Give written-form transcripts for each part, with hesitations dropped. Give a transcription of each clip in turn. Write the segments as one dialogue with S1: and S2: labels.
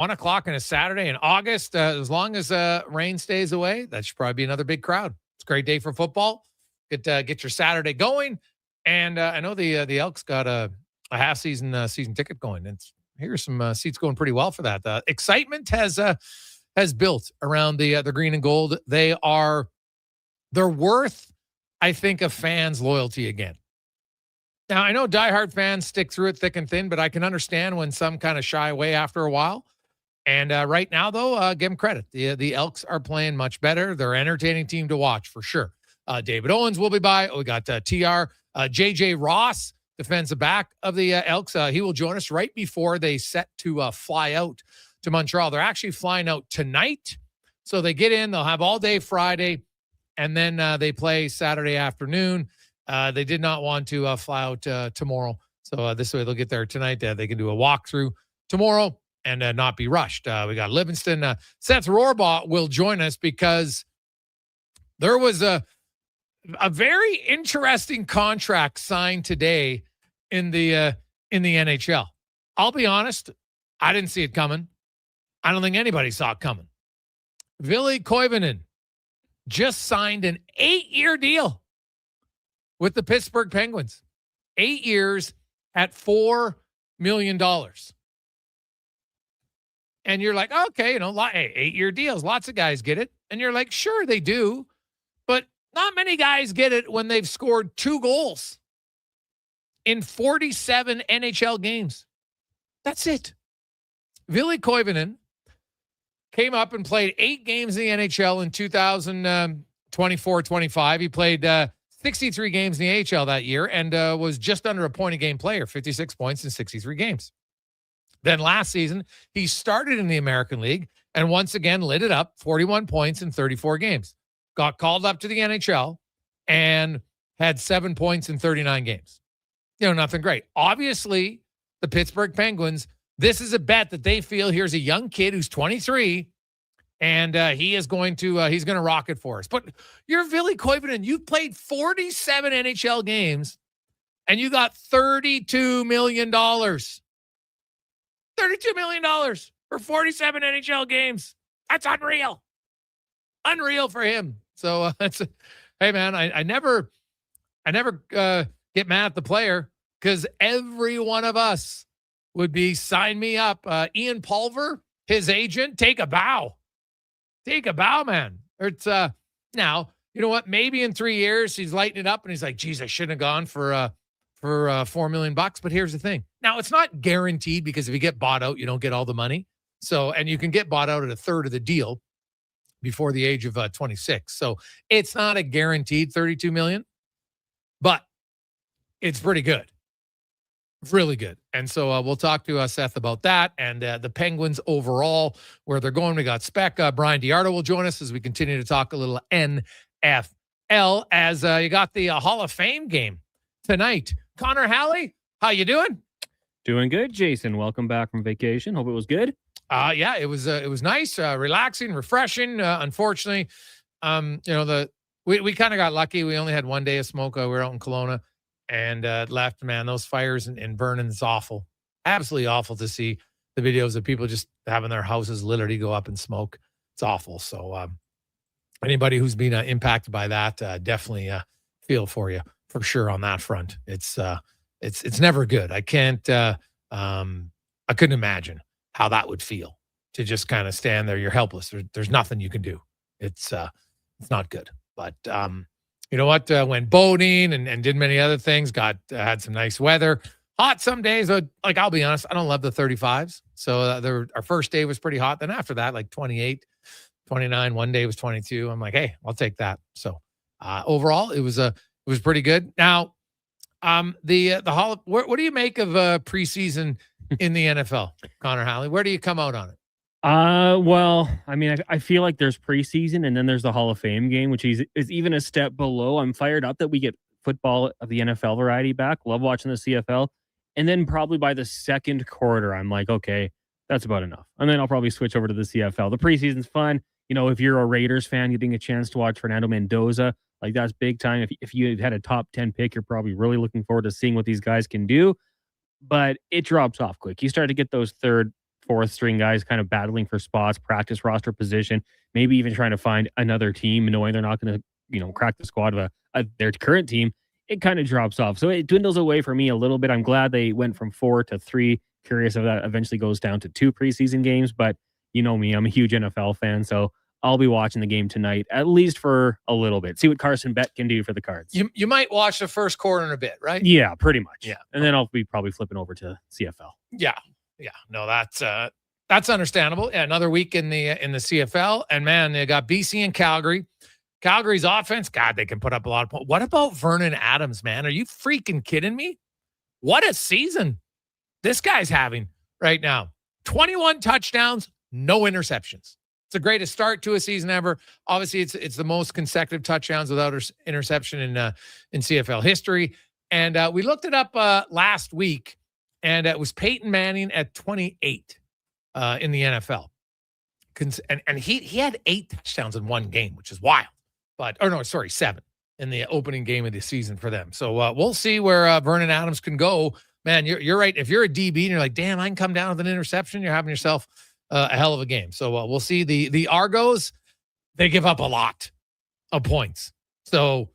S1: 1 o'clock on a Saturday in August. As long as rain stays away, that should probably be another big crowd. It's a great day for football. Get your Saturday going. And I know the Elks got a half season ticket going. Here's some seats going pretty well for that. Excitement has built around the green and gold. They're worth, I think, a fan's loyalty again. Now, I know diehard fans stick through it thick and thin, but I can understand when some kind of shy away after a while. And right now, though, give them credit. The Elks are playing much better. They're an entertaining team to watch for sure. David Owens will be by. We got TR. JJ Ross, defensive back of the Elks. He will join us right before they set to fly out to Montreal. They're actually flying out tonight. So they get in. They'll have all day Friday, and then they play Saturday afternoon. They did not want to fly out tomorrow. So this way they'll get there tonight. They can do a walkthrough tomorrow and not be rushed. We got Livingston. Seth Rohrbaugh will join us because there was a very interesting contract signed today in the NHL. I'll be honest, I didn't see it coming. I don't think anybody saw it coming. Ville Koivunen just signed an 8-year deal with the Pittsburgh Penguins. 8 years at $4 million. And you're like, okay, 8-year deals. Lots of guys get it. And you're like, sure, they do. But not many guys get it when they've scored 2 goals in 47 NHL games. That's it. Ville Koivunen came up and played 8 games in the NHL in 2024-25. He played 63 games in the AHL that year and was just under a point a game player, 56 points in 63 games. Then last season, he started in the American League and once again lit it up, 41 points in 34 games. Got called up to the NHL and had 7 points in 39 games. Nothing great. Obviously, the Pittsburgh Penguins, this is a bet that they feel here's a young kid who's 23 and he's going to rock it for us. But you're Ville Koivunen. You've played 47 NHL games and you got $32 million. $32 million for 47 NHL games. That's unreal. Unreal for him. So hey man, I never get mad at the player because every one of us would be sign me up. Ian Pulver, his agent, take a bow. Take a bow, man. It's now, you know what? Maybe in 3 years he's lighting it up and he's like, geez, I shouldn't have gone for $4 million. But here's the thing. Now it's not guaranteed because if you get bought out, you don't get all the money. So, and you can get bought out at a third of the deal before the age of 26. So it's not a guaranteed $32 million, but it's pretty good. Really good. And so we'll talk to Seth about that and the Penguins overall, where they're going. We got Spec. Bryan DeArdo will join us as we continue to talk a little NFL as you got the Hall of Fame game tonight. Connor Halley, how you doing?
S2: Doing good, Jason. Welcome back from vacation. Hope it was good.
S1: Yeah, it was nice, relaxing, refreshing. Unfortunately, we kind of got lucky. We only had 1 day of smoke. We were out in Kelowna and left. Man, those fires in Vernon is awful. Absolutely awful to see the videos of people just having their houses literally go up in smoke. It's awful. So anybody who's been impacted by that, definitely feel for you for sure on that front. It's never good. I can't. I couldn't imagine how that would feel to just kind of stand there. You're helpless. There's nothing you can do. It's not good. But you know what? Went boating and did many other things. Had some nice weather. Hot some days. But like, I'll be honest, I don't love the 35s. So our first day was pretty hot. Then after that, like 28, 29. One day was 22. I'm like, hey, I'll take that. So overall, it was pretty good. Now, the Hall. What do you make of preseason in the NFL, Connor Halley? Where do you come out on it?
S2: Well, I mean, I feel like there's preseason and then there's the Hall of Fame game, which is even a step below. I'm fired up that we get football of the NFL variety back. Love watching the CFL. And then probably by the second quarter, I'm like, okay, that's about enough. And then I'll probably switch over to the CFL. The preseason's fun. If you're a Raiders fan, getting a chance to watch Fernando Mendoza, like that's big time. If you had a top 10 pick, you're probably really looking forward to seeing what these guys can do. But it drops off quick. You start to get those third, fourth string guys kind of battling for spots, practice roster position, maybe even trying to find another team, knowing they're not going to, crack the squad of their current team, it kind of drops off. So it dwindles away for me a little bit. I'm glad they went from 4 to 3. Curious if that eventually goes down to 2 preseason games, but you know me, I'm a huge NFL fan, so I'll be watching the game tonight, at least for a little bit. See what Carson Beck can do for the Cards.
S1: You might watch the first quarter in a bit, right?
S2: Yeah, pretty much.
S1: Yeah.
S2: And then I'll be probably flipping over to CFL.
S1: Yeah. No, that's understandable. Yeah, another week in the CFL. And man, they got BC and Calgary. Calgary's offense, God, they can put up a lot of points. What about Vernon Adams, man? Are you freaking kidding me? What a season this guy's having right now. 21 touchdowns, no interceptions. It's the greatest start to a season ever. Obviously, it's the most consecutive touchdowns without interception in CFL history. And we looked it up last week, and it was Peyton Manning at 28 in the NFL. And he had 8 touchdowns in one game, which is wild. 7 in the opening game of the season for them. So we'll see where Vernon Adams can go. Man, you're right. If you're a DB and you're like, damn, I can come down with an interception, you're having yourself a hell of a game. So we'll see. The Argos, they give up a lot of points. So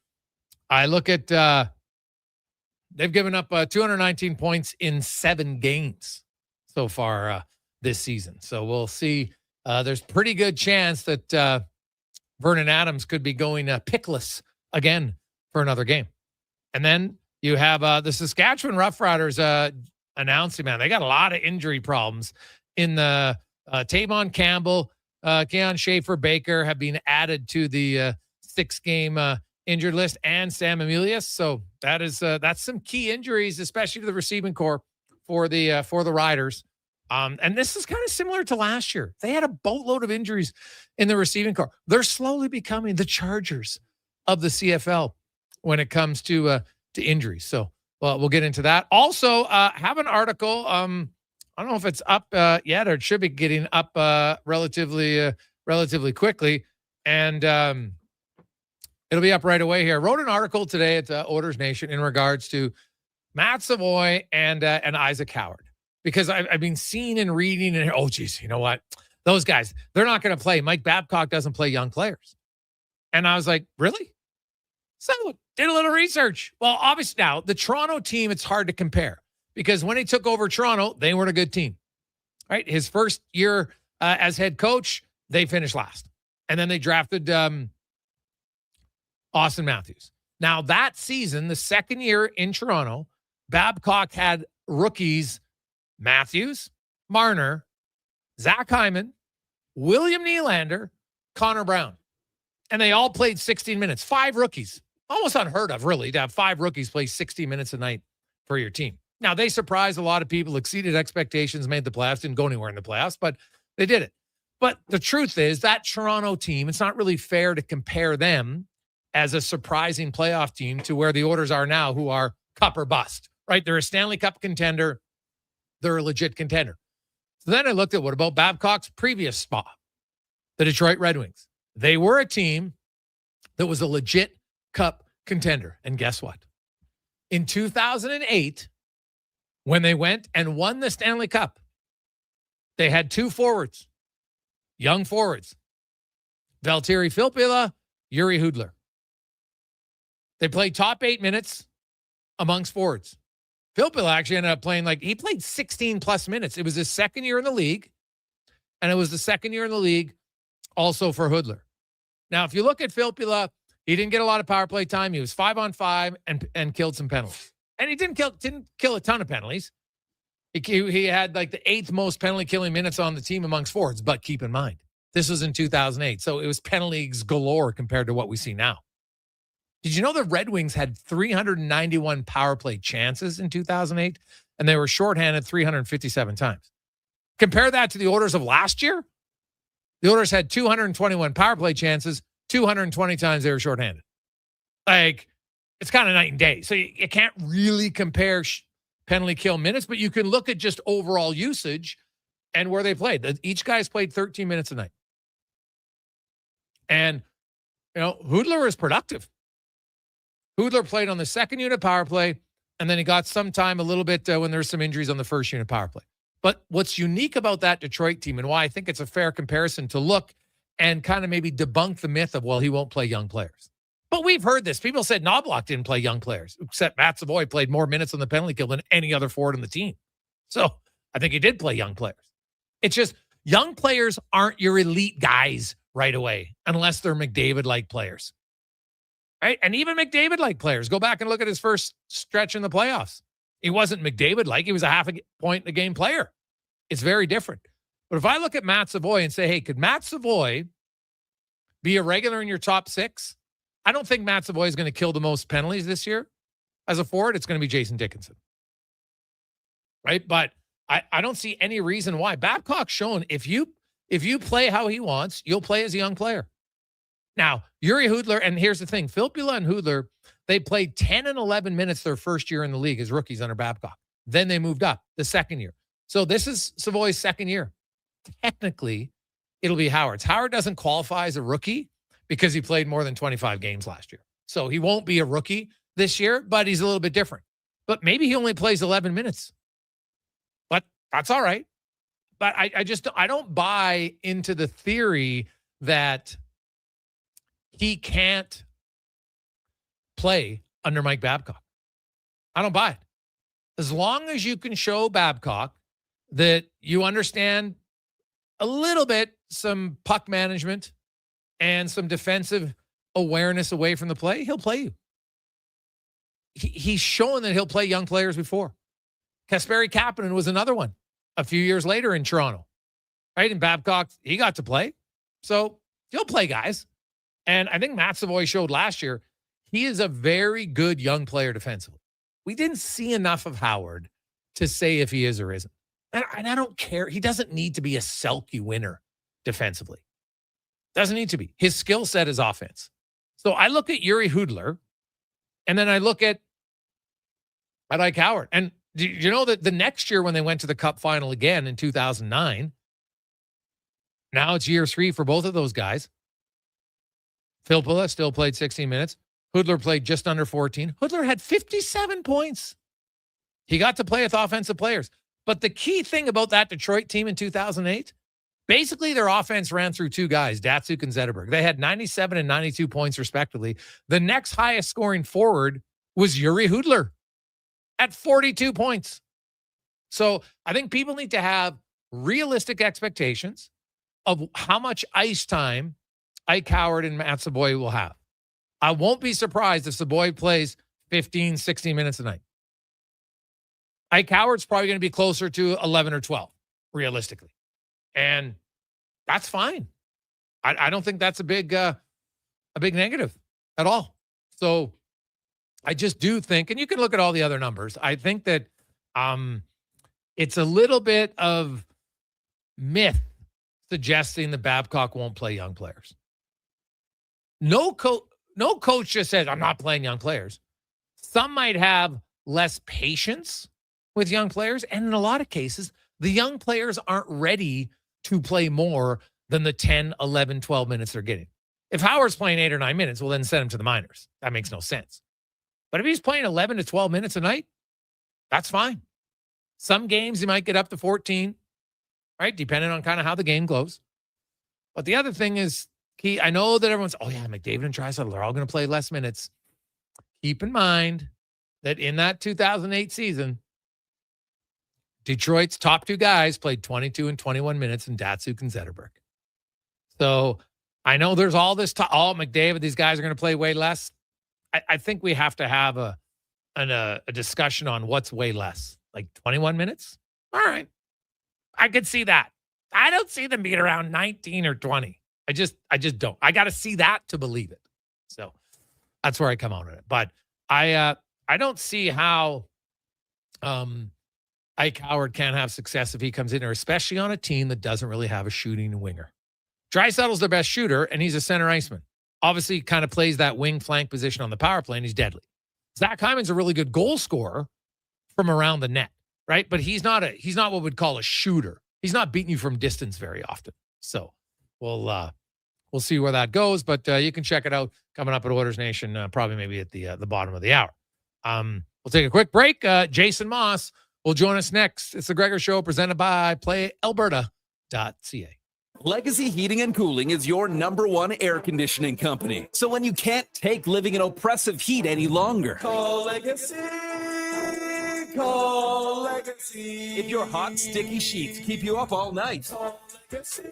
S1: I look at they've given up 219 points in 7 games so far this season. So we'll see. There's pretty good chance that Vernon Adams could be going pickless again for another game. And then you have the Saskatchewan Roughriders announcing, man, they got a lot of injury problems in the Tavon Campbell, Keon Schaefer-Baker have been added to the 6-game injured list, and Sam Emilius. So that's some key injuries, especially to the receiving corps for the Riders. And this is kind of similar to last year. They had a boatload of injuries in the receiving corps. They're slowly becoming the Chargers of the CFL when it comes to injuries. So we'll get into that. Also, have an article. I don't know if it's up yet, or it should be getting up relatively quickly, and it'll be up right away here. I wrote an article today at Oilersnation in regards to Matt Savoy and Isaac Howard, because I've been seeing and reading, and oh geez, you know what? Those guys, they're not going to play. Mike Babcock doesn't play young players, and I was like, really? So did a little research. Well, obviously now the Toronto team, it's hard to compare. Because when he took over Toronto, they weren't a good team, right? His first year as head coach, they finished last. And then they drafted Austin Matthews. Now, that season, the second year in Toronto, Babcock had rookies Matthews, Marner, Zach Hyman, William Nylander, Connor Brown. And they all played 16 minutes. 5 rookies. Almost unheard of, really, to have 5 rookies play 60 minutes a night for your team. Now, they surprised a lot of people, exceeded expectations, made the playoffs, didn't go anywhere in the playoffs, but they did it. But the truth is that Toronto team, it's not really fair to compare them as a surprising playoff team to where the Oilers are now, who are cup or bust, right? They're a Stanley Cup contender. They're a legit contender. So then I looked at what about Babcock's previous spot, the Detroit Red Wings. They were a team that was a legit cup contender. And guess what? In 2008, when they went and won the Stanley Cup, they had 2 forwards, young forwards, Valtteri Filppula, Yuri Hudler. They played top 8 minutes amongst forwards. Filppula actually ended up playing he played 16 plus minutes. It was his second year in the league, and it was the second year in the league also for Hudler. Now, if you look at Filppula, he didn't get a lot of power play time. He was 5-on-5 and killed some penalties. And he didn't kill a ton of penalties. He had the 8th most penalty killing minutes on the team amongst forwards. But keep in mind, this was in 2008. So it was penalties galore compared to what we see now. Did you know the Red Wings had 391 power play chances in 2008? And they were shorthanded 357 times. Compare that to the Oilers of last year. The Oilers had 221 power play chances, 220 times they were shorthanded. It's kind of night and day. So you can't really compare penalty kill minutes, but you can look at just overall usage and where they played. Each guy's played 13 minutes a night. And, Hudler is productive. Hudler played on the second unit power play, and then he got some time a little bit when there were some injuries on the first unit power play. But what's unique about that Detroit team and why I think it's a fair comparison to look and kind of maybe debunk the myth of, well, he won't play young players. But we've heard this. People said Knobloch didn't play young players, except Matt Savoy played more minutes on the penalty kill than any other forward on the team. So I think he did play young players. It's just young players aren't your elite guys right away unless they're McDavid-like players. Right? And even McDavid-like players. Go back and look at his first stretch in the playoffs. He wasn't McDavid-like. He was a half a point a game player. It's very different. But if I look at Matt Savoy and say, hey, could Matt Savoy be a regular in your top 6? I don't think Matt Savoy is going to kill the most penalties this year. As a forward, it's going to be Jason Dickinson. Right? But I don't see any reason why. Babcock's shown if you play how he wants, you'll play as a young player. Now, Yuri Hudler, and here's the thing, Filppula and Hudler, they played 10 and 11 minutes their first year in the league as rookies under Babcock. Then they moved up the second year. So this is Savoy's second year. Technically, it'll be Howard's. Howard doesn't qualify as a rookie because he played more than 25 games last year. So he won't be a rookie this year, but he's a little bit different. But maybe he only plays 11 minutes. But that's all right. But I don't buy into the theory that he can't play under Mike Babcock. I don't buy it. As long as you can show Babcock that you understand a little bit some puck management and some defensive awareness away from the play, he'll play you. He's shown that he'll play young players before. Kasperi Kapanen was another one a few years later in Toronto, right? And Babcock, he got to play. So he'll play guys. And I think Matt Savoy showed last year, he is a very good young player defensively. We didn't see enough of Howard to say if he is or isn't. And I don't care. He doesn't need to be a Selke winner defensively. Doesn't need to be. His skill set is offense. So I look at Yuri Hudler, and then I look at Ike Howard. And do you know that the next year when they went to the Cup final again in 2009, now it's year 3 for both of those guys. Filppula still played 16 minutes. Hudler played just under 14. Hudler had 57 points. He got to play with offensive players. But the key thing about that Detroit team in 2008, basically their offense ran through 2 guys, Datsuk and Zetterberg. They had 97 and 92 points respectively. The next highest scoring forward was Yuri Hudler at 42 points. So I think people need to have realistic expectations of how much ice time Ike Howard and Matt Savoy will have. I won't be surprised if Savoy plays 15, 16 minutes a night. Ike Howard's probably going to be closer to 11 or 12, realistically. And that's fine. I don't think that's a big negative at all. So I just do think, and you can look at all the other numbers, I think that it's a little bit of myth suggesting that Babcock won't play young players. No coach just says, I'm not playing young players. Some might have less patience with young players. And in a lot of cases, the young players aren't ready to play more than the 10, 11, 12 minutes they're getting. If Howard's playing 8 or 9 minutes, well, then send him to the minors. That makes no sense. But if he's playing 11 to 12 minutes a night, that's fine. Some games he might get up to 14, right? Depending on kind of how the game goes. But the other thing is, key, I know that everyone's, oh yeah, McDavid and Draisaitl are all going to play less minutes. Keep in mind that in that 2008 season, Detroit's top 2 guys played 22 and 21 minutes in Datsuk and Zetterberg. So I know there's all this talk, McDavid, these guys are going to play way less. I think we have to have a discussion on what's way less. Like 21 minutes? All right. I could see that. I don't see them being around 19 or 20. I just don't. I got to see that to believe it. So that's where I come out on it. But I don't see how Ike Howard can't have success if he comes in there, especially on a team that doesn't really have a shooting winger. Draisaitl's their best shooter, and he's a center iceman. Obviously, kind of plays that wing flank position on the power play, and he's deadly. Zach Hyman's a really good goal scorer from around the net, right? But he's not what we'd call a shooter. He's not beating you from distance very often. So we'll see where that goes. But you can check it out coming up at Oilers Nation, probably maybe at the bottom of the hour. We'll take a quick break. Jason Maas will join us next. It's the Gregor Show presented by PlayAlberta.ca.
S3: Legacy Heating and Cooling is your #1 air conditioning company. So when you can't take living in oppressive heat any longer, call Legacy. Call Legacy. If your hot, sticky sheets keep you up all night, call Legacy.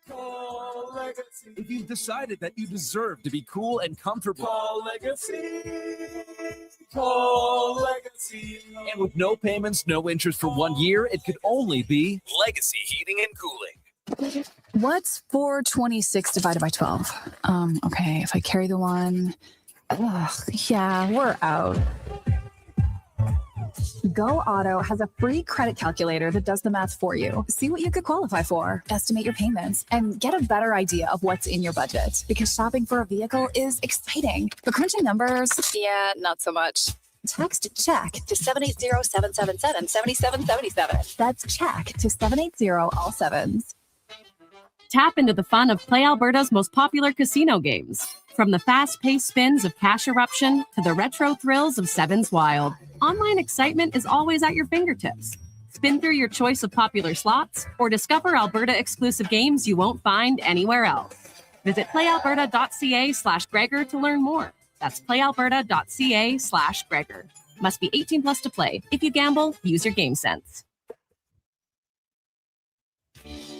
S3: Call Legacy. If you've decided that you deserve to be cool and comfortable, call Legacy. Call Legacy. And with no payments, no interest for 1 year, it could only be Legacy Heating and Cooling.
S4: What's 426 divided by 12? Okay, if I carry the one, yeah, we're out. Go Auto has a free credit calculator that does the math for you. See what you could qualify for, estimate your payments, and get a better idea of what's in your budget. Because shopping for a vehicle is exciting, but crunching numbers, yeah, not so much. Text CHECK to 780-777-7777. That's CHECK to 780 all sevens.
S5: Tap into the fun of Play Alberta's most popular casino games. From the fast-paced spins of Cash Eruption to the retro thrills of Sevens Wild, online excitement is always at your fingertips. Spin through your choice of popular slots or discover Alberta-exclusive games you won't find anywhere else. Visit playalberta.ca/Gregor to learn more. That's playalberta.ca/Gregor. Must be 18 plus to play. If you gamble, use your game sense.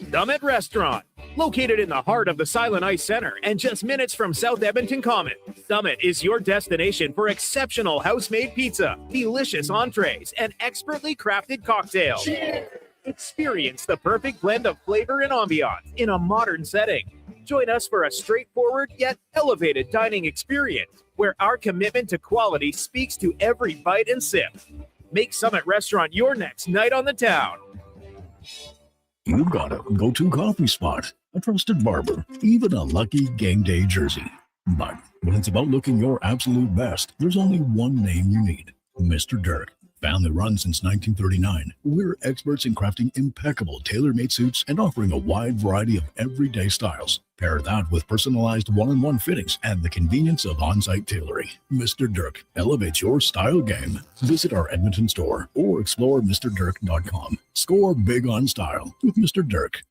S6: Summit Restaurant, located in the heart of the Silent Ice Center and just minutes from South Edmonton Common. Summit is your destination for exceptional house-made pizza, delicious entrees, and expertly crafted cocktails. Experience the perfect blend of flavor and ambiance in a modern setting. Join us for a straightforward yet elevated dining experience where our commitment to quality speaks to every bite and sip. Make Summit Restaurant your next night on the town.
S7: You got a go-to coffee spot, a trusted barber, even a lucky game day jersey. But when it's about looking your absolute best, there's only one name you need, Mr. Dirk. Family run since 1939, we're experts in crafting impeccable tailor-made suits and offering a wide variety of everyday styles. Pair that with personalized one-on-one fittings and the convenience of on-site tailoring. Mr. Dirk elevates your style game. Visit our Edmonton store or explore MrDirk.com. Score big on style with Mr. Dirk.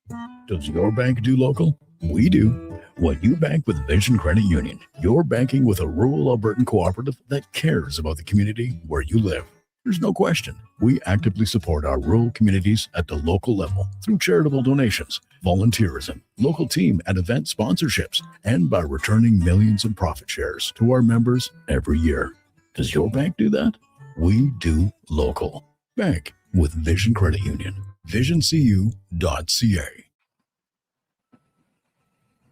S7: Does your bank do local? We do. When you bank with Vision Credit Union, you're banking with a rural Albertan cooperative that cares about the community where you live. There's no question. We actively support our rural communities at the local level through charitable donations, volunteerism, local team and event sponsorships, and by returning millions in profit shares to our members every year. Does your bank do that? We do local. Bank with Vision Credit Union. VisionCU.ca.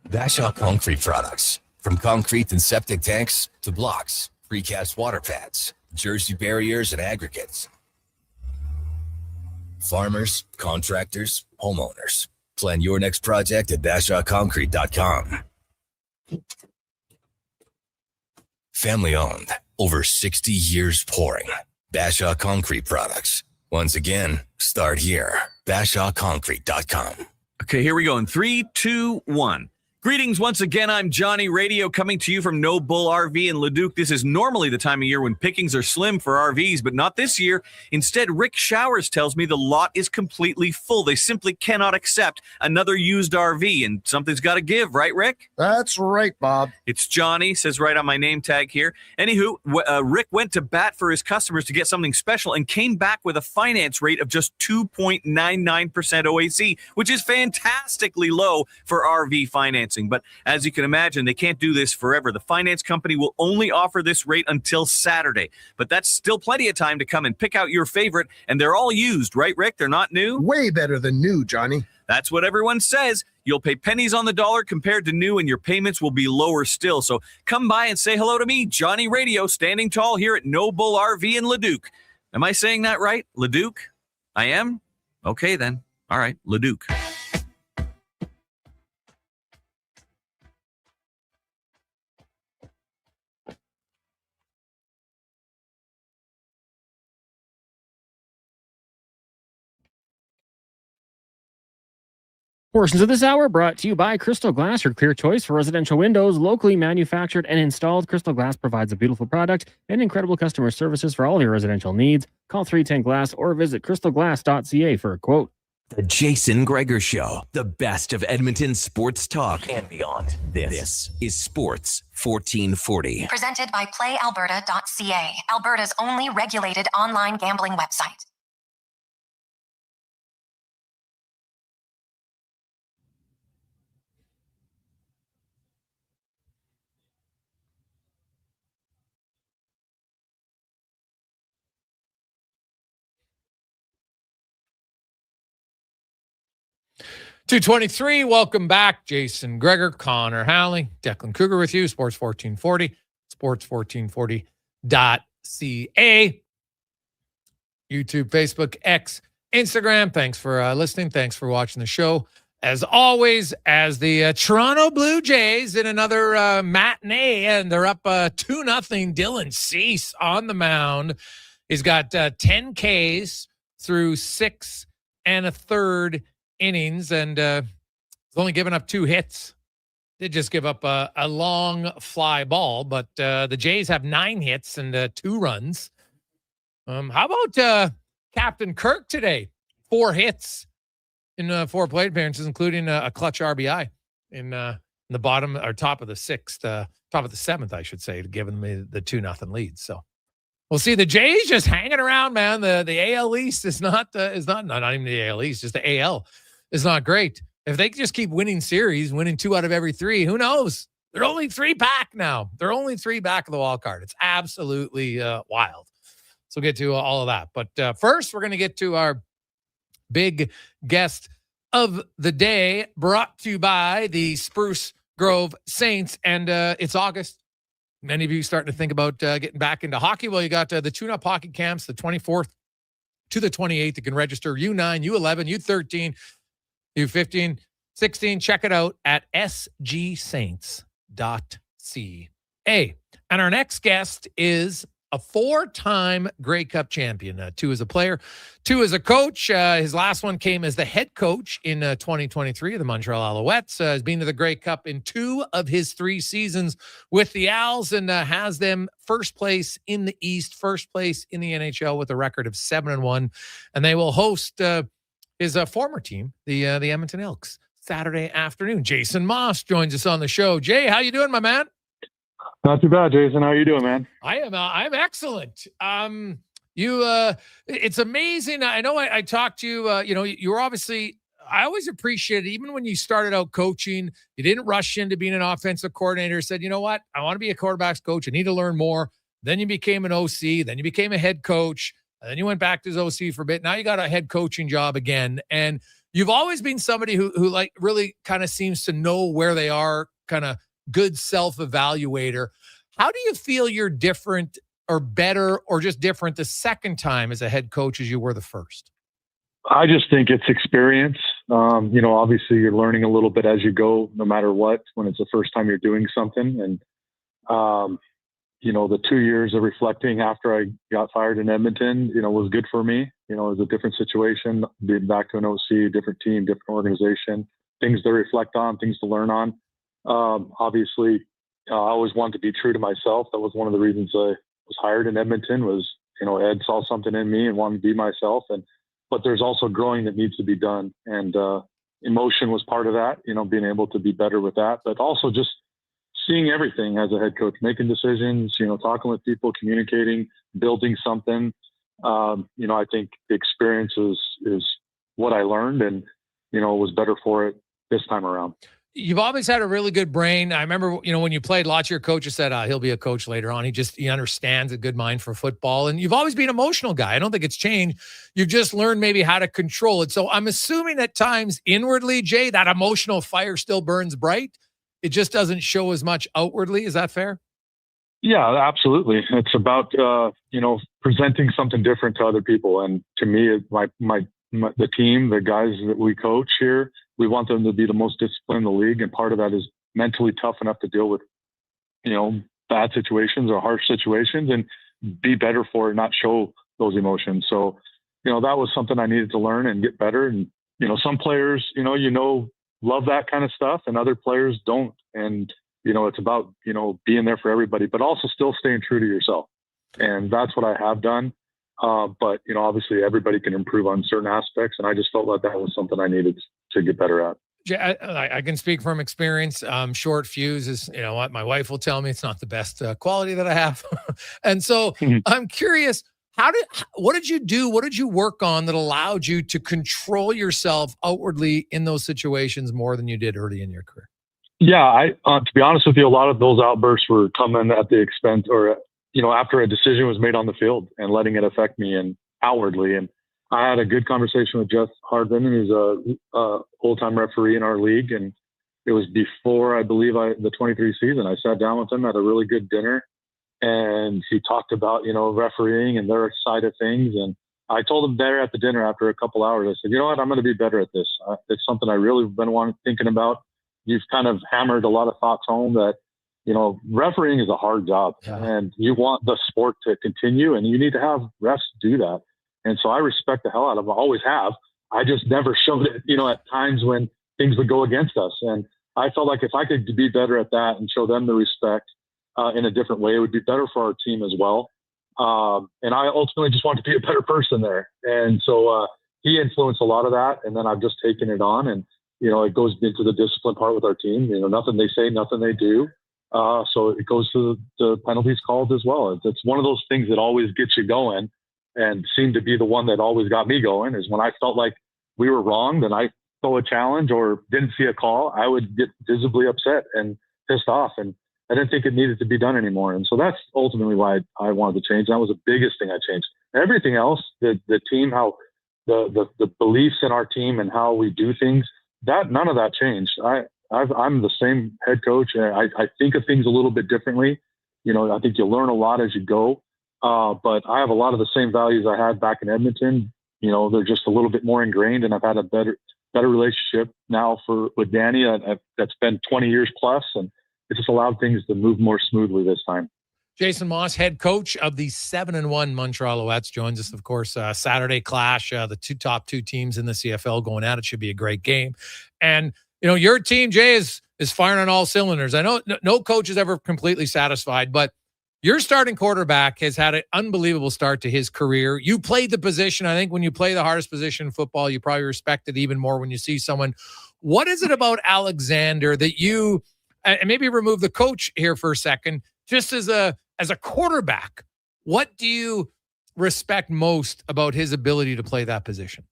S3: Bashaw Concrete Products. From concrete and septic tanks to blocks, precast water pads, Jersey barriers and aggregates. Farmers, contractors, homeowners. Plan your next project at BashawConcrete.com. Family owned, over 60 years pouring. Bashaw Concrete Products. Once again, start here. BashawConcrete.com.
S8: Okay, here we go in 3, 2, 1. Greetings once again. I'm Johnny Radio coming to you from No Bull RV in Leduc. This is normally the time of year when pickings are slim for RVs, but not this year. Instead, Rick Showers tells me the lot is completely full. They simply cannot accept another used RV, and something's got to give, right, Rick?
S9: That's right, Bob.
S8: It's Johnny, says right on my name tag here. Anywho, Rick went to bat for his customers to get something special and came back with a finance rate of just 2.99% OAC, which is fantastically low for RV financing. But as you can imagine, they can't do this forever. The finance company will only offer this rate until Saturday. But that's still plenty of time to come and pick out your favorite. And they're all used, right, Rick? They're not new?
S9: Way better than new, Johnny.
S8: That's what everyone says. You'll pay pennies on the dollar compared to new, and your payments will be lower still. So come by and say hello to me, Johnny Radio, standing tall here at No Bull RV in Leduc. Am I saying that right? Leduc? I am? Okay, then. All right, Leduc.
S2: Portions of this hour brought to you by Crystal Glass, your clear choice for residential windows. Locally manufactured and installed, Crystal Glass provides a beautiful product and incredible customer services for all your residential needs. Call 310 Glass or visit crystalglass.ca for a quote.
S10: The Jason Gregor Show, the best of Edmonton sports talk and beyond. This is Sports 1440.
S11: Presented by PlayAlberta.ca, Alberta's only regulated online gambling website.
S1: .223, welcome back. Jason Gregor, Connor Halley, Declan Cougar with you. Sports 1440, sports1440.ca. YouTube, Facebook, X, Instagram. Thanks for listening. Thanks for watching the show. As always, as the Toronto Blue Jays in another matinee, and they're up 2-0. Dylan Cease on the mound. He's got 10 Ks through 6 1/3 innings, and he's only given up 2 hits. Did just give up a long fly ball, but the Jays have 9 hits and 2 runs. How about Captain Kirk today? 4 hits in 4 plate appearances, including a clutch RBI in the bottom or top of the 6th, top of the 7th, I should say, to give them the 2-0 lead. So we'll see. The Jays just hanging around, man. The AL East is not even the AL East, just the AL is not great. If they just keep winning series, winning 2 out of every 3, who knows? They're only 3 back now. They're only 3 back of the wild card. It's absolutely wild. So we'll get to all of that. But first, we're going to get to our big guest of the day, brought to you by the Spruce Grove Saints. And it's August. Many of you starting to think about getting back into hockey. Well, you got the tune-up hockey camps, the 24th to the 28th. You can register U9, U11, U13, U15, 16. Check it out at sgsaints.ca. And our next guest is a 4-time Grey Cup champion. 2 as a player, 2 as a coach. His last one came as the head coach in 2023 of the Montreal Alouettes. Has been to the Grey Cup in 2 of his 3 seasons with the Owls, and has them first place in the East, first place in the NHL with a record of 7-1. And they will host his former team, the Edmonton Elks, Saturday afternoon. Jason Maas joins us on the show. Jay, how you doing, my man?
S12: Not too bad, Jason. How are you doing, man?
S1: I'm excellent. It's amazing. I know I talked to you, you were obviously, I always appreciated, even when you started out coaching, you didn't rush into being an offensive coordinator, said, you know what, I want to be a quarterback's coach. I need to learn more. Then you became an OC. Then you became a head coach. And then you went back to his OC for a bit. Now you got a head coaching job again. And you've always been somebody who like really kind of seems to know where they are, kind of good self-evaluator. How do you feel you're different or better or just different the second time as a head coach as you were the first?
S12: I just think it's experience. Obviously you're learning a little bit as you go, no matter what, when it's the first time you're doing something. And, the 2 years of reflecting after I got fired in Edmonton, was good for me. It was a different situation, being back to an OC, different team, different organization, things to reflect on, things to learn on. Obviously, I always wanted to be true to myself. That was one of the reasons I was hired in Edmonton was, Ed saw something in me and wanted to be myself. But there's also growing that needs to be done. And emotion was part of that, being able to be better with that, but also just seeing everything as a head coach, making decisions, talking with people, communicating, building something. I think the experience is what I learned and, was better for it this time around.
S1: You've always had a really good brain. I remember, when you played, lots of your coaches said, he'll be a coach later on. He understands a good mind for football. And you've always been an emotional guy. I don't think it's changed. You've just learned maybe how to control it. So I'm assuming at times inwardly, Jay, that emotional fire still burns bright. It just doesn't show as much outwardly. Is that fair?
S12: Yeah, absolutely. It's about, presenting something different to other people. And to me, the team, the guys that we coach here, we want them to be the most disciplined in the league. And part of that is mentally tough enough to deal with, bad situations or harsh situations and be better for it, not show those emotions. So, that was something I needed to learn and get better. And, some players, love that kind of stuff and other players don't. And, it's about, being there for everybody, but also still staying true to yourself. And that's what I have done. But, obviously everybody can improve on certain aspects. And I just felt like that was something I needed to get better at.
S1: I can speak from experience. Short fuse is, what my wife will tell me, it's not the best quality that I have. And so I'm curious, what did you do? What did you work on that allowed you to control yourself outwardly in those situations more than you did early in your career?
S12: Yeah, to be honest with you, a lot of those outbursts were coming at the expense or, after a decision was made on the field and letting it affect me and outwardly. And I had a good conversation with Jeff Hardman, who's a full-time referee in our league. And it was before, I believe, the 23 season. I sat down with him at a really good dinner and he talked about, refereeing and their side of things. And I told him there at the dinner after a couple hours, I said, you know what, I'm going to be better at this. It's something I really been thinking about. You've kind of hammered a lot of thoughts home that, refereeing is a hard job and you want the sport to continue and you need to have refs do that. And so I respect the hell out of them. I always have. I just never showed it, at times when things would go against us. And I felt like if I could be better at that and show them the respect in a different way, it would be better for our team as well. And I ultimately just want to be a better person there. And so he influenced a lot of that. And then I've just taken it on and, it goes into the discipline part with our team. Nothing they say, nothing they do. So it goes to the penalties called as well. It's one of those things that always gets you going and seemed to be the one that always got me going is when I felt like we were wrong, then I throw a challenge or didn't see a call, I would get visibly upset and pissed off. And I didn't think it needed to be done anymore. And so that's ultimately why I wanted to change. That was the biggest thing I changed. Everything else, the team, how the beliefs in our team and how we do things, that none of that changed. I'm the same head coach. I think of things a little bit differently. I think you learn a lot as you go. But I have a lot of the same values I had back in Edmonton. They're just a little bit more ingrained, and I've had a better relationship now with Danny. That's been 20 years plus, and it just allowed things to move more smoothly this time.
S1: Jason Maas, head coach of the 7-1 Montreal Alouettes, joins us, of course. Saturday clash, the top two teams in the CFL going at it. Should be a great game. And, your team, Jay, is firing on all cylinders. I know no coach is ever completely satisfied, but your starting quarterback has had an unbelievable start to his career. You played the position. I think when you play the hardest position in football, you probably respect it even more when you see someone. What is it about Alexander that you, and maybe remove the coach here for a second, just as a quarterback, what do you respect most about his ability to play that position?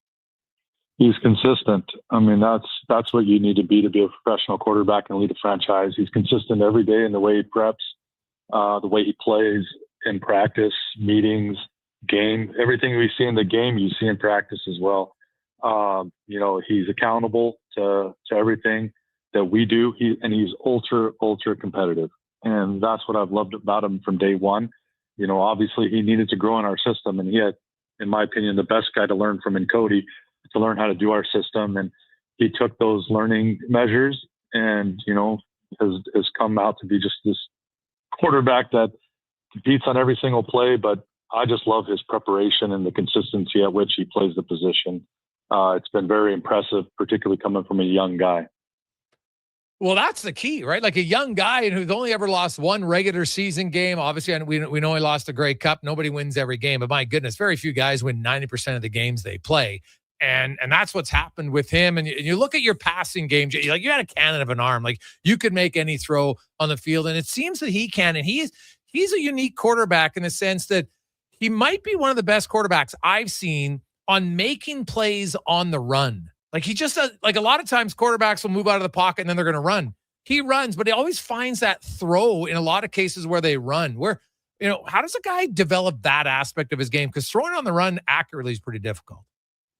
S12: He's consistent. I mean, that's what you need to be a professional quarterback and lead a franchise. He's consistent every day in the way he preps, the way he plays in practice, meetings, game. Everything we see in the game, you see in practice as well. He's accountable to everything that we do. He's ultra competitive. And that's what I've loved about him from day one. Obviously he needed to grow in our system, and he had, in my opinion, the best guy to learn from in Cody to learn how to do our system. And he took those learning measures and, has come out to be just this quarterback that competes on every single play. But I just love his preparation and the consistency at which he plays the position. It's been very impressive, particularly coming from a young guy.
S1: Well, that's the key, right? Like a young guy who's only ever lost one regular season game. Obviously, and we know he lost a Grey Cup. Nobody wins every game, but my goodness, very few guys win 90% of the games they play. And that's what's happened with him. And you look at your passing game, like you had a cannon of an arm. Like you could make any throw on the field. And it seems that he can. And he's a unique quarterback in the sense that he might be one of the best quarterbacks I've seen on making plays on the run. Like he just like a lot of times quarterbacks will move out of the pocket and then they're going to run. He runs, but he always finds that throw in a lot of cases where they run. How does a guy develop that aspect of his game? Because throwing on the run accurately is pretty difficult.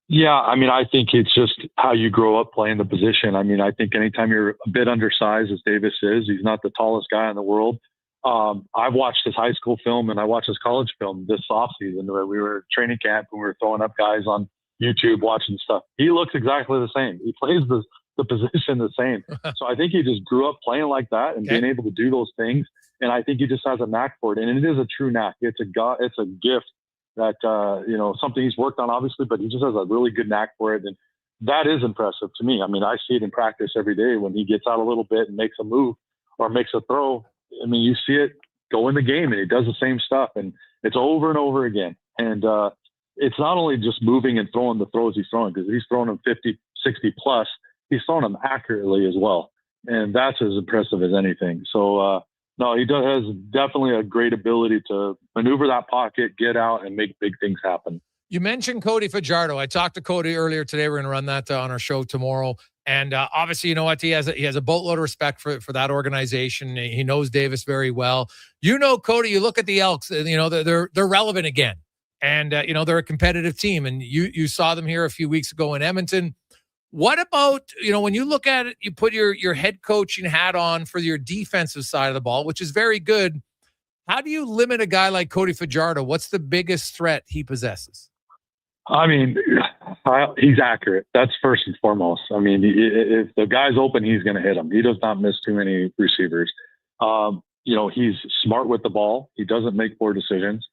S12: Yeah, I mean, I think it's just how you grow up playing the position. I mean, I think anytime you're a bit undersized, as Davis is, he's not the tallest guy in the world. I've watched his high school film and I watched his college film this offseason where we were at training camp and we were throwing up guys on YouTube watching stuff. He looks exactly the same. He plays the position the same. So I think he just grew up playing like that and being able to do those things. And I think he just has a knack for it. And it is a true knack. It's a gift that, something he's worked on obviously, but he just has a really good knack for it. And that is impressive to me. I mean, I see it in practice every day when he gets out a little bit and makes a move or makes a throw. I mean, you see it go in the game and he does the same stuff, and it's over and over again. And it's not only just moving and throwing the throws he's throwing, because he's throwing them 50, 60 plus. He's throwing them accurately as well. And that's as impressive as anything. So, no, he has definitely a great ability to maneuver that pocket, get out, and make big things happen.
S1: You mentioned Cody Fajardo. I talked to Cody earlier today. We're going to run that on our show tomorrow. And obviously, you know what? He has a boatload of respect for that organization. He knows Davis very well. You know, Cody, you look at the Elks, you know, they're relevant again. And, you know, they're a competitive team. And you saw them here a few weeks ago in Edmonton. What about, you know, when you look at it, you put your head coaching hat on for your defensive side of the ball, which is very good. How do you limit a guy like Cody Fajardo? What's the biggest threat he possesses?
S12: I mean, he's accurate. That's first and foremost. I mean, if the guy's open, he's going to hit him. He does not miss too many receivers. You know, he's smart with the ball. He doesn't make poor decisions.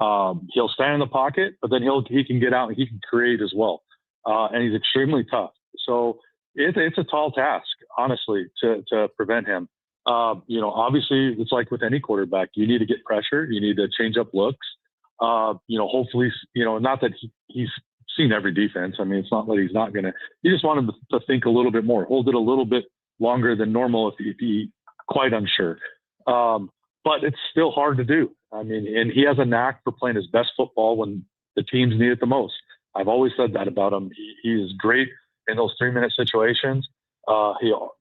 S12: He'll stand in the pocket, but then he can get out and he can create as well. And he's extremely tough. So it's a tall task, honestly, to prevent him. You know, obviously, it's like with any quarterback. You need to get pressure. You need to change up looks. You know, hopefully, you know, not that he's seen every defense. I mean, it's not that he's not going to. You just want him to think a little bit more, hold it a little bit longer than normal if he's quite unsure. But it's still hard to do. I mean, and he has a knack for playing his best football when the teams need it the most. I've always said that about him. He is great in those 3-minute situations.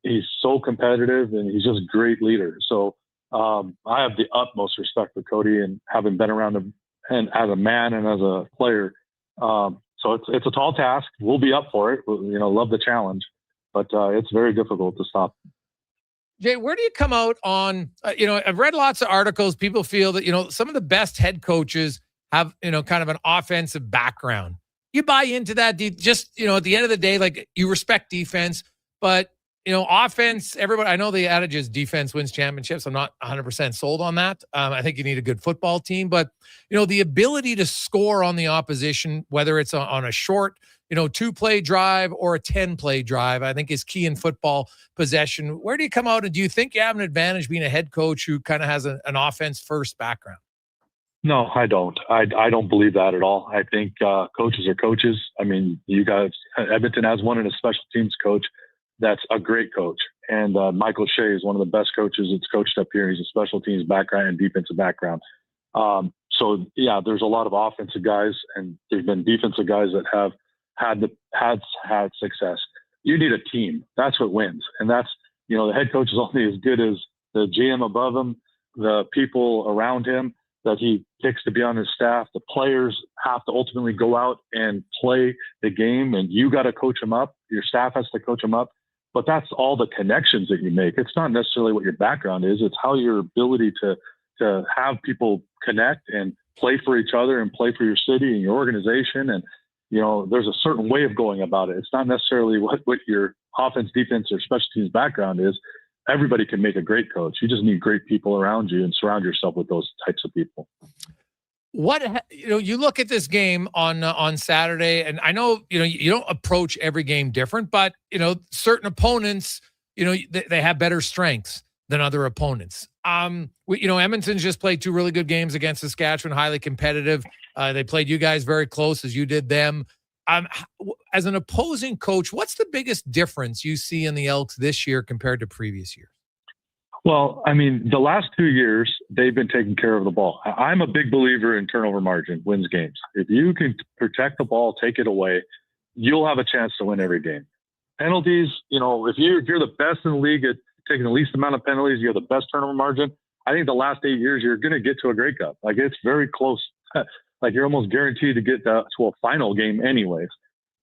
S12: He's so competitive, and he's just a great leader. So I have the utmost respect for Cody, and having been around him and as a man and as a player. So it's a tall task. We'll be up for it. You know, love the challenge, but it's very difficult to stop.
S1: Jay, where do you come out on, you know, I've read lots of articles. People feel that, you know, some of the best head coaches have, you know, kind of an offensive background. You buy into that? Just, you know, at the end of the day, like, you respect defense, but, you know, offense, everybody, I know the adage is defense wins championships. I'm not 100% sold on that. I think you need a good football team, but, you know, the ability to score on the opposition, whether it's on a short, you know, 2-play drive or a 10-play drive, I think is key in football possession. Where do you come out, and do you think you have an advantage being a head coach who kind of has an offense first background?
S12: No, I don't. I don't believe that at all. I think coaches are coaches. I mean, you guys, Edmonton has one, and a special teams coach that's a great coach. And Michael Shea is one of the best coaches that's coached up here. He's a special teams background and defensive background. So yeah, there's a lot of offensive guys, and there's been defensive guys that have had success. You need a team. That's what wins. And that's, you know, the head coach is only as good as the GM above him, the people around him that he picks to be on his staff. The players have to ultimately go out and play the game, and you got to coach them up. Your staff has to coach them up. But that's all the connections that you make. It's not necessarily what your background is. It's how your ability to have people connect and play for each other and play for your city and your organization. And, you know, there's a certain way of going about it. It's not necessarily what your offense, defense, or special teams background is. Everybody can make a great coach. You just need great people around you and surround yourself with those types of people.
S1: What, you know, you look at this game on Saturday, and I know, you know, you don't approach every game different, but, you know, certain opponents, you know, they have better strengths than other opponents. You know, Edmonton's just played 2 really good games against Saskatchewan, highly competitive. They played you guys very close as you did them. As an opposing coach, what's the biggest difference you see in the Elks this year compared to previous years?
S12: Well, I mean, the last 2 years, they've been taking care of the ball. I'm a big believer in turnover margin wins games. If you can protect the ball, take it away, you'll have a chance to win every game. Penalties, you know, if you're the best in the league at taking the least amount of penalties, you have the best turnover margin. I think the last 8 years, you're going to get to a Grey Cup. Like, it's very close. Like, you're almost guaranteed to get to a final game anyways.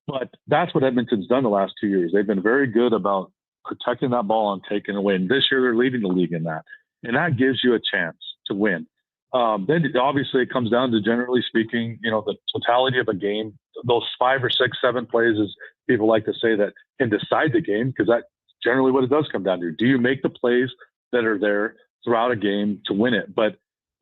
S12: But that's what Edmonton's done the last 2 years. They've been very good about protecting that ball and taking away. And this year they're leading the league in that. And that gives you a chance to win. Then obviously it comes down to, generally speaking, you know, the totality of a game, those 5 or 6, 7 plays, as people like to say, that can decide the game, because that's generally what it does come down to. Do you make the plays that are there throughout a game to win it? But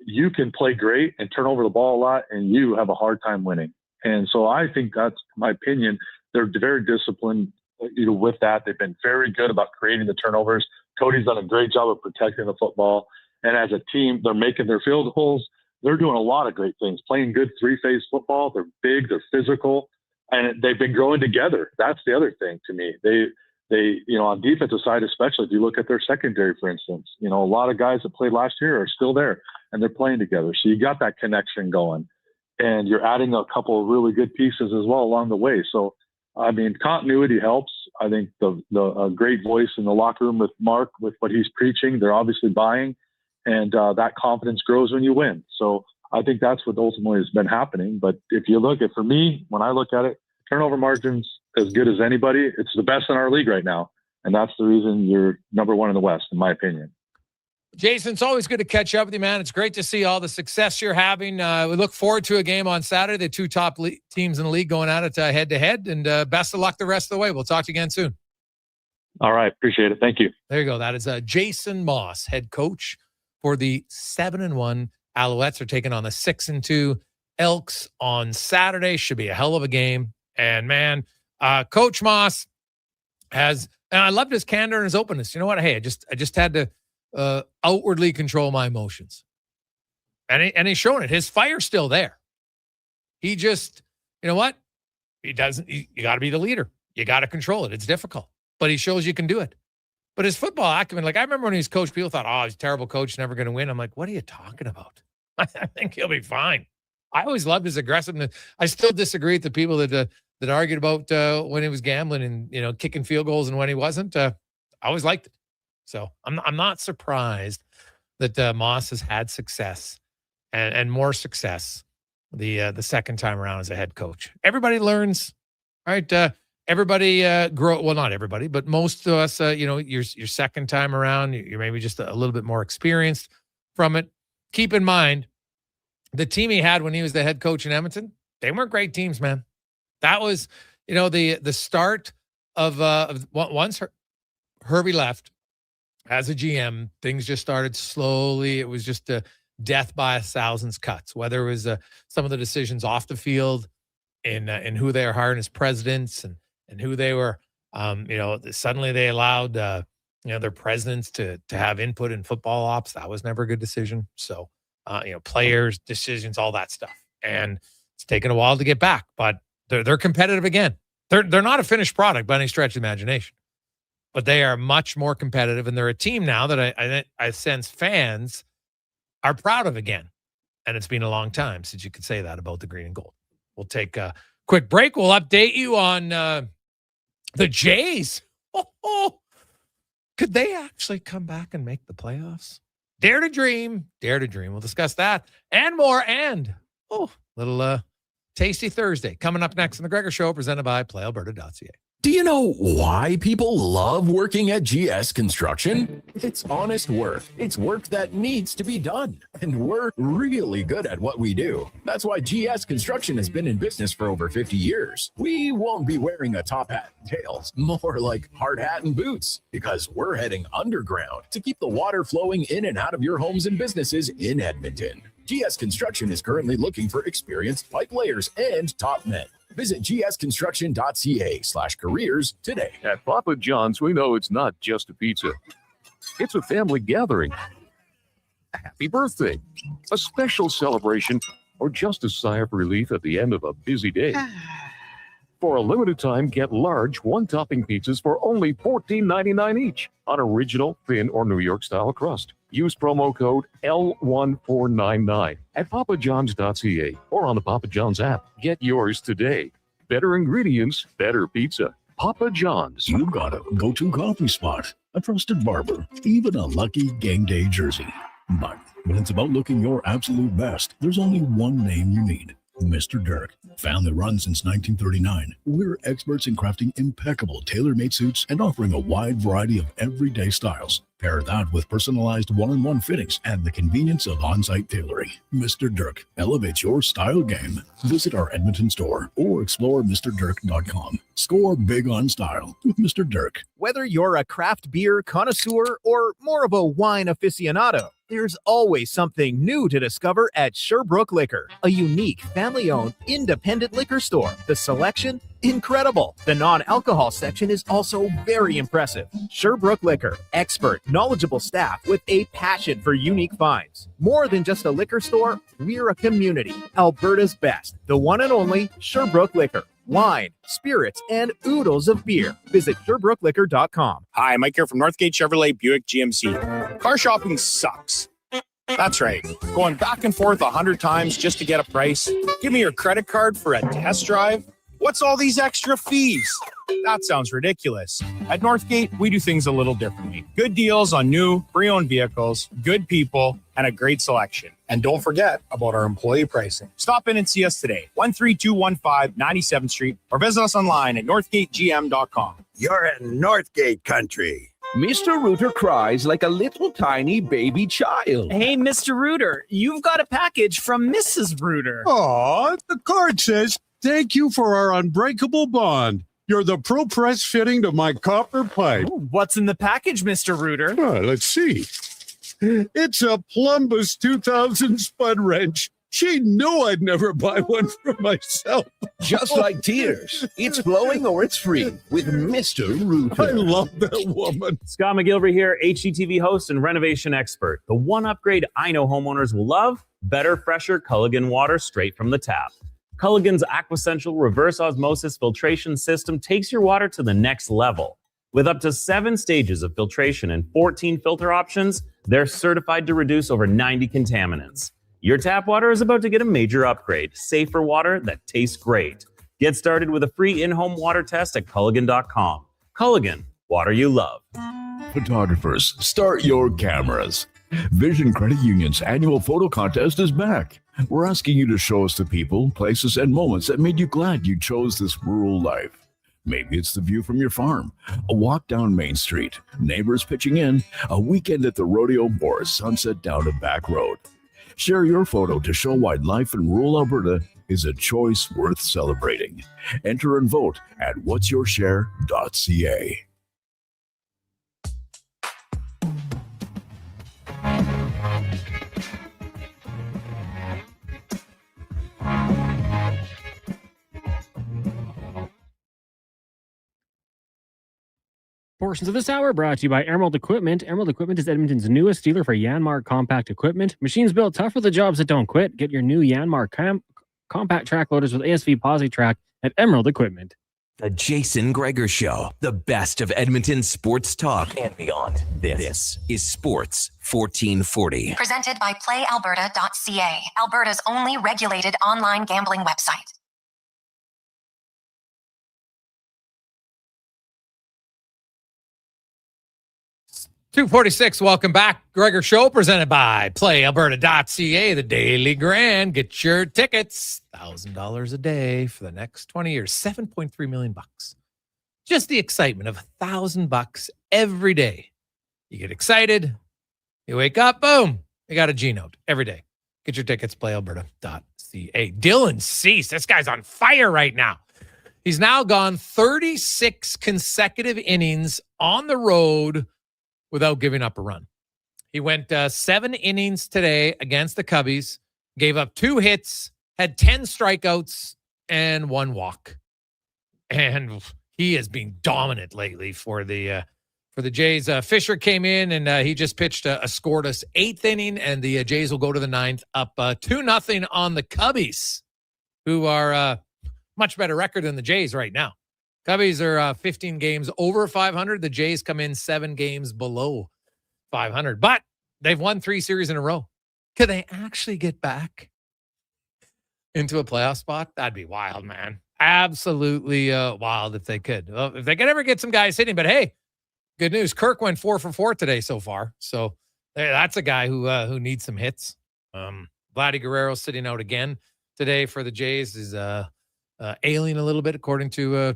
S12: you can play great and turn over the ball a lot, and you have a hard time winning. And so I think that's my opinion. They're very disciplined, with that. They've been very good about creating the turnovers. Cody's done a great job of protecting the football. And as a team, they're making their field goals. They're doing a lot of great things, playing good three-phase football. They're big, they're physical, and they've been growing together. That's the other thing to me. They on defensive side, especially if you look at their secondary, for instance, a lot of guys that played last year are still there and they're playing together. So you got that connection going, and you're adding a couple of really good pieces as well along the way. So, continuity helps. I think the great voice in the locker room with Mark, with what he's preaching, they're obviously buying, and that confidence grows when you win. So I think that's what ultimately has been happening. But if you look at, for me, when I look at it, turnover margins as good as anybody. It's the best in our league right now. And that's the reason you're number one in the West, in my opinion.
S1: Jason, it's always good to catch up with you, man. It's great to see all the success you're having. We look forward to a game on Saturday. The two top teams in the league going at it head-to-head. And best of luck the rest of the way. We'll talk to you again soon.
S12: All right. Appreciate it. Thank you.
S1: There you go. That is Jason Maas, head coach for the 7-1 Alouettes. Are taking on the 6-2 Elks on Saturday. Should be a hell of a game. And, man, Coach Maas and I loved his candor and his openness. You know what? Hey, I just had to outwardly control my emotions. And he's showing it. His fire's still there. He just, you know what? You got to be the leader. You got to control it. It's difficult. But he shows you can do it. But his football acumen, I remember when he was coach, people thought, oh, he's a terrible coach, never going to win. I'm like, what are you talking about? I think he'll be fine. I always loved his aggressiveness. I still disagree with the people that argued about when he was gambling and, kicking field goals and when he wasn't. I always liked it. So I'm not surprised that Maas has had success and more success the second time around as a head coach. Everybody learns, right? Everybody well, not everybody, but most of us, your second time around, you're maybe just a little bit more experienced from it. Keep in mind, the team he had when he was the head coach in Edmonton, they weren't great teams, man. That was, the start of once Herbie left as a GM, things just started slowly. It was just a death by 1,000 cuts, whether it was some of the decisions off the field and who they were hiring as presidents and who they were, suddenly they allowed, their presidents to have input in football ops. That was never a good decision. So, players, decisions, all that stuff. And it's taken a while to get back, but they're competitive again. They're not a finished product by any stretch of the imagination, but they are much more competitive. And they're a team now that I sense fans are proud of again. And it's been a long time since you could say that about the green and gold. We'll take a quick break. We'll update you on the Jays. Could they actually come back and make the playoffs? Dare to dream. Dare to dream. We'll discuss that and more. And little tasty Thursday coming up next on the Gregor Show, presented by PlayAlberta.ca.
S10: Do you know why people love working at GS Construction? It's honest work. It's work that needs to be done. And we're really good at what we do. That's why GS Construction has been in business for over 50 years. We won't be wearing a top hat and tails, more like hard hat and boots, because we're heading underground to keep the water flowing in and out of your homes and businesses in Edmonton. GS Construction is currently looking for experienced pipe layers and top men. Visit gsconstruction.ca/careers today.
S13: At Papa John's, we know it's not just a pizza. It's a family gathering, a happy birthday, a special celebration, or just a sigh of relief at the end of a busy day. For a limited time, get large one-topping pizzas for only $14.99 each on original, thin, or New York-style crust. Use promo code L1499 at papajohns.ca or on the Papa John's app. Get yours today. Better ingredients, better pizza. Papa John's.
S7: You got a go-to coffee spot, a trusted barber, even a lucky game day jersey. But when it's about looking your absolute best, there's only one name you need. Mr. Dirk. Family run since 1939. We're experts in crafting impeccable tailor-made suits and offering a wide variety of everyday styles. Pair that with personalized one-on-one fittings and the convenience of on-site tailoring. Mr. Dirk elevates your style game. Visit our Edmonton store or explore MrDirk.com. Score big on style with Mr. Dirk.
S6: Whether you're a craft beer connoisseur or more of a wine aficionado, there's always something new to discover at Sherbrooke Liquor, a unique family-owned independent liquor store. The selection, incredible. The non-alcohol section is also very impressive. Sherbrooke Liquor, expert, knowledgeable staff with a passion for unique finds. More than just a liquor store, we're a community. Alberta's best, the one and only Sherbrooke Liquor. Wine, spirits, and oodles of beer. Visit SherbrookeLiquor.com.
S14: Hi, Mike here from Northgate Chevrolet Buick GMC. Car shopping sucks. That's right. Going back and forth 100 times just to get a price. Give me your credit card for a test drive. What's all these extra fees? That sounds ridiculous. At Northgate, we do things a little differently. Good deals on new, pre-owned vehicles, good people, and a great selection. And don't forget about our employee pricing. Stop in and see us today, 13215 97th Street, or visit us online at northgategm.com.
S15: You're in Northgate country.
S16: Mr. Rooter cries like a little tiny baby child.
S17: Hey, Mr. Rooter, you've got a package from Mrs. Rooter.
S18: Aw, the card says, "Thank you for our unbreakable bond. You're the pro press fitting to my copper pipe."
S17: Ooh, what's in the package, Mr. Rooter?
S18: Let's see. It's a Plumbus 2000 spud wrench. She knew I'd never buy one for myself.
S16: Just like tears. It's flowing or it's free with Mr. Rooter.
S18: I love that woman.
S19: Scott McGilvery here, HGTV host and renovation expert. The one upgrade I know homeowners will love: better, fresher Culligan water straight from the tap. Culligan's Aquasential reverse osmosis filtration system takes your water to the next level. With up to 7 stages of filtration and 14 filter options, they're certified to reduce over 90 contaminants. Your tap water is about to get a major upgrade. Safer water that tastes great. Get started with a free in-home water test at Culligan.com. Culligan, water you love.
S7: Photographers, start your cameras. Vision Credit Union's annual photo contest is back. We're asking you to show us the people, places, and moments that made you glad you chose this rural life. Maybe it's the view from your farm, a walk down Main Street, neighbors pitching in, a weekend at the rodeo, or a sunset down a back road. Share your photo to show why life in rural Alberta is a choice worth celebrating. Enter and vote at whatsyourshare.ca.
S2: Portions of this hour brought to you by Emerald Equipment. Emerald Equipment is Edmonton's newest dealer for Yanmar compact equipment. Machines built tough for the jobs that don't quit. Get your new Yanmar compact track loaders with ASV Posi-Track at Emerald Equipment.
S20: The Jason Gregor Show, the best of Edmonton sports talk and beyond. This is Sports 1440.
S11: Presented by PlayAlberta.ca, Alberta's only regulated online gambling website.
S1: 246, welcome back. Gregor Show presented by PlayAlberta.ca, the Daily Grand. Get your tickets. $1,000 a day for the next 20 years. $7.3 million. Just the excitement of $1,000 every day. You get excited. You wake up, boom. You got a G-Note every day. Get your tickets, PlayAlberta.ca. Dylan Cease, this guy's on fire right now. He's now gone 36 consecutive innings on the road without giving up a run. He went 7 innings today against the Cubbies, gave up 2 hits, had 10 strikeouts, and 1 walk. And he has been dominant lately for the Jays. Fisher came in, and he just pitched a scoreless 8th inning, and the Jays will go to the 9th, up 2-0 on the Cubbies, who are much better record than the Jays right now. Cubbies are 15 games over 500. The Jays come in 7 games below 500. But they've won 3 series in a row. Could they actually get back into a playoff spot? That'd be wild, man. Absolutely wild if they could. Well, if they could ever get some guys hitting. But hey, good news. Kirk went 4 for 4 today so far. So that's a guy who needs some hits. Vladdy Guerrero sitting out again today for the Jays is ailing a little bit, according to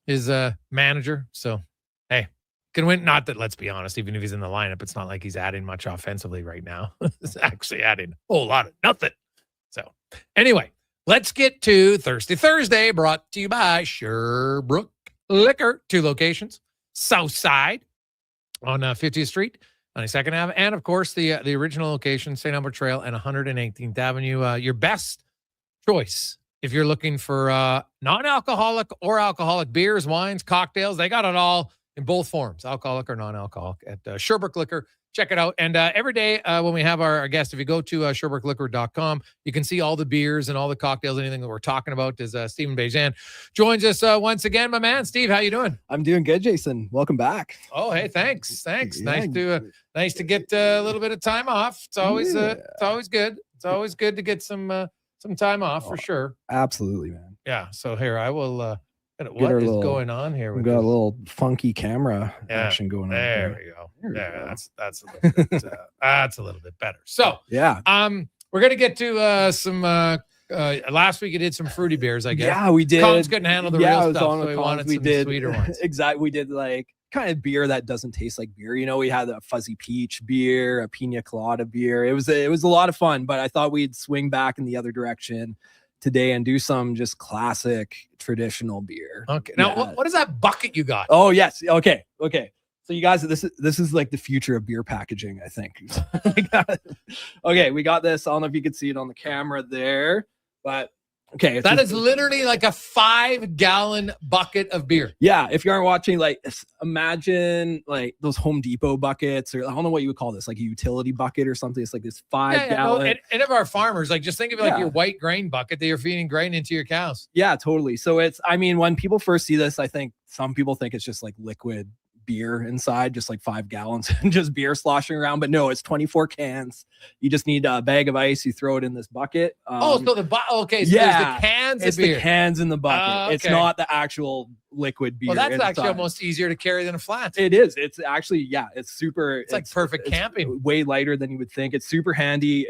S1: his manager. So, hey, can win. Not that, let's be honest, even if he's in the lineup, it's not like he's adding much offensively right now. He's actually adding a whole lot of nothing. So, anyway, let's get to Thirsty Thursday, brought to you by Sherbrooke Liquor. 2 locations, South Side on 50th Street, 92nd Ave, and, of course, the original location, St. Albert Trail and 118th Avenue. Your best choice if you're looking for non-alcoholic or alcoholic beers, wines, cocktails, they got it all in both forms, alcoholic or non-alcoholic, at Sherbrooke Liquor. Check it out. And every day when we have our guest, if you go to SherbrookeLiquor.com, you can see all the beers and all the cocktails, anything that we're talking about. Is Stephen Bejan joins us once again. My man, Steve, how you doing?
S21: I'm doing good, Jason. Welcome back.
S1: Oh, hey, thanks.
S21: Yeah.
S1: Nice to get a little bit of time off. It's always good. It's always good to get some time off for sure.
S21: Absolutely, man.
S1: Yeah. So here I will. What is going on here?
S21: We've got a little funky camera action going on.
S1: There we go. Yeah, that's a little bit, that's a little bit better. So
S21: yeah,
S1: we're gonna get to some. Last week you did some fruity beers, I guess.
S21: Yeah, we did.
S1: Collins couldn't handle the real stuff, so we
S21: Collins.
S1: wanted
S21: We
S1: some
S21: did
S1: sweeter ones.
S21: Exactly. We did like kind of beer that doesn't taste like beer. You know, we had a fuzzy peach beer, a pina colada beer. It was a lot of fun, but I thought we'd swing back in the other direction today and do some just classic traditional beer.
S1: Okay. Now, what is that bucket you got?
S21: Oh, yes. Okay. So you guys, this is like the future of beer packaging, I think. Okay, we got this. I don't know if you can see it on the camera there, but okay.
S1: That is literally like a 5-gallon bucket of beer.
S21: Yeah, if you aren't watching, like imagine like those Home Depot buckets, or I don't know what you would call this, like a utility bucket or something. It's like this 5-gallon.
S1: No, and of our farmers, like just think of it like your white grain bucket that you're feeding grain into your cows.
S21: Yeah, totally. So I mean, when people first see this, I think some people think it's just like liquid beer inside, just like 5 gallons and just beer sloshing around, but no, it's 24 cans. You just need a bag of ice, you throw it in this bucket.
S1: So there's the cans
S21: it's
S1: of beer.
S21: The cans in the bucket.
S1: Okay.
S21: It's not the actual liquid beer.
S1: Well, that's
S21: inside.
S1: actually almost easier to carry than a flat.
S21: It is. It's actually, it's super.
S1: It's like perfect camping.
S21: Way lighter than you would think. It's super handy.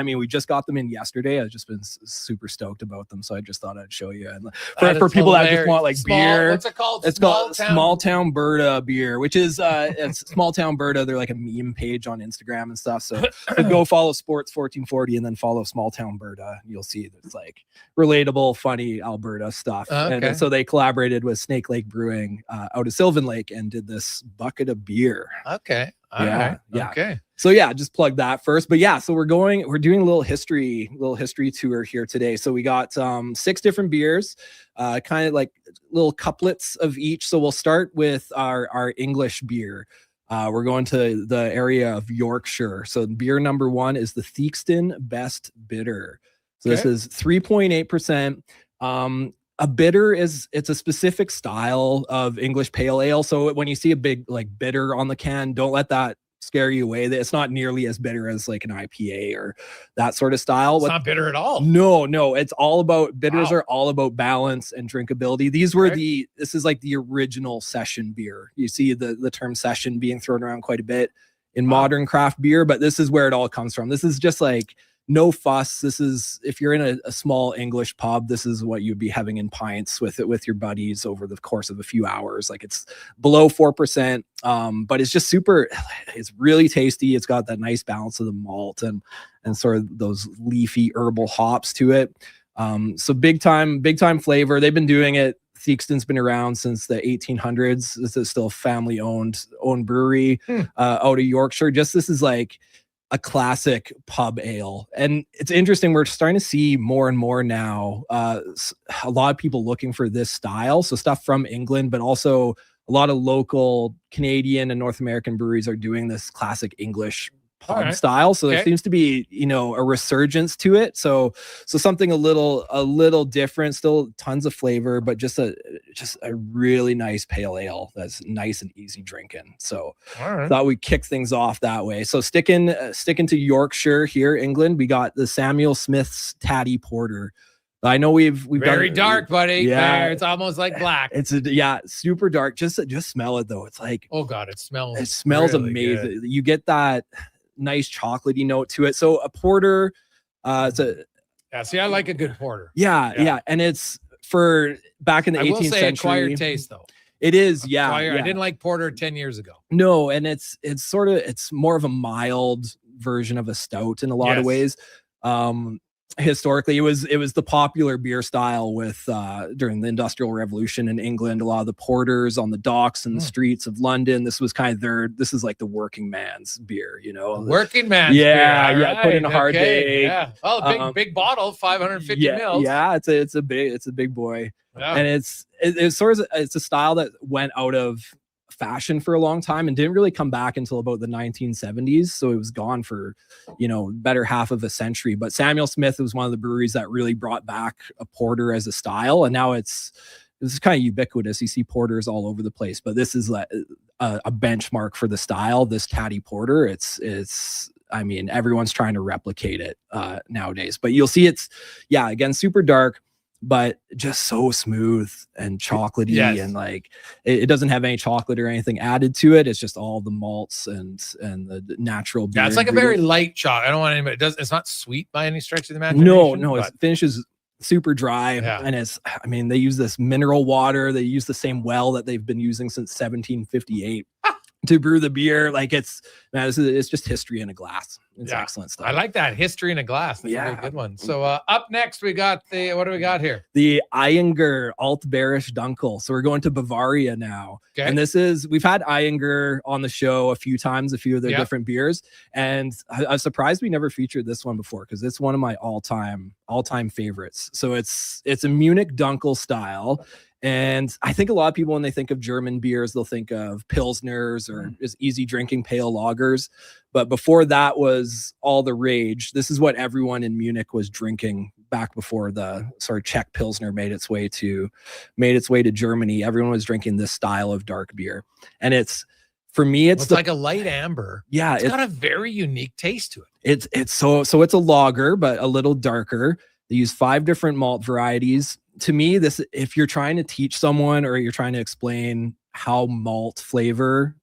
S21: We just got them in yesterday. I've just been super stoked about them, so I just thought I'd show you. And for people that just want like beer,
S1: what's it called?
S21: It's called Small Town Berta beer, which is it's Small Town Berta. They're like a meme page on Instagram and stuff. So go follow Sports 1440 and then follow Small Town Berta. You'll see it's like relatable, funny Alberta stuff.
S1: Okay.
S21: And so they collaborated with Snake Lake Brewing out of Sylvan Lake and did this bucket of beer.
S1: Okay. All right. Okay.
S21: So just plug that first. But so we're doing a little history tour here today. So we got 6 different beers, kind of like little couplets of each. So we'll start with our English beer. We're going to the area of Yorkshire. So beer number 1 is the Theakston Best Bitter. So this is 3.8%. A bitter it's a specific style of English pale ale. So when you see a big like bitter on the can, don't let that scare you away. That it's not nearly as bitter as like an IPA or that sort of style.
S1: It's not bitter at all.
S21: No, it's all about bitters. Are all about balance and drinkability. These were this is like the original session beer. You see the term session being thrown around quite a bit in modern craft beer, but this is where it all comes from. This is just like no fuss. This is, if you're in a small English pub, this is what you'd be having in pints with your buddies over the course of a few hours. Like it's below 4%, but it's just it's really tasty. It's got that nice balance of the malt and sort of those leafy herbal hops to it. So big time flavor. They've been doing it. Theakston's been around since the 1800s. This is still a family owned brewery out of Yorkshire. This is like a classic pub ale. And it's interesting, we're starting to see more and more now a lot of people looking for this style, so stuff from England, but also a lot of local Canadian and North American breweries are doing this classic English pub style. So there seems to be a resurgence to it, so something a little different, still tons of flavor, but just a really nice pale ale that's nice and easy drinking. So thought we'd kick things off that way. So sticking to Yorkshire here, England, we got the Samuel Smith's Tatty Porter. I know we've
S1: very
S21: done,
S1: dark, buddy. Yeah, it's almost like black.
S21: It's super dark. Just smell it though. It's like,
S1: oh god, it smells really
S21: amazing.
S1: Good.
S21: You get that nice chocolatey note to it. So a porter,
S1: see, I like a good porter.
S21: Yeah, and it's for back in the 18th
S1: century.
S21: Century.
S1: Acquired taste though.
S21: It is,
S1: I didn't like porter 10 years ago.
S21: No, and it's more of a mild version of a stout in a lot of ways. historically, it was the popular beer style with during the Industrial Revolution in England. A lot of the porters on the docks and the streets of London. This was kind of this is like the working man's beer,
S1: Working man's
S21: yeah,
S1: beer.
S21: yeah. Put in a hard day.
S1: Yeah. Oh, big bottle, 550 mils.
S21: Yeah, it's a big boy.
S1: Yeah.
S21: And it's a style that went out of fashion for a long time and didn't really come back until about the 1970s. So it was gone for, better half of a century. But Samuel Smith was one of the breweries that really brought back a porter as a style. And now it's kind of ubiquitous. You see porters all over the place, but this is a benchmark for the style. This Tatty Porter, everyone's trying to replicate it nowadays. But you'll see again, super dark, but just so smooth and chocolatey.
S1: Yes.
S21: And it doesn't have any chocolate or anything added to it. It's just all the malts and the natural beer.
S1: Yeah, it's like a very light chocolate. I don't want anybody. It's not sweet by any stretch of the imagination.
S21: No, it finishes super dry.
S1: Yeah.
S21: And they use this mineral water. They use the same well that they've been using since 1758 to brew the beer. It's just history in a glass. It's excellent stuff.
S1: I like that, history in a glass. That's a very good one. So up next we got what do we got here?
S21: The Eyinger Altbärisch Dunkel. So we're going to Bavaria now.
S1: Okay.
S21: And we've had Eyinger on the show a few times, a few of their different beers. And I was surprised we never featured this one before because it's one of my all-time favorites. So it's a Munich Dunkel style. And I think a lot of people, when they think of German beers, they'll think of Pilsners or just easy drinking pale lagers. But before that was all the rage. This is what everyone in Munich was drinking back before the sort of Czech Pilsner made its way to Germany. Everyone was drinking this style of dark beer. And it's like a light amber. Yeah.
S1: It's got a very unique taste to it.
S21: It's a lager, but a little darker. They use 5 different malt varieties. To me, if you're trying to teach someone or you're trying to explain how malt flavor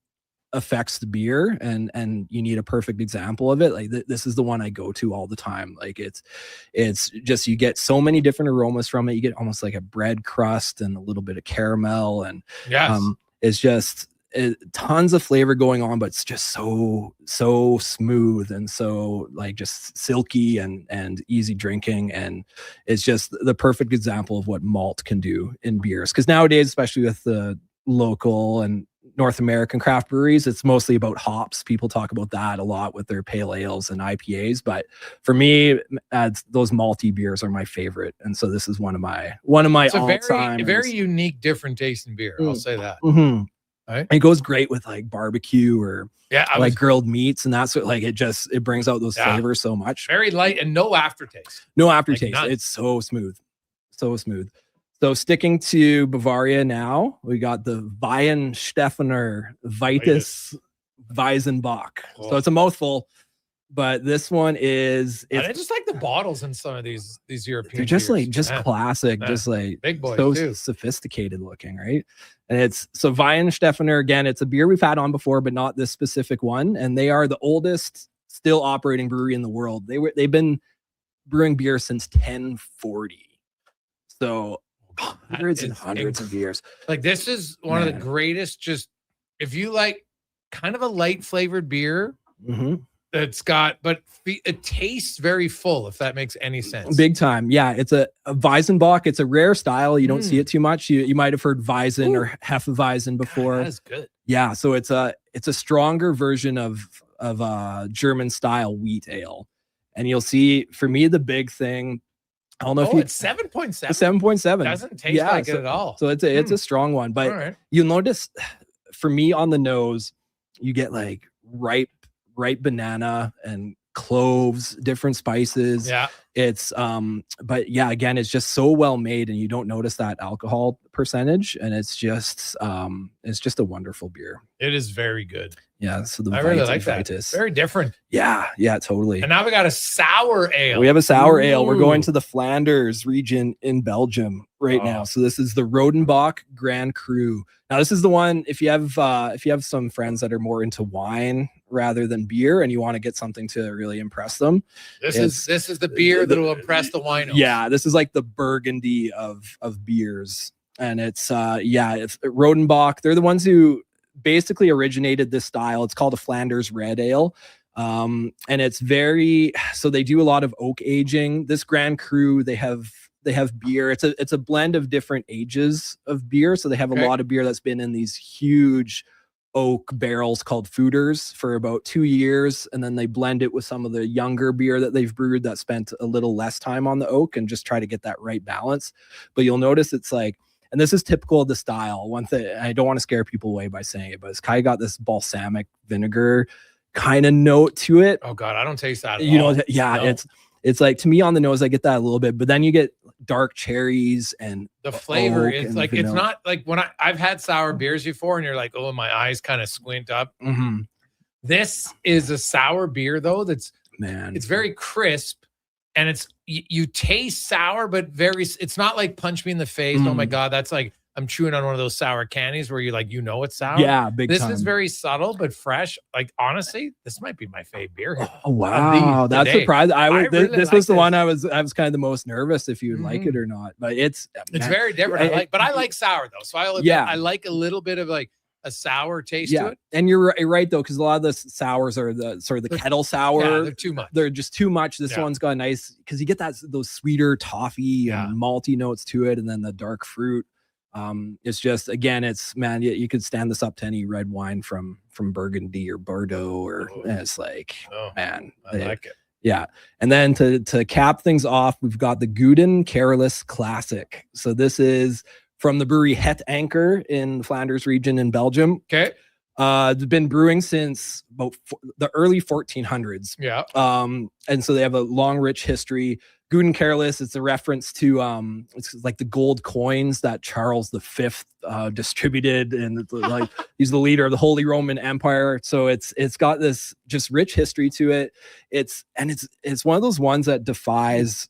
S21: affects the beer and you need a perfect example of it, this is the one I go to all the time. It's just, you get so many different aromas from it. You get almost like a bread crust and a little bit of caramel, and it's just tons of flavor going on, but it's just so smooth and so just silky and easy drinking. And it's just the perfect example of what malt can do in beers. Because nowadays, especially with the local and North American craft breweries, it's mostly about hops. People talk about that a lot with their pale ales and IPAs. But for me, those malty beers are my favorite. And so this is one of my all-time.
S1: Very unique, different tasting beer. I'll say that.
S21: Mm-hmm.
S1: Right.
S21: It goes great with barbecue or grilled meats and that sort. It brings out those flavors so much.
S1: Very light and no aftertaste.
S21: No aftertaste. It's so smooth. So sticking to Bavaria now, we got the Weihenstephaner Vitus Weizenbach.
S1: Cool.
S21: So it's a mouthful, but this one is.
S1: I just like the bottles in some of these European.
S21: They're just
S1: beers.
S21: Classic, just
S1: big boys,
S21: so
S1: too.
S21: Sophisticated looking, right? And Weihenstephaner, again, it's a beer we've had on before, but not this specific one. And they are the oldest still operating brewery in the world. They've been brewing beer since 1040. So hundreds and hundreds of years.
S1: This is one of the greatest. Just if you like kind of a light flavored beer, that's got, but it tastes very full. If that makes any sense.
S21: Big time, yeah. It's a Weizenbach. It's a rare style. You don't see it too much. You might have heard Weizen or Hefeweizen before.
S1: God, that is good.
S21: Yeah, so it's a stronger version of German style wheat ale, and you'll see. For me, the big thing. I don't know if
S1: it's 7.7.
S21: 7.7
S1: doesn't taste like it at all.
S21: So it's a strong one, but you'll notice for me on the nose, you get ripe banana and cloves, different spices.
S1: Yeah.
S21: It's but yeah, again, it's just so well made and you don't notice that alcohol percentage, and it's just a wonderful beer.
S1: It is very good.
S21: Yeah, so
S1: I really like that. Very different.
S21: Yeah, totally.
S1: And now we got a sour ale.
S21: We have a sour ale. We're going to the Flanders region in Belgium right now. So this is the Rodenbach Grand Cru. Now this is the one, if you have some friends that are more into wine rather than beer and you want to get something to really impress them.
S1: This is the beer that will impress the winos.
S21: Yeah, this is like the Burgundy of beers. And it's Rodenbach. They're the ones who basically originated this style. It's called a Flanders Red Ale. And it's so they do a lot of oak aging. This Grand Cru, they have beer. It's a blend of different ages of beer. So they have a lot of beer that's been in these huge oak barrels called foeders for about 2 years, and then they blend it with some of the younger beer that they've brewed that spent a little less time on the oak and just try to get that right balance. But you'll notice it's like, and this is typical of the style. One thing, I don't want to scare people away by saying it, but it's kind of got this balsamic vinegar kind of note to it.
S1: Oh God, I don't taste that at
S21: you
S1: all.
S21: know, yeah,
S1: No.
S21: it's like, to me on the nose, I get that a little bit, but then you get dark cherries and
S1: The flavor
S21: oak
S1: is
S21: and
S1: like, it's
S21: vanilla.
S1: not like when I've had sour beers before and you're like, oh, my eyes kind of squint up.
S21: Mhm.
S1: This is a sour beer though. It's very crisp and you taste sour, but it's not like punch me in the face. Oh my God. That's like, I'm chewing on one of those sour candies where it's sour.
S21: Yeah, big
S1: This
S21: time.
S1: is very subtle, but fresh. Like, honestly, this might be my favorite beer here.
S21: Oh wow, that's
S1: today.
S21: surprising.
S1: Really
S21: this
S1: like
S21: was the one I was kind of the most nervous if you would like
S1: Mhm.
S21: it or not. But it's
S1: very different. I like sour though. So I like a little bit of like a sour taste to it.
S21: And you're right though, because a lot of the sours are the sort of the kettle sour.
S1: Yeah, they're too much.
S21: They're just too much. This one's got a nice, because you get those sweeter toffee and malty notes to it, and then the dark fruit. It's just, again, it's, man, you could stand this up to any red wine from Burgundy or Bordeaux, and it's like, man,
S1: I like it.
S21: Yeah. And then to cap things off, we've got the Guden Careless Classic. So this is from the brewery Het Anker in the Flanders region in Belgium.
S1: Okay.
S21: It's been brewing since about the early 1400s.
S1: Yeah.
S21: And so they have a long, rich history. Guden Careless, it's a reference to it's like the gold coins that Charles V distributed, and it's like he's the leader of the Holy Roman Empire. So it's got this just rich history to it. It's one of those ones that defies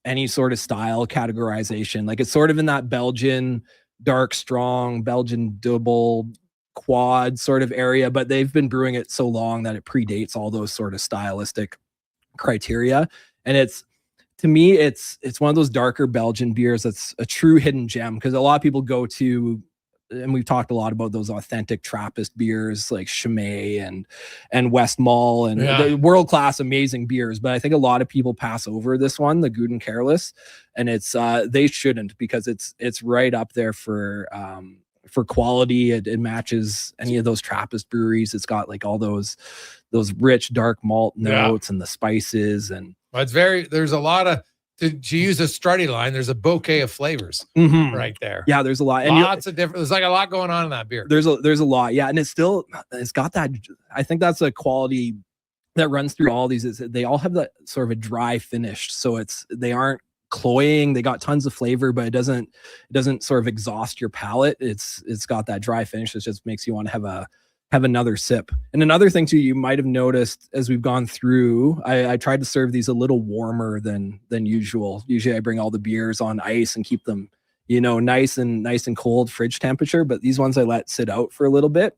S21: any sort of style categorization. Like, it's sort of in that Belgian dark, strong, Belgian double quad sort of area, but they've been brewing it so long that it predates all those sort of stylistic criteria. And to me, it's one of those darker Belgian beers that's a true hidden gem, because a lot of people go to, and we've talked a lot about those authentic Trappist beers like Chimay and Westmalle and the world-class amazing beers. But I think a lot of people pass over this one, the Guden Careless, and it's they shouldn't, because it's right up there for quality. It matches any of those Trappist breweries. It's got like all those rich dark malt notes and the spices, and
S1: there's a lot of, to use a Strutty line, there's a bouquet of flavors right there.
S21: Yeah, there's a lot. And
S1: Lots of different, there's like a lot going on in that beer.
S21: There's a lot. Yeah. And it's got that, I think that's a quality that runs through all these, is they all have that sort of a dry finish. So they aren't cloying. They got tons of flavor, but it doesn't sort of exhaust your palate. It's got that dry finish that just makes you want to have another sip. And another thing too, you might have noticed as we've gone through, I tried to serve these a little warmer than usual. Usually I bring all the beers on ice and keep them, nice and cold fridge temperature, but these ones I let sit out for a little bit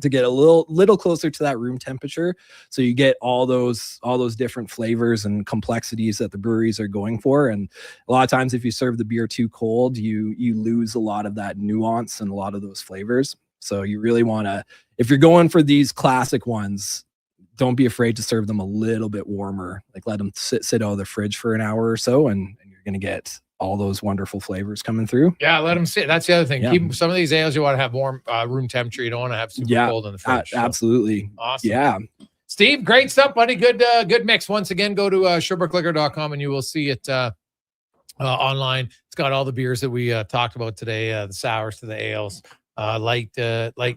S21: to get a little closer to that room temperature. So you get all those different flavors and complexities that the breweries are going for. And a lot of times if you serve the beer too cold, you lose a lot of that nuance and a lot of those flavors. So you really want to, if you're going for these classic ones, don't be afraid to serve them a little bit warmer. Like, let them sit out of the fridge for an hour or so, and you're going to get all those wonderful flavors coming through.
S1: Yeah, let them sit. That's the other thing.
S21: Yeah.
S1: Keep some of these ales, you want to have warm room temperature. You don't want to have super cold in the fridge.
S21: Absolutely.
S1: Awesome.
S21: Yeah.
S1: Steve, great stuff, buddy. Good mix. Once again, go to sherbrooklliquor.com and you will see it online. It's got all the beers that we talked about today, the sours to the ales. Light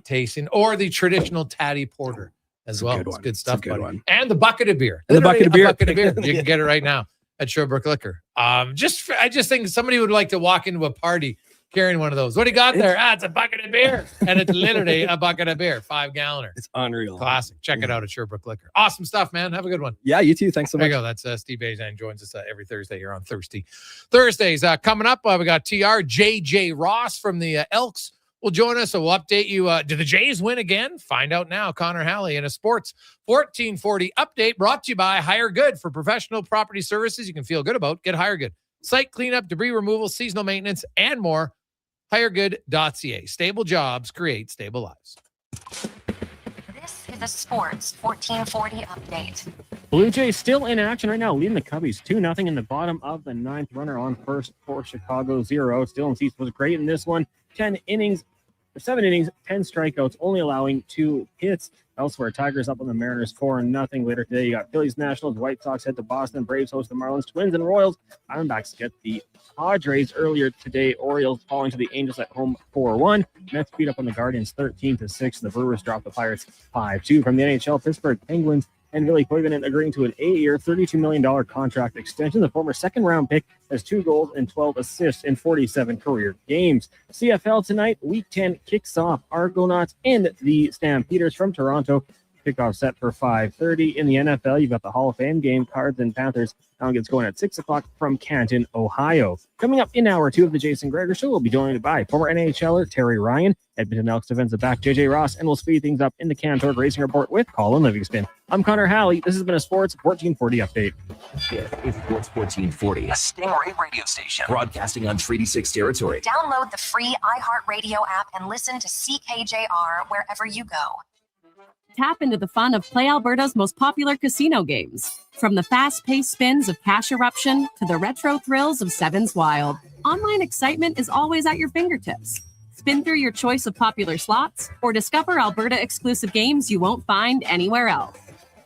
S1: tasting, or the traditional Tatty Porter as well. It's good stuff, buddy. And the bucket of beer.
S21: And the bucket of beer.
S1: You can get it right now at Sherbrooke Liquor. I just think somebody would like to walk into a party carrying one of those. What do you got there? It's a bucket of beer. And it's literally a bucket of beer, 5-galloner.
S21: It's unreal.
S1: Classic. Check it out at Sherbrooke Liquor. Awesome stuff, man. Have a good one.
S21: Yeah, you too. Thanks so much.
S1: There you go. That's Steve Bazan joins us every Thursday here on Thirsty Thursdays. Coming up, we got TR JJ Ross from the Elks will join us, so we'll update you. Did the Jays win again? Find out now. Connor Halley in a Sports 1440 update brought to you by Hire Good. For professional property services you can feel good about, get Hire Good. Site cleanup, debris removal, seasonal maintenance, and more. HireGood.ca. Stable jobs create stable lives.
S11: This is the Sports 1440 update.
S2: Blue Jays still in action right now, leading the Cubbies 2-0 in the bottom of the ninth. Runner on first for Chicago, 0. Dylan Cease was great in this one. 7 innings, 10 strikeouts, only allowing 2 hits. Elsewhere, Tigers up on the Mariners 4-0. Later today, you got Phillies, Nationals, White Sox head to Boston, Braves host the Marlins, Twins, and Royals. Diamondbacks get the Padres earlier today. Orioles falling to the Angels at home 4-1. Mets beat up on the Guardians 13-6. The Brewers dropped the Pirates 5-2. From the NHL, Pittsburgh Penguins and Ville Koivunen agreeing to an 8-year, $32 million contract extension. The former second-round pick has 2 goals and 12 assists in 47 career games. CFL tonight, Week 10 kicks off. Argonauts and the Stampeders from Toronto. Kickoff set for 5:30. In the NFL, you've got the Hall of Fame game, Cards and Panthers. Now gets going at 6 o'clock from Canton, Ohio. Coming up in hour 2 of the Jason Gregor Show, we'll be joined by former NHLer Terry Ryan, Edmonton Elks defensive back JJ Ross, and we'll speed things up in the CanTorque Racing Report with Colin Livingston. I'm Connor Halley. This has been a Sports 1440 update.
S20: It's Sports 1440, a Stingray radio station broadcasting on Treaty 6 territory.
S11: Download the free iHeartRadio app and listen to CKJR wherever you go.
S5: Tap into the fun of Play Alberta's most popular casino games. From the fast-paced spins of Cash Eruption to the retro thrills of Sevens Wild, online excitement is always at your fingertips. Spin through your choice of popular slots or discover Alberta-exclusive games you won't find anywhere else.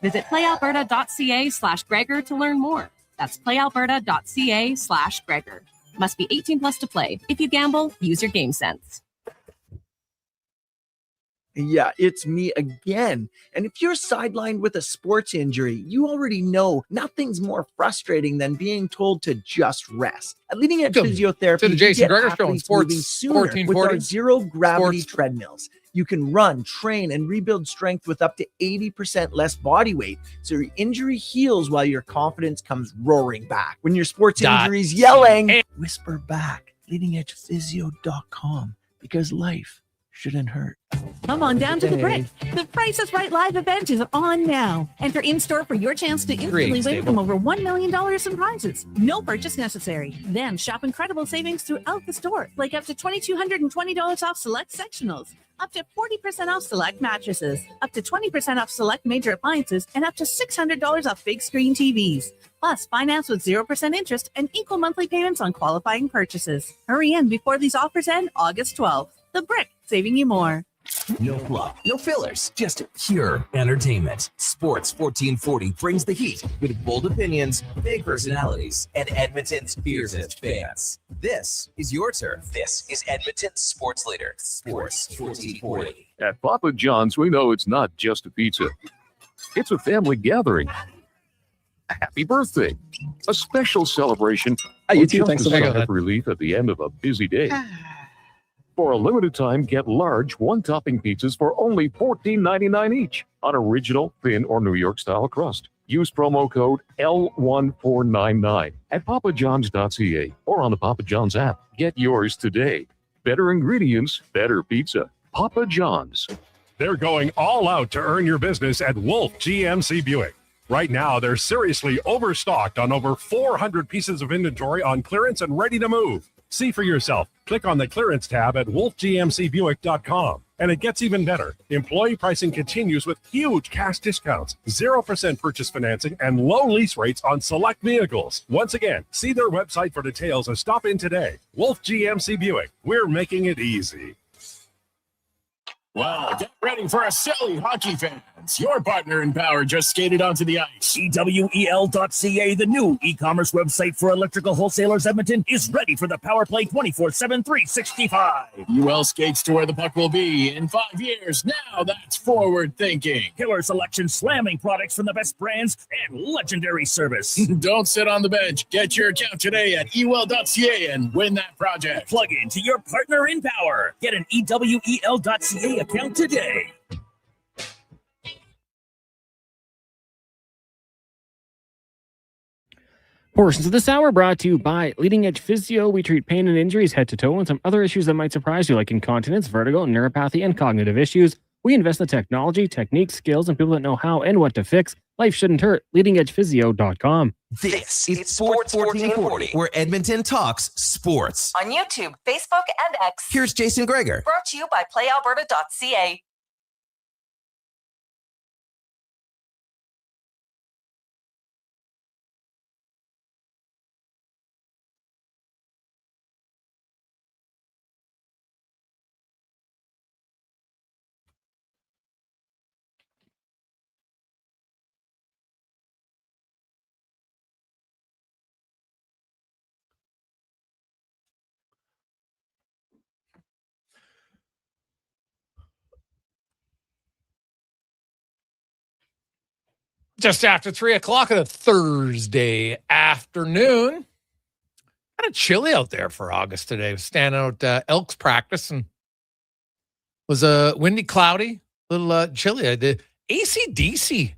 S5: Visit playalberta.ca/Gregor to learn more. That's playalberta.ca/Gregor. Must be 18 plus to play. If you gamble, use your game sense.
S4: Yeah, it's me again. And if you're sidelined with a sports injury, you already know nothing's more frustrating than being told to just rest. At Leading Edge Physiotherapy,
S1: to the Jason Gregor Show
S4: moving
S1: Sports
S4: sooner
S1: 1440
S4: with our zero-gravity treadmills. You can run, train, and rebuild strength with up to 80% less body weight, so your injury heals while your confidence comes roaring back. When your sports injury's yelling, whisper back, leadingedgephysio.com, because life shouldn't hurt.
S22: Come on down to the Brick. The Price is Right live event is on now. Enter in-store for your chance to instantly win from over $1 million in prizes. No purchase necessary. Then shop incredible savings throughout the store, like up to $2,220 off select sectionals, up to 40% off select mattresses, up to 20% off select major appliances, and up to $600 off big screen TVs. Plus, finance with 0% interest and equal monthly payments on qualifying purchases. Hurry in before these offers end August 12th. The Brick, saving you more.
S20: No fluff, no fillers, just pure entertainment. Sports 1440 brings the heat with bold opinions, big personalities, and Edmonton's fiercest fans. This is your turn. This is Edmonton's sports leader, Sports 1440.
S13: At Papa John's, we know it's not just a pizza. It's a family gathering. A happy birthday. A special celebration.
S21: You
S13: or
S21: too,
S13: just
S21: thanks
S13: a
S21: so much.
S13: sigh of relief at the end of a busy day. For a limited time, get large one-topping pizzas for only $14.99 each on original, thin, or New York-style crust. Use promo code L1499 at papajohns.ca or on the Papa John's app. Get yours today. Better ingredients, better pizza. Papa John's.
S23: They're going all out to earn your business at Wolf GMC Buick. Right now, they're seriously overstocked on over 400 pieces of inventory on clearance and ready to move. See for yourself. Click on the clearance tab at wolfgmcbuick.com. And it gets even better. Employee pricing continues with huge cash discounts, 0% purchase financing, and low lease rates on select vehicles. Once again, see their website for details or stop in today. Wolf GMC Buick. We're making it easy.
S24: Well, get ready for a silly hockey fans. Your partner in power just skated onto the ice.
S25: EWEL.ca, the new e-commerce website for electrical wholesalers Edmonton, is ready for the power play 24/7, 365.
S24: UL skates to where the puck will be in 5 years. Now that's forward thinking.
S25: Killer selection, slamming products from the best brands, and legendary service.
S24: Don't sit on the bench. Get your account today at EWEL.ca and win that project.
S25: Plug into your partner in power. Get an EWEL.ca account today.
S2: Portions of this hour brought to you by Leading Edge Physio. We treat pain and injuries head to toe and some other issues that might surprise you, like incontinence, vertigo, neuropathy, and cognitive issues. We invest in technology, techniques, skills, and people that know how and what to fix. Life shouldn't hurt. LeadingEdgePhysio.com.
S20: This is Sports 1440, where Edmonton talks sports.
S26: On YouTube, Facebook, and X.
S20: Here's Jason Gregor.
S26: Brought to you by PlayAlberta.ca.
S1: Just after 3 o'clock on a Thursday afternoon. Kind of chilly out there for August today. Was standing out Elks practice and was windy, cloudy, a little chilly. I did AC/DC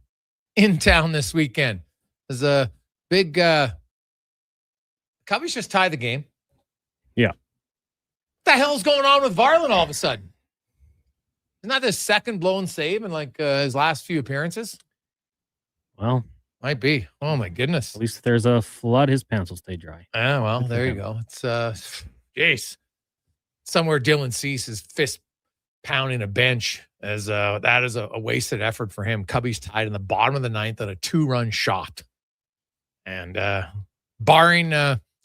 S1: in town this weekend. There's a big Cubbies just tied the game.
S2: Yeah.
S1: What the hell's going on with Varland all of a sudden? Isn't that the second blown save in like his last few appearances?
S2: Well,
S1: might be. Oh my goodness.
S2: At least if there's a flood, his pants will stay dry.
S1: Yeah, well, there you go. It's jeez. Somewhere Dylan Cease is fist pounding a bench as that is a wasted effort for him. Cubbies tied in the bottom of the ninth on a 2-run shot. And barring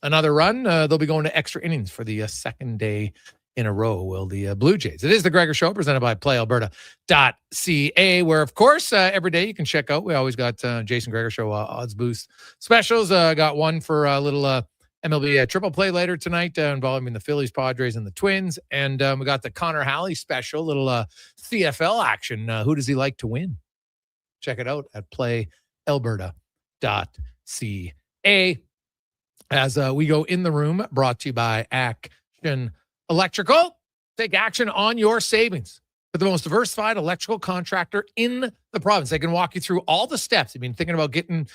S1: another run, they'll be going to extra innings for the second day in a row, will the Blue Jays. It is the Gregor Show, presented by PlayAlberta.ca, where, of course, every day you can check out. We always got Jason Gregor Show odds boost specials. Got one for a little MLB triple play later tonight involving the Phillies, Padres, and the Twins. And we got the Connor Halley special, little CFL action. Who does he like to win? Check it out at PlayAlberta.ca. As we go in the room, brought to you by Action Electrical. Take action on your savings with the most diversified electrical contractor in the province. They can walk you through all the steps. You've been thinking about getting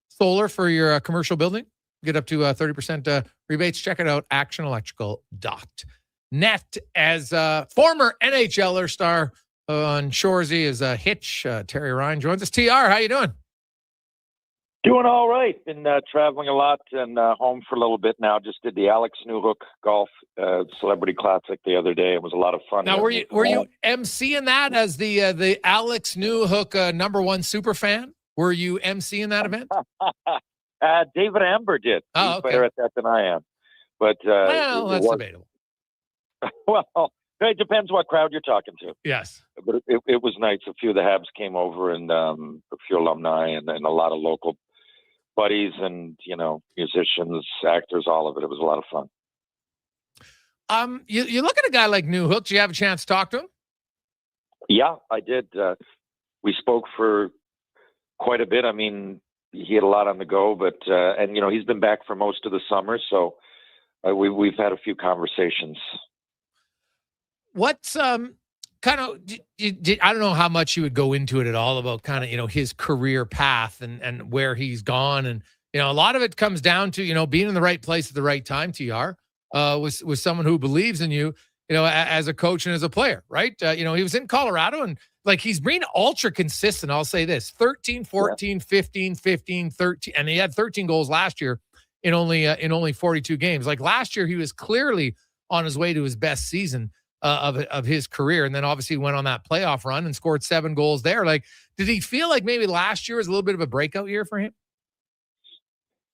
S1: solar for your commercial building. Get up to 30% rebates. Check it out, actionelectrical.net. As former NHLer star on Shoresy is Hitch. Terry Ryan joins us. TR, how you doing?
S3: Doing all right. Been traveling a lot and home for a little bit now. Just did the Alex Newhook Golf Celebrity Classic the other day. It was a lot of fun.
S1: Now, were you emceeing that as the Alex Newhook #1 super fan? Were you emceeing that event?
S3: David Amber did.
S1: Oh,
S3: He's
S1: okay.
S3: better at that than I am. But
S1: well, that's debatable.
S3: Well, it depends what crowd you're talking to.
S1: Yes.
S3: But it was nice. A few of the Habs came over and a few alumni and a lot of local buddies and, musicians, actors, all of it. It was a lot of fun.
S1: You look at a guy like Newhook. Do you have a chance to talk to him?
S3: Yeah, I did. We spoke for quite a bit. I mean, he had a lot on the go, but he's been back for most of the summer, so we've had a few conversations.
S1: What's kind of? I don't know how much you would go into it at all about kind of his career path and where he's gone, and a lot of it comes down to being in the right place at the right time. TR with someone who believes in you, as a coach and as a player, right? He was in Colorado and he's been ultra consistent. I'll say this: 13, 14, 15, 15, 13, and he had 13 goals last year in only 42 games. Like last year, he was clearly on his way to his best season of his career, and then obviously went on that playoff run and scored 7 goals there. Like, did he feel like maybe last year was a little bit of a breakout year for him?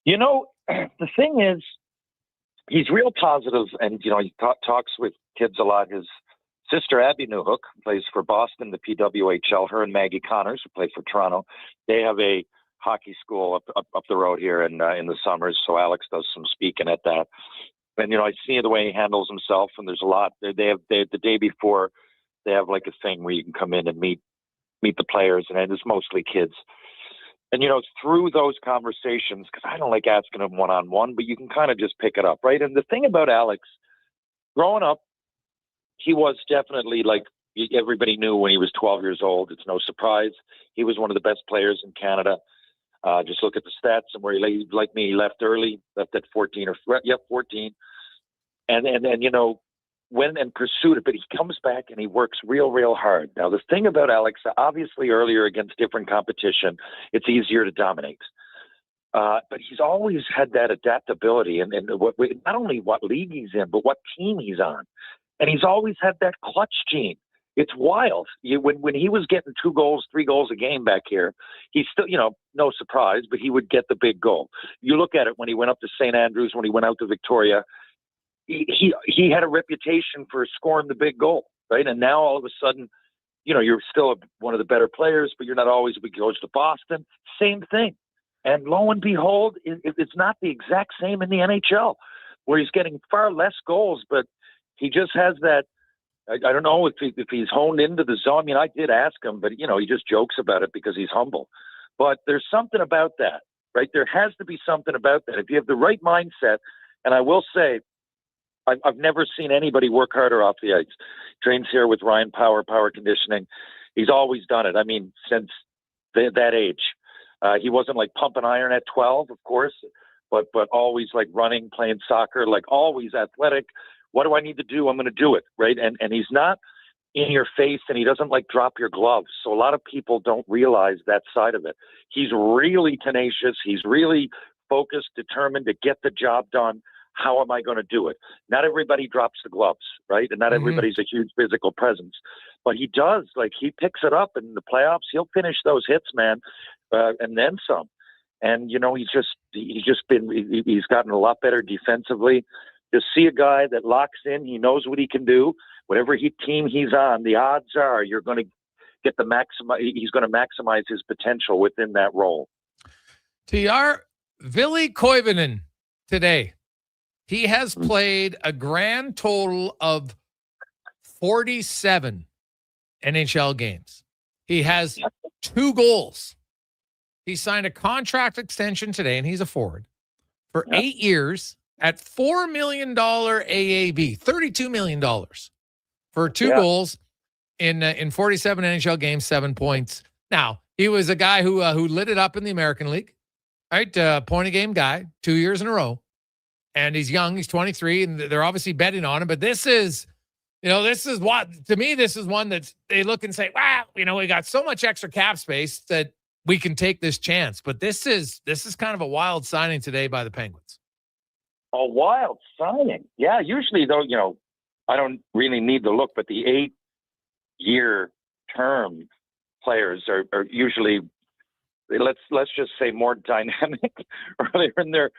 S3: The thing is, he's real positive, and he talks with kids a lot. His sister Abby Newhook plays for Boston, the PWHL. Her and Maggie Connors, who play for Toronto, they have a hockey school up the road here in the summers. So Alex does some speaking at that. And I see the way he handles himself, and there's a lot. They have the day before, they have like a thing where you can come in and meet the players, and it's mostly kids. And through those conversations, because I don't like asking them one-on-one, but you can kind of just pick it up, right? And the thing about Alex, growing up, he was definitely like everybody knew when he was 12 years old. It's no surprise. He was one of the best players in Canada. Just look at the stats and where he left early, left at 14 and went and pursued it, but he comes back and he works real hard. Now, the thing about Alex, obviously earlier against different competition, it's easier to dominate. But he's always had that adaptability and not only what league he's in, but what team he's on. And he's always had that clutch gene. It's wild. When he was getting 2 goals, 3 goals a game back here, he still, no surprise, but he would get the big goal. You look at it when he went up to St. Andrews, when he went out to Victoria, he had a reputation for scoring the big goal, right? And now all of a sudden, you're still one of the better players, but you're not always. He goes to Boston, same thing. And lo and behold, it's not the exact same in the NHL, where he's getting far less goals, but he just has that I don't know if he's honed into the zone. I mean, I did ask him, but, he just jokes about it because he's humble. But there's something about that, right? There has to be something about that. If you have the right mindset, and I will say, I've never seen anybody work harder off the ice. Trains here with Ryan Power conditioning. He's always done it. I mean, since that age. He wasn't like pumping iron at 12, of course, but always like running, playing soccer, like always athletic. What do I need to do? I'm going to do it, right? And he's not in your face, and he doesn't like drop your gloves. So a lot of people don't realize that side of it. He's really tenacious. He's really focused, determined to get the job done. How am I going to do it? Not everybody drops the gloves, right? And not everybody's a huge physical presence, but he does. Like, he picks it up in the playoffs. He'll finish those hits, man, and then some. And he's gotten a lot better defensively. To see a guy that locks in, he knows what he can do. Whatever team he's on, the odds are you're going to get he's going to maximize his potential within that role.
S1: TR, Ville Koivunen today. He has played a grand total of 47 NHL games. He has 2 goals. He signed a contract extension today, and he's a forward for 8 years at $4 million AAV, $32 million for 2 goals in 47 NHL games, 7 points. Now, he was a guy who lit it up in the American League, right? Point a game guy, 2 years in a row. And he's young, he's 23, and they're obviously betting on him. But this is one that they look and say, wow, we got so much extra cap space that we can take this chance. But this is kind of a wild signing today by the Penguins.
S3: A wild signing. Yeah, usually though, I don't really need to look, but the 8-year term players are usually, let's just say, more dynamic earlier in their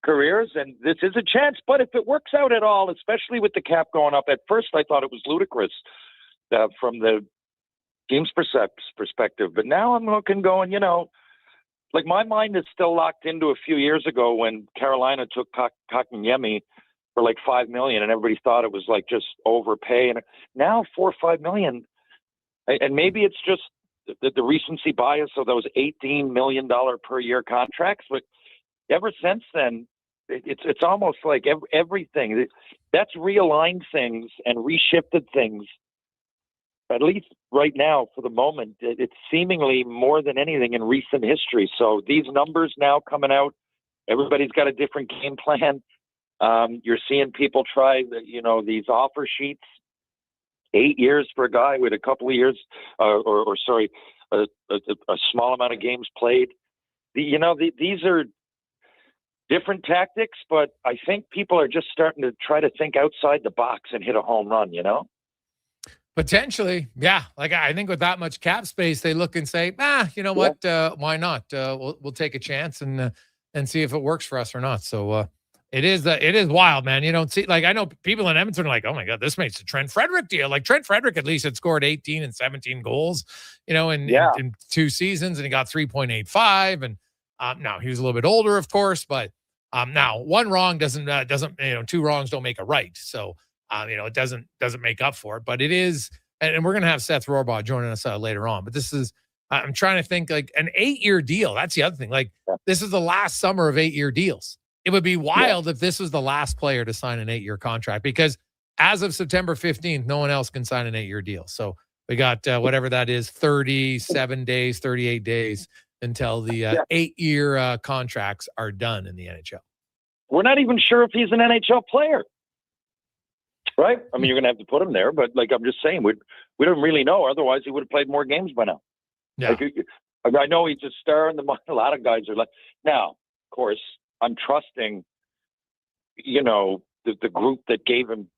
S3: careers, and this is a chance. But if it works out at all, especially with the cap going up, at first I thought it was ludicrous from the team's perspective, but now I'm going, like, my mind is still locked into a few years ago when Carolina took Kotkaniemi for like $5 million, and everybody thought it was like just overpay, and now $4 or $5 million, and maybe it's just the recency bias of those $18 million per year contracts, but ever since then, it's almost like everything that's realigned things and reshifted things. At least right now, for the moment, it's seemingly more than anything in recent history. So these numbers now coming out, everybody's got a different game plan. You're seeing people try, these offer sheets. 8 years for a guy with a couple of years, a small amount of games played. These are different tactics, but I think people are just starting to try to think outside the box and hit a home run,
S1: Potentially, yeah. Like, I think with that much cap space, they look and say, what? Why not? We'll take a chance and see if it works for us or not. So it is wild, man. You don't see, like, I know people in Edmonton are like, oh my God, this makes a Trent Frederick deal. Like, Trent Frederick at least had scored 18 and 17 goals, in 2 seasons, and he got 3.85. And now he was a little bit older, of course, but now one wrong doesn't 2 wrongs don't make a right. So it doesn't make up for it, but it is. And we're going to have Seth Rohrbaugh joining us later on, but this is, I'm trying to think, like, an 8-year deal. That's the other thing. Like, this is the last summer of 8-year deals. It would be wild if this was the last player to sign an 8-year contract, because as of September 15th, no one else can sign an 8-year deal. So we got whatever that is, 37 days, 38 days until the 8-year contracts are done in the NHL.
S3: We're not even sure if he's an NHL player, right? I mean, you're going to have to put him there, but like, I'm just saying, we don't really know. Otherwise, he would have played more games by now. Yeah. Like, I know he's a star in the mind. A lot of guys are like, now, of course, I'm trusting, the group that gave him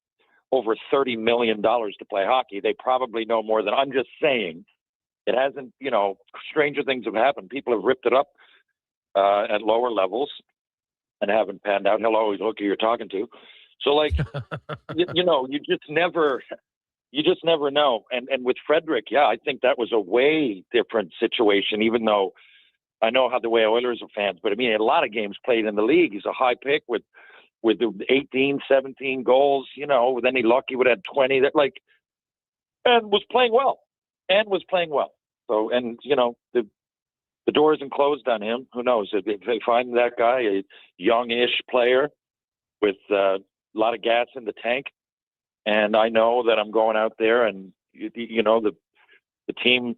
S3: over $30 million to play hockey. They probably know more than I'm just saying. It hasn't, stranger things have happened. People have ripped it up at lower levels and haven't panned out. He'll always look who you're talking to. So, like, you just never know. And with Frederick, I think that was a way different situation, even though I know how the way Oilers are fans, but I mean, a lot of games played in the league. He's a high pick with 18, 17 goals, with any luck, he would have 20. That, like, and was playing well. So, and the door isn't closed on him. Who knows? If they find that guy, a youngish player with a lot of gas in the tank, and I know that I'm going out there, and the team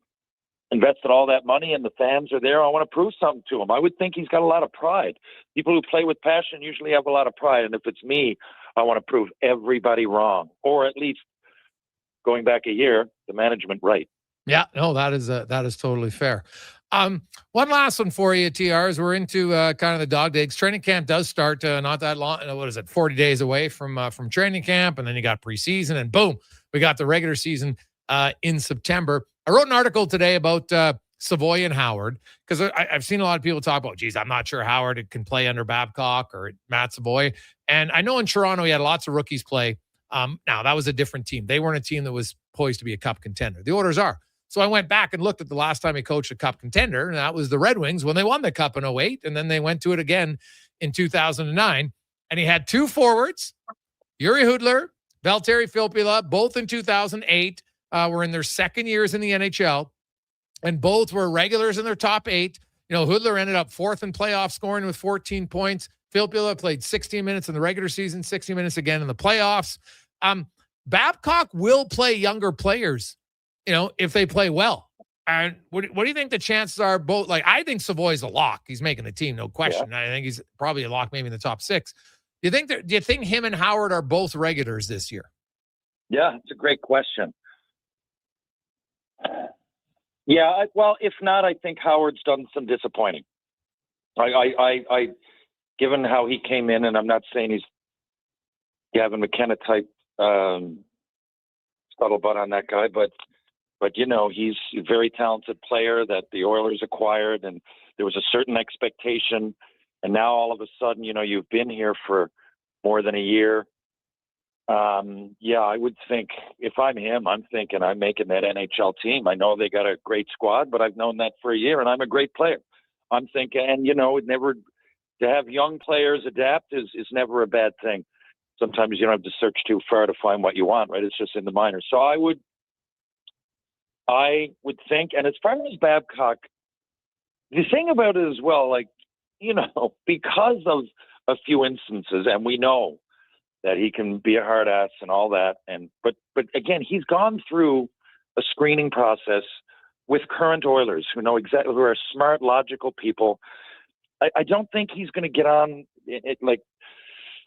S3: invested all that money, and the fans are there. I want to prove something to him. I would think he's got a lot of pride. People who play with passion usually have a lot of pride, and if it's me, I want to prove everybody wrong, or at least going back a year, the management right.
S1: Yeah, no, that is totally fair. One last one for you, TR, as we're into kind of the dog days. Training camp does start not that long. What is it? 40 days away from training camp, and then you got preseason, and boom, we got the regular season in September. I wrote an article today about Savoy and Howard, because I've seen a lot of people talk about, geez, I'm not sure Howard can play under Babcock or Matt Savoy. And I know in Toronto he had lots of rookies play. Now, that was a different team. They weren't a team that was poised to be a cup contender. The Oilers are. So I went back and looked at the last time he coached a cup contender, and that was the Red Wings when they won the cup in 2008, and then they went to it again in 2009. And he had two forwards, Yuri Hudler, Valtteri Filppula, both in 2008, were in their second years in the NHL, and both were regulars in their top 8. Hudler ended up 4th in playoff scoring with 14 points. Filppula played 16 minutes in the regular season, 60 minutes again in the playoffs. Babcock will play younger players, if they play well. And what do you think the chances are? Both, I think Savoy's a lock. He's making the team, no question. Yeah. I think he's probably a lock, maybe in the top 6. Do you think him and Howard are both regulars this year?
S3: Yeah, it's a great question. Yeah, well, if not, I think Howard's done some disappointing. I given how he came in, and I'm not saying he's Gavin McKenna type scuttlebutt on that guy, but he's a very talented player that the Oilers acquired, and there was a certain expectation. And now all of a sudden, you've been here for more than a year. I would think if I'm him, I'm thinking I'm making that NHL team. I know they got a great squad, but I've known that for a year, and I'm a great player. I'm thinking, and never to have young players adapt is never a bad thing. Sometimes you don't have to search too far to find what you want, right? It's just in the minors. So I would think, and as far as Babcock, the thing about it as well, because of a few instances, and we know that he can be a hard ass and all that, but again, he's gone through a screening process with current Oilers who know exactly, who are smart, logical people. I don't think he's going to get on it.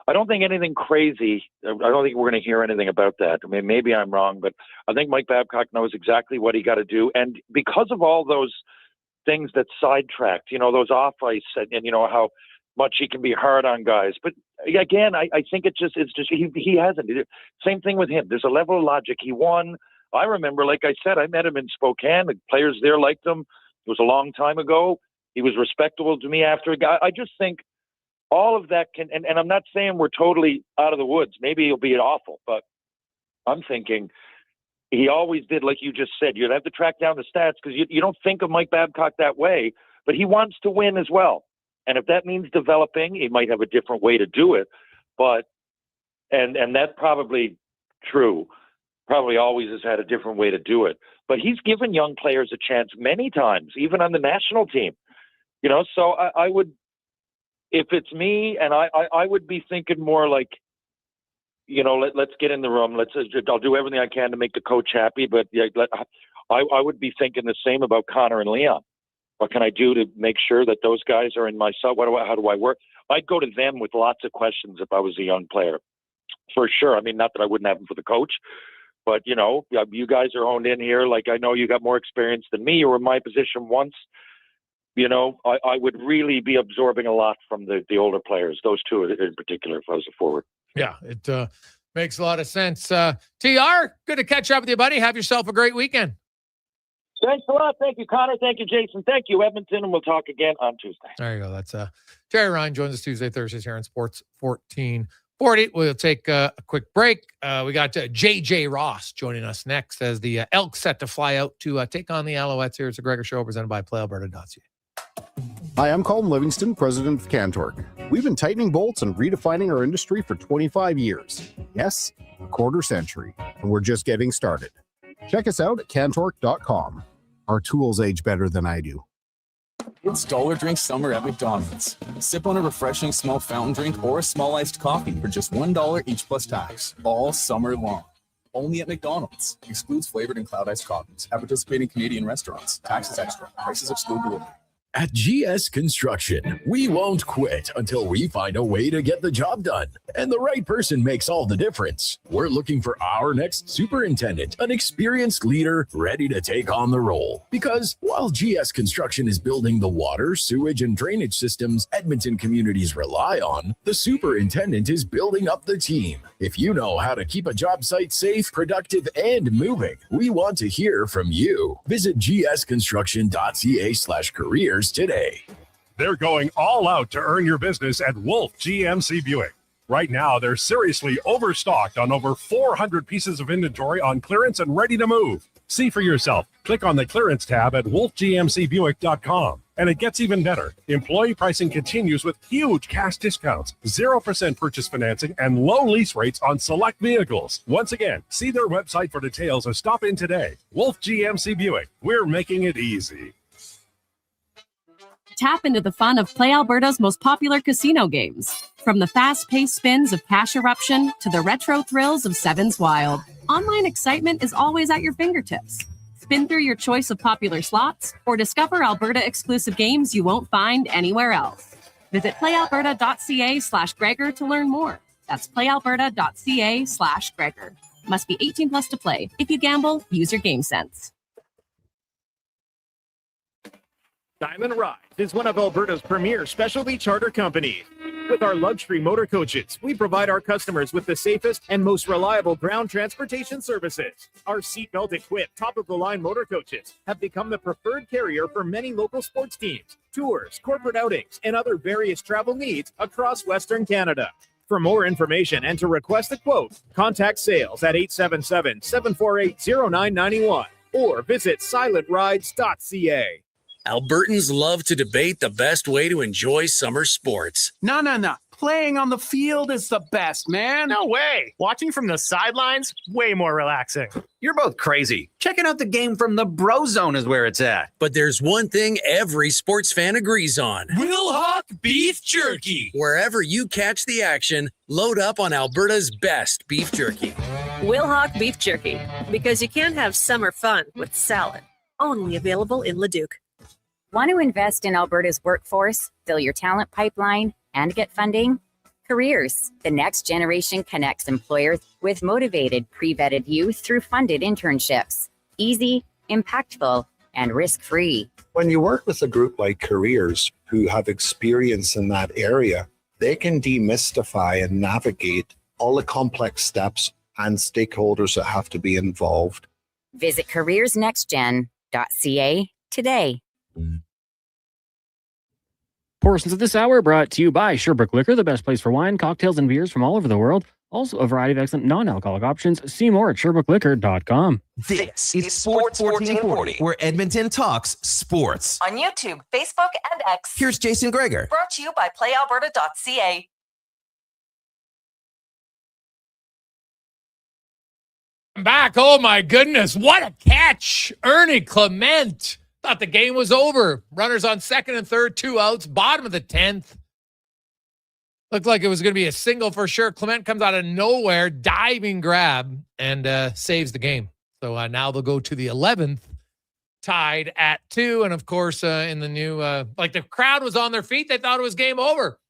S3: I don't think anything crazy. I don't think we're going to hear anything about that. I mean, maybe I'm wrong, but I think Mike Babcock knows exactly what he got to do. And because of all those things that sidetracked, those off ice and how much he can be hard on guys. But again, I think it's just he hasn't. Same thing with him. There's a level of logic. He won. I remember, like I said, I met him in Spokane. The players there liked him. It was a long time ago. He was respectable to me after. I just think all of that can, and I'm not saying we're totally out of the woods. Maybe he'll be awful, but I'm thinking he always did, like you just said. You'd have to track down the stats because you don't think of Mike Babcock that way, but he wants to win as well. And if that means developing, he might have a different way to do it. But, and that's probably true. Probably always has had a different way to do it. But he's given young players a chance many times, even on the national team. So I would, if it's me, and I would be thinking more like, let's get in the room. I'll do everything I can to make the coach happy. But I would be thinking the same about Connor and Leon. What can I do to make sure that those guys are in my side? How do I work? I'd go to them with lots of questions if I was a young player, for sure. I mean, not that I wouldn't have them for the coach, but you guys are honed in here. Like, I know you got more experience than me. You were in my position once. I would really be absorbing a lot from the older players, those two in particular, if I was a forward.
S1: Yeah, it makes a lot of sense. TR, good to catch up with you, buddy. Have yourself a great weekend.
S3: Thanks a lot. Thank you, Connor. Thank you, Jason. Thank you, Edmonton. And we'll talk again on Tuesday.
S1: There you go. That's Terry Ryan joins us Tuesday, Thursdays here on Sports 1440. We'll take a quick break. We got JJ Ross joining us next as the Elks set to fly out to take on the Alouettes here. It's a Gregor show presented by PlayAlberta.ca.
S6: Hi, I'm Colin Livingston, president of CanTorque. We've been tightening bolts and redefining our industry for 25 years. Yes, a quarter century, and we're just getting started. Check us out at CanTorque.com. Our tools age better than I do.
S8: It's dollar drink summer at McDonald's. Sip on a refreshing small fountain drink or a small iced coffee for just $1 each plus tax, all summer long. Only at McDonald's. Excludes flavored and cloud iced coffees. At participating Canadian restaurants. Taxes extra. Prices exclude delivery.
S7: At GS Construction, we won't quit until we find a way to get the job done. And the right person makes all the difference. We're looking for our next superintendent, an experienced leader ready to take on the role. Because while GS Construction is building the water, sewage, and drainage systems Edmonton communities rely on, the superintendent is building up the team. If you know how to keep a job site safe, productive, and moving, we want to hear from you. Visit gsconstruction.ca/careers today.
S23: They're going all out to earn your business at Wolf GMC Buick. Right now, they're seriously overstocked on over 400 pieces of inventory on clearance and ready to move. See for yourself. Click on the clearance tab at wolfgmcbuick.com. And it gets even better. Employee pricing continues with huge cash discounts, 0% purchase financing, and low lease rates on select vehicles. Once again, see their website for details or stop in today. Wolf GMC Buick. We're making it easy.
S5: Tap into the fun of Play Alberta's most popular casino games. From the fast-paced spins of Cash Eruption to the retro thrills of Sevens Wild, online excitement is always at your fingertips. Spin through your choice of popular slots or discover Alberta-exclusive games you won't find anywhere else. Visit playalberta.ca/Gregor to learn more. That's playalberta.ca/Gregor. Must be 18 plus to play. If you gamble, use your game sense.
S9: Diamond Ride is one of Alberta's premier specialty charter companies. With our luxury motor coaches, we provide our customers with the safest and most reliable ground transportation services. Our seatbelt equipped top-of-the-line motor coaches have become the preferred carrier for many local sports teams, tours, corporate outings, and other various travel needs across Western Canada. For more information and to request a quote, contact sales at 877-748-0991 or visit silentrides.ca.
S10: Albertans love to debate the best way to enjoy summer sports.
S17: No. Playing on the field is the best, man.
S9: No way. Watching from the sidelines, way more relaxing.
S12: You're both crazy. Checking out the game from the Bro Zone is where it's at.
S10: But there's one thing every sports fan agrees on.
S14: Wilhauk Beef Jerky.
S10: Wherever you catch the action, load up on Alberta's best beef jerky.
S15: Wilhauk Beef Jerky. Because you can't have summer fun with salad. Only available in Leduc.
S27: Want to invest in Alberta's workforce, fill your talent pipeline, and get funding? Careers, the next generation connects employers with motivated, pre-vetted youth through funded internships. Easy, impactful, and risk-free.
S28: When you work with a group like Careers who have experience in that area, they can demystify and navigate all the complex steps and stakeholders that have to be involved.
S27: Visit careersnextgen.ca today.
S2: Portions of this hour brought to you by Sherbrooke Liquor, the best place for wine, cocktails, and beers from all over the world. Also, a variety of excellent non-alcoholic options. See more at SherbrookeLiquor.com.
S20: This is Sports 1440, where Edmonton talks sports.
S26: On YouTube, Facebook, and X.
S20: Here's Jason Gregor.
S26: Brought to you by playalberta.ca.
S1: Back. Oh, my goodness. What a catch. Ernie Clement. Thought the game was over. Runners on second and third, 2 outs, bottom of the 10th. Looked like it was going to be a single for sure. Clement comes out of nowhere, diving grab, and saves the game. So now they'll go to the 11th, tied at 2. And, of course, in the new, the crowd was on their feet. They thought it was game over.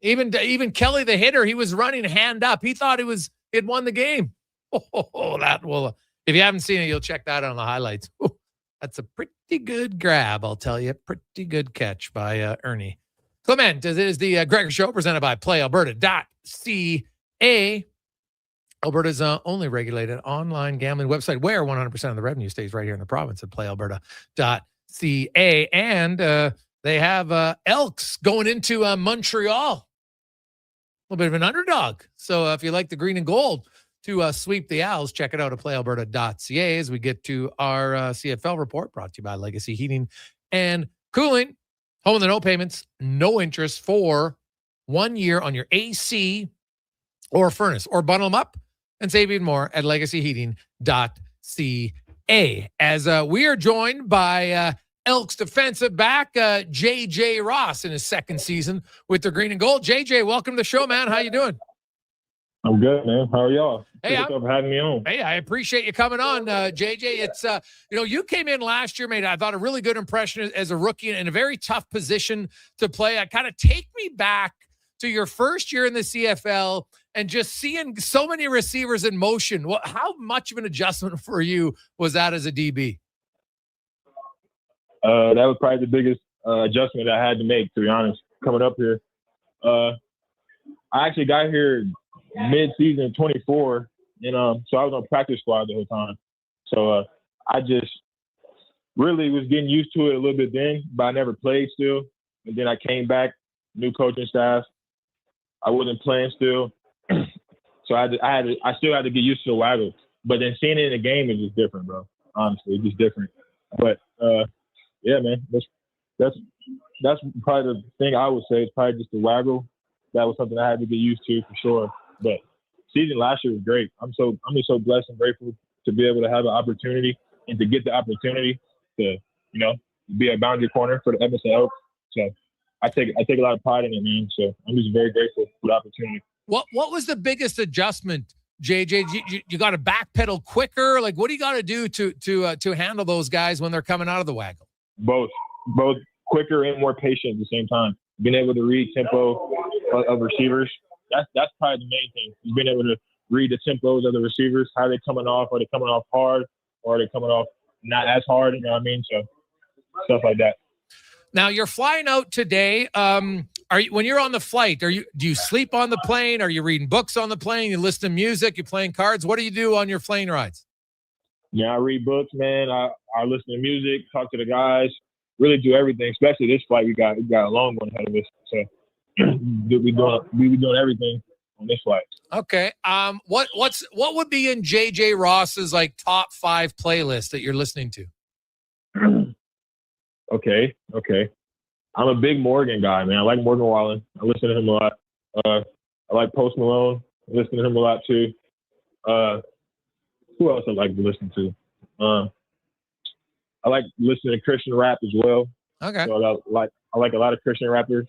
S1: Even Kelly, the hitter, he was running hand up. He thought he'd won the game. Oh, that will. If you haven't seen it, you'll check that out on the highlights. Ooh, that's a pretty good grab, I'll tell you. Pretty good catch by Ernie Clement. This is the Gregor Show presented by playalberta.ca. Alberta's only regulated online gambling website where 100% of the revenue stays right here in the province at playalberta.ca. And they have Elks going into Montreal. A little bit of an underdog. So if you like the green and gold to sweep the Owls, check it out at playalberta.ca as we get to our CFL report brought to you by Legacy Heating and Cooling. Home with the no payments, no interest for 1 year on your AC or furnace, or bundle them up and save even more at legacyheating.ca. As we are joined by Elks defensive back J.J. Ross in his second season with the green and gold. J.J., welcome to the show, man. How you doing?
S4: I'm good, man. How are y'all?
S1: Hey,
S4: Thanks for having me on.
S1: Hey, I appreciate you coming on, JJ. It's you came in last year, made I thought a really good impression as a rookie in a very tough position to play. I kind of take me back to your first year in the CFL and just seeing so many receivers in motion. How much of an adjustment for you was that as a DB?
S4: That was probably the biggest adjustment I had to make, to be honest, coming up here. I actually got here mid-season 24, and so I was on practice squad the whole time. So I just really was getting used to it a little bit then, but I never played still. And then I came back, new coaching staff. I wasn't playing still, so I still had to get used to the waggle. But then seeing it in the game is just different, bro. Honestly, it's just different. But yeah, man, that's probably the thing I would say is probably just the waggle. That was something I had to get used to for sure. But season last year was great. I'm just so blessed and grateful to be able to have an opportunity and to get the opportunity to, be a boundary corner for the Edmonton Elks. So I take a lot of pride in it, man. So I'm just very grateful for the opportunity.
S1: What was the biggest adjustment, JJ? You got to backpedal quicker. Like, what do you got to do to handle those guys when they're coming out of the waggle?
S4: Both quicker and more patient at the same time. Being able to read tempo of receivers. That's probably the main thing. Is being able to read the tempos of the receivers. How are they coming off? Are they coming off hard, or are they coming off not as hard? You know what I mean? So stuff like that.
S1: Now you're flying out today. When you're on the flight? Do you sleep on the plane? Are you reading books on the plane? You listen to music? You playing cards? What do you do on your plane rides?
S4: Yeah, I read books, man. I listen to music, talk to the guys, really do everything. Especially this flight, we got a long one ahead of us. So we be doing everything on this flight. Okay. What
S1: would be in JJ Ross's like top 5 playlist that you're listening to?
S4: Okay. I'm a big Morgan guy, man. I like Morgan Wallen. I listen to him a lot. I like Post Malone. I listen to him a lot too. Who else I like to listen to? I like listening to Christian rap as well.
S1: Okay.
S4: So I like a lot of Christian rappers.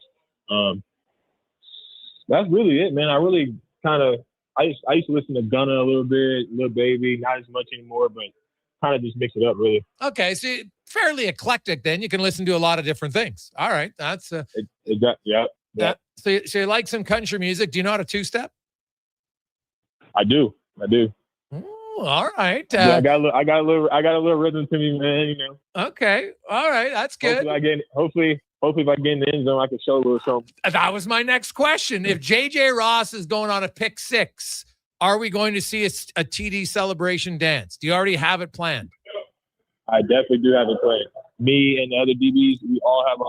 S4: That's really it, man. I really I used to listen to Gunna a little bit, Lil Baby, not as much anymore, but kind of just mix it up, really.
S1: Okay, so you're fairly eclectic then. You can listen to a lot of different things. All right, that's
S4: yeah.
S1: So you like some country music? Do you know how to two-step?
S4: I do.
S1: Ooh, all right.
S4: Yeah, I got a little rhythm to me, man.
S1: Okay, all right, that's good.
S4: Hopefully, if I get in the end zone, I can show a little something.
S1: That was my next question. If JJ Ross is going on a pick 6, are we going to see a TD celebration dance? Do you already have it planned?
S4: I definitely do have it planned. Me and the other DBs, we all have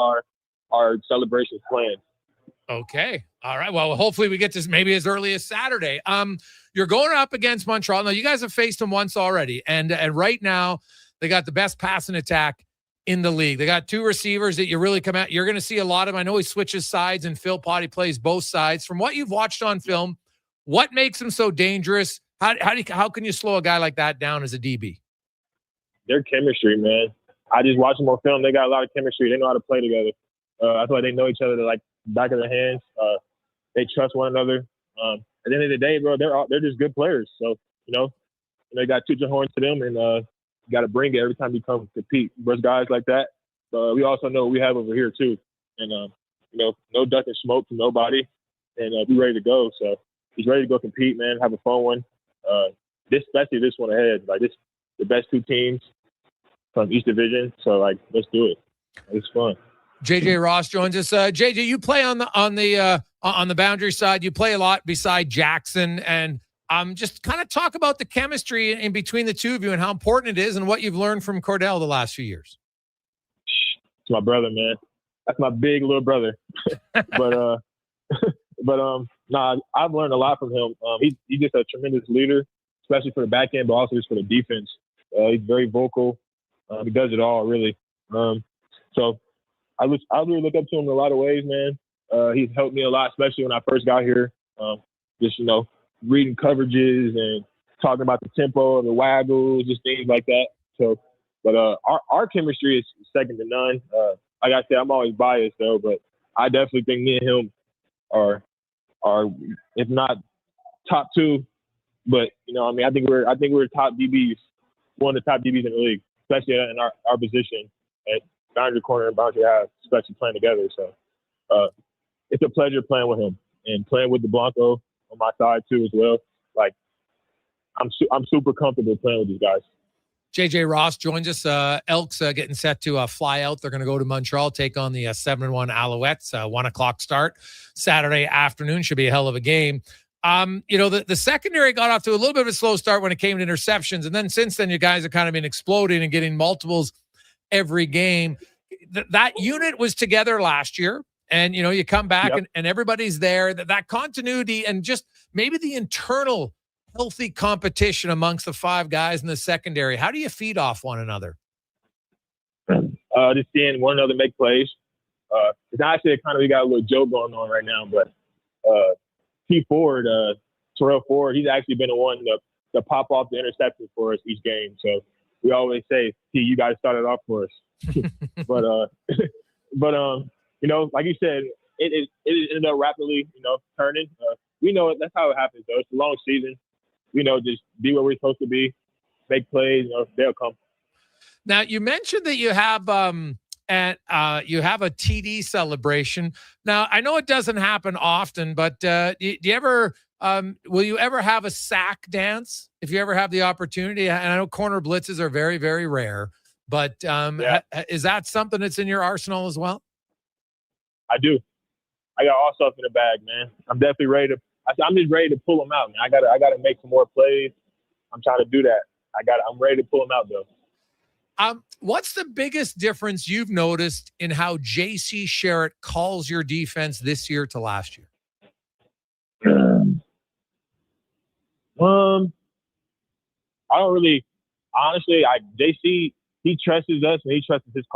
S4: our celebrations planned.
S1: Okay. All right. Well, hopefully we get this maybe as early as Saturday. You're going up against Montreal. Now, you guys have faced them once already. And right now, they got the best passing attack in the league. They got 2 receivers that you really come at. You're going to see a lot of, I know he switches sides and Phil Potty plays both sides. From what you've watched on film, what makes him so dangerous? How can you slow a guy like that down as a DB?
S4: Their chemistry, man. I just watch them on film. They got a lot of chemistry. They know how to play together. I feel like they know each other like back of their hands. They trust one another. At the end of the day, bro, they're just good players. So, they got to your horn to them, and you got to bring it every time you come compete. Versus guys like that. We also know what we have over here too, and no ducking smoke from nobody, and be ready to go. So he's ready to go compete, man. Have a fun one. Especially this one ahead. Like this, the best 2 teams from each division. So let's do it. It's fun.
S1: JJ Ross joins us. JJ, you play on the boundary side. You play a lot beside Jackson, and just kind of talk about the chemistry in between the two of you and how important it is, and what you've learned from Cordell the last few years.
S4: It's my brother, man. That's my big little brother. but I've learned a lot from him. He's just a tremendous leader, especially for the back end, but also just for the defense. He's very vocal. He does it all, really. So I really look up to him in a lot of ways, man. He's helped me a lot, especially when I first got here. Just, reading coverages and talking about the tempo, the waggles, just things like that. So, but our chemistry is second to none. Like I said, I'm always biased though, but I definitely think me and him are if not top two, but I mean, I think we're top DBs, one of the top DBs in the league, especially in our position at boundary corner and boundary half, especially playing together. So it's a pleasure playing with him and playing with the Blanco on my side too as well. Like I'm super comfortable playing with these guys.
S1: JJ Ross joins us. Elks getting set to fly out. They're going to go to Montreal, take on the 7-1 Alouettes. 1:00 start Saturday afternoon. Should be a hell of a game. The secondary got off to a little bit of a slow start when it came to interceptions. And then since then, you guys have kind of been exploding and getting multiples every game. That unit was together last year. And, you come back and everybody's there. That continuity and just maybe the internal healthy competition amongst the five guys in the secondary. How do you feed off one another?
S4: Just seeing one another make plays. It's actually we got a little joke going on right now, but T. Ford, Terrell Ford, he's actually been the one to pop off the interception for us each game. So we always say, T, you guys started off for us. but like you said, it ended up rapidly, turning. We know that's how it happens though. It's a long season. Just be where we're supposed to be, make plays, they'll come.
S1: Now, you mentioned that you have you have a TD celebration. Now, I know it doesn't happen often, but do you ever will you ever have a sack dance if you ever have the opportunity? And I know corner blitzes are very, very rare, but is that something that's in your arsenal as well?
S4: I do. I got all stuff in the bag, man. I'm definitely ready to. I'm just ready to pull them out, man. I gotta make some more plays. I'm trying to do that. I'm ready to pull them out though.
S1: What's the biggest difference you've noticed in how JC Sherritt calls your defense this year to last year?
S4: I don't really, honestly. JC, he trusts us and he trusts his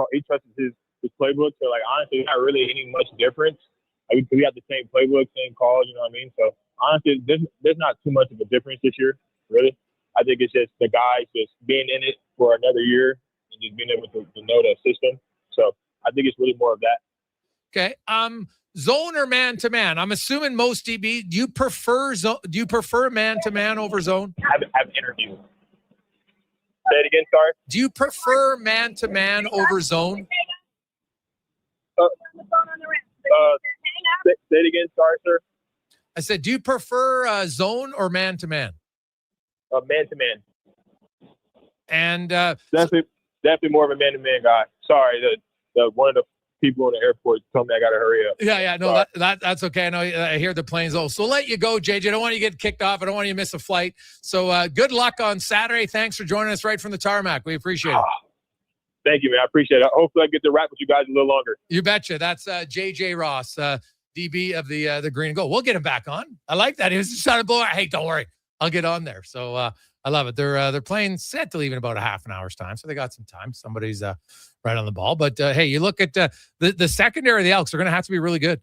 S4: playbook. So honestly, not really any much difference. We have the same playbook, same calls, you know what I mean? So, honestly, there's not too much of a difference this year, really. I think it's just the guys just being in it for another year and just being able to know the system. So, I think it's really more of that.
S1: Okay. Zone or man-to-man? I'm assuming most DB. Do you prefer man-to-man over zone?
S4: I've interviewed. Say it again, sorry.
S1: Do you prefer man-to-man over zone?
S4: Say it again, sorry, sir.
S1: I said, do you prefer zone or man-to-man?
S4: Man-to-man.
S1: And
S4: definitely more of a man-to-man guy. Sorry, the one of the people in the airport told me I got to hurry up.
S1: Yeah, no, that's okay. I know I hear the planes. So I'll let you go, JJ. I don't want you to get kicked off. I don't want you to miss a flight. So good luck on Saturday. Thanks for joining us right from the tarmac. We appreciate it.
S4: Thank you, man. I appreciate it. Hopefully I get to rap with you guys a little longer.
S1: You betcha. That's JJ Ross, DB of the Green and Gold. We'll get him back on. I like that. He was just trying to blow. Hey, don't worry. I'll get on there. So I love it. They're playing set to leave in about a half an hour's time. So they got some time. Somebody's right on the ball. But hey, you look at the secondary of the Elks, they're going to have to be really good.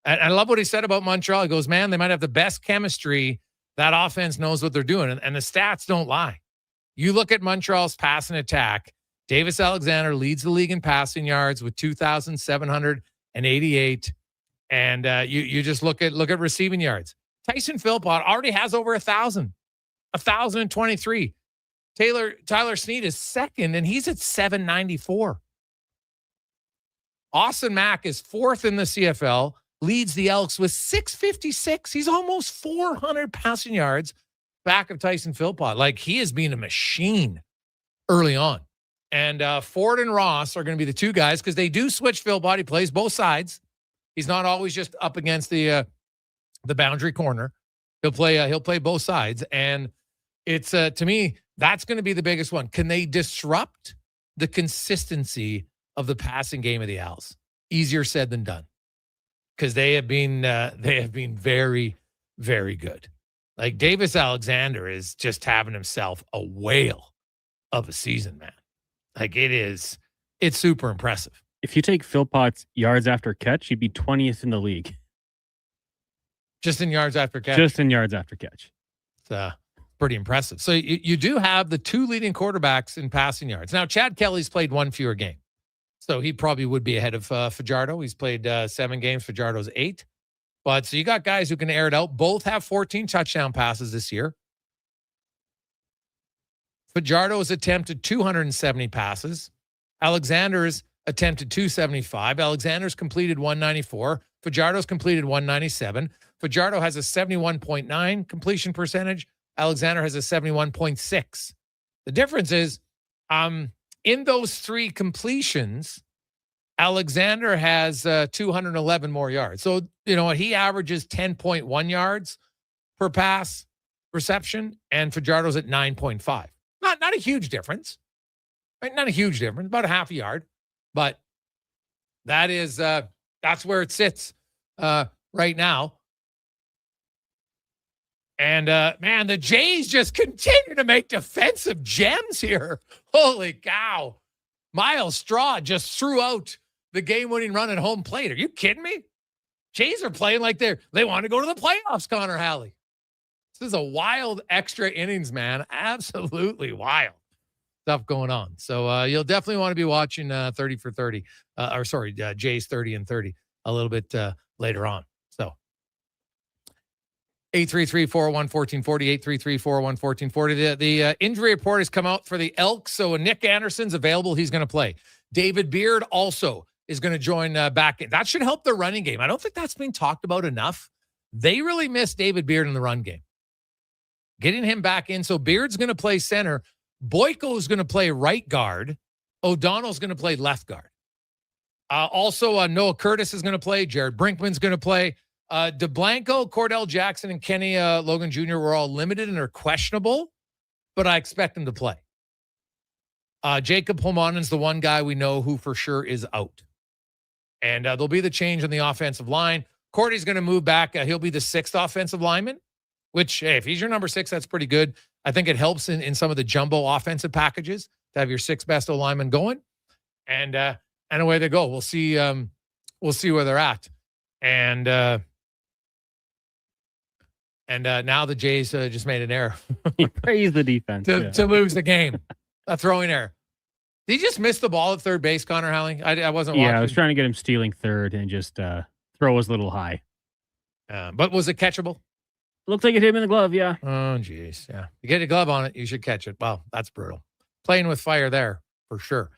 S1: And I love what he said about Montreal. He goes, man, they might have the best chemistry. That offense knows what they're doing. And the stats don't lie. You look at Montreal's pass and attack. Davis Alexander leads the league in passing yards with 2,788. And you just look at receiving yards. Tyson Philpott already has over 1,000, 1,023. Tyler Snead is second, and he's at 794. Austin Mack is fourth in the CFL, leads the Elks with 656. He's almost 400 passing yards back of Tyson Philpott. Like, he has been a machine early on. And Ford and Ross are going to be the two guys because they do switch Philpott. He plays both sides. He's not always just up against the boundary corner. He'll play both sides, and it's to me that's going to be the biggest one. Can they disrupt the consistency of the passing game of the Owls? Easier said than done, because they have been very, very good. Like, Davis Alexander is just having himself a whale of a season, man. Like, it's super impressive.
S2: If you take Philpott's yards after catch, he'd be 20th in the league.
S1: Just in yards after catch?
S2: Just in yards after catch.
S1: pretty impressive. So you do have the two leading quarterbacks in passing yards. Now, Chad Kelly's played one fewer game, so he probably would be ahead of Fajardo. He's played 7 games. Fajardo's 8. But so you got guys who can air it out. Both have 14 touchdown passes this year. Fajardo has attempted 270 passes. Alexander's attempted 275. Alexander's completed 194. Fajardo's completed 197. Fajardo has a 71.9 completion percentage. Alexander has a 71.6. The difference is, in those 3 completions, Alexander has 211 more yards. So, he averages 10.1 yards per pass reception, and Fajardo's at 9.5. Not a huge difference. Right? Not a huge difference, about a half a yard. But that is that's where it sits right now. And, man, the Jays just continue to make defensive gems here. Holy cow. Miles Straw just threw out the game-winning run at home plate. Are you kidding me? Jays are playing like they want to go to the playoffs, Connor Halley. This is a wild extra innings, man. Absolutely wild stuff going on. So you'll definitely want to be watching 30 for 30. Jays 30 and 30 a little bit later on. 833-401-1440, 833-401-1440. The injury report has come out for the Elks, so Nick Anderson's available. He's going to play. David Beard also is going to join back in. That should help the running game. I don't think that's been talked about enough. They really miss David Beard in the run game. Getting him back in. So Beard's going to play center. Boyko's going to play right guard. O'Donnell's going to play left guard. Also, Noah Curtis is going to play. Jared Brinkman's going to play. DeBlanco, Cordell Jackson, and Kenny Logan Jr. were all limited and are questionable, but I expect them to play. Jacob Holmanen's the one guy we know who for sure is out. And there'll be the change on the offensive line. Cordy's going to move back. He'll be the 6th offensive lineman, which, hey, if he's your number 6, that's pretty good. I think it helps in some of the jumbo offensive packages to have your 6 best O-linemen going. And away they go. We'll see where they're at. And now the Jays just made an error.
S2: He praised the defense.
S1: to lose the game. A throwing error. Did he just miss the ball at third base, Connor Halley? I wasn't watching.
S2: Yeah, I was trying to get him stealing third and just throw his little high.
S1: But was it catchable?
S2: Looked like it hit him in the glove, yeah.
S1: Oh, geez. Yeah. You get a glove on it, you should catch it. Wow, that's brutal. Playing with fire there, for sure.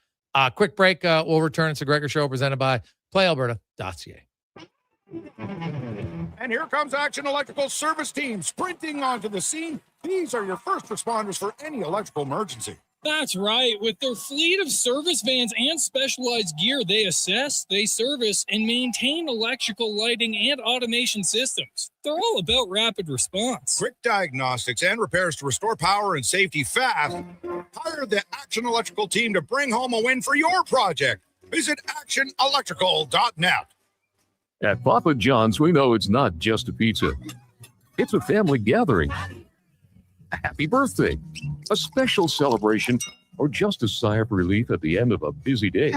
S1: Quick break. We'll return. It's the Gregor Show presented by PlayAlberta.ca.
S11: And here comes Action Electrical Service Team sprinting onto the scene. These are your first responders for any electrical emergency.
S14: That's right. With their fleet of service vans and specialized gear, they assess, they service, and maintain electrical lighting and automation systems. They're all about rapid response.
S11: Quick diagnostics and repairs to restore power and safety fast. Hire the Action Electrical team to bring home a win for your project. Visit actionelectrical.net.
S13: At Papa John's, we know it's not just a pizza. It's a family gathering. A happy birthday, a special celebration, or just a sigh of relief at the end of a busy day.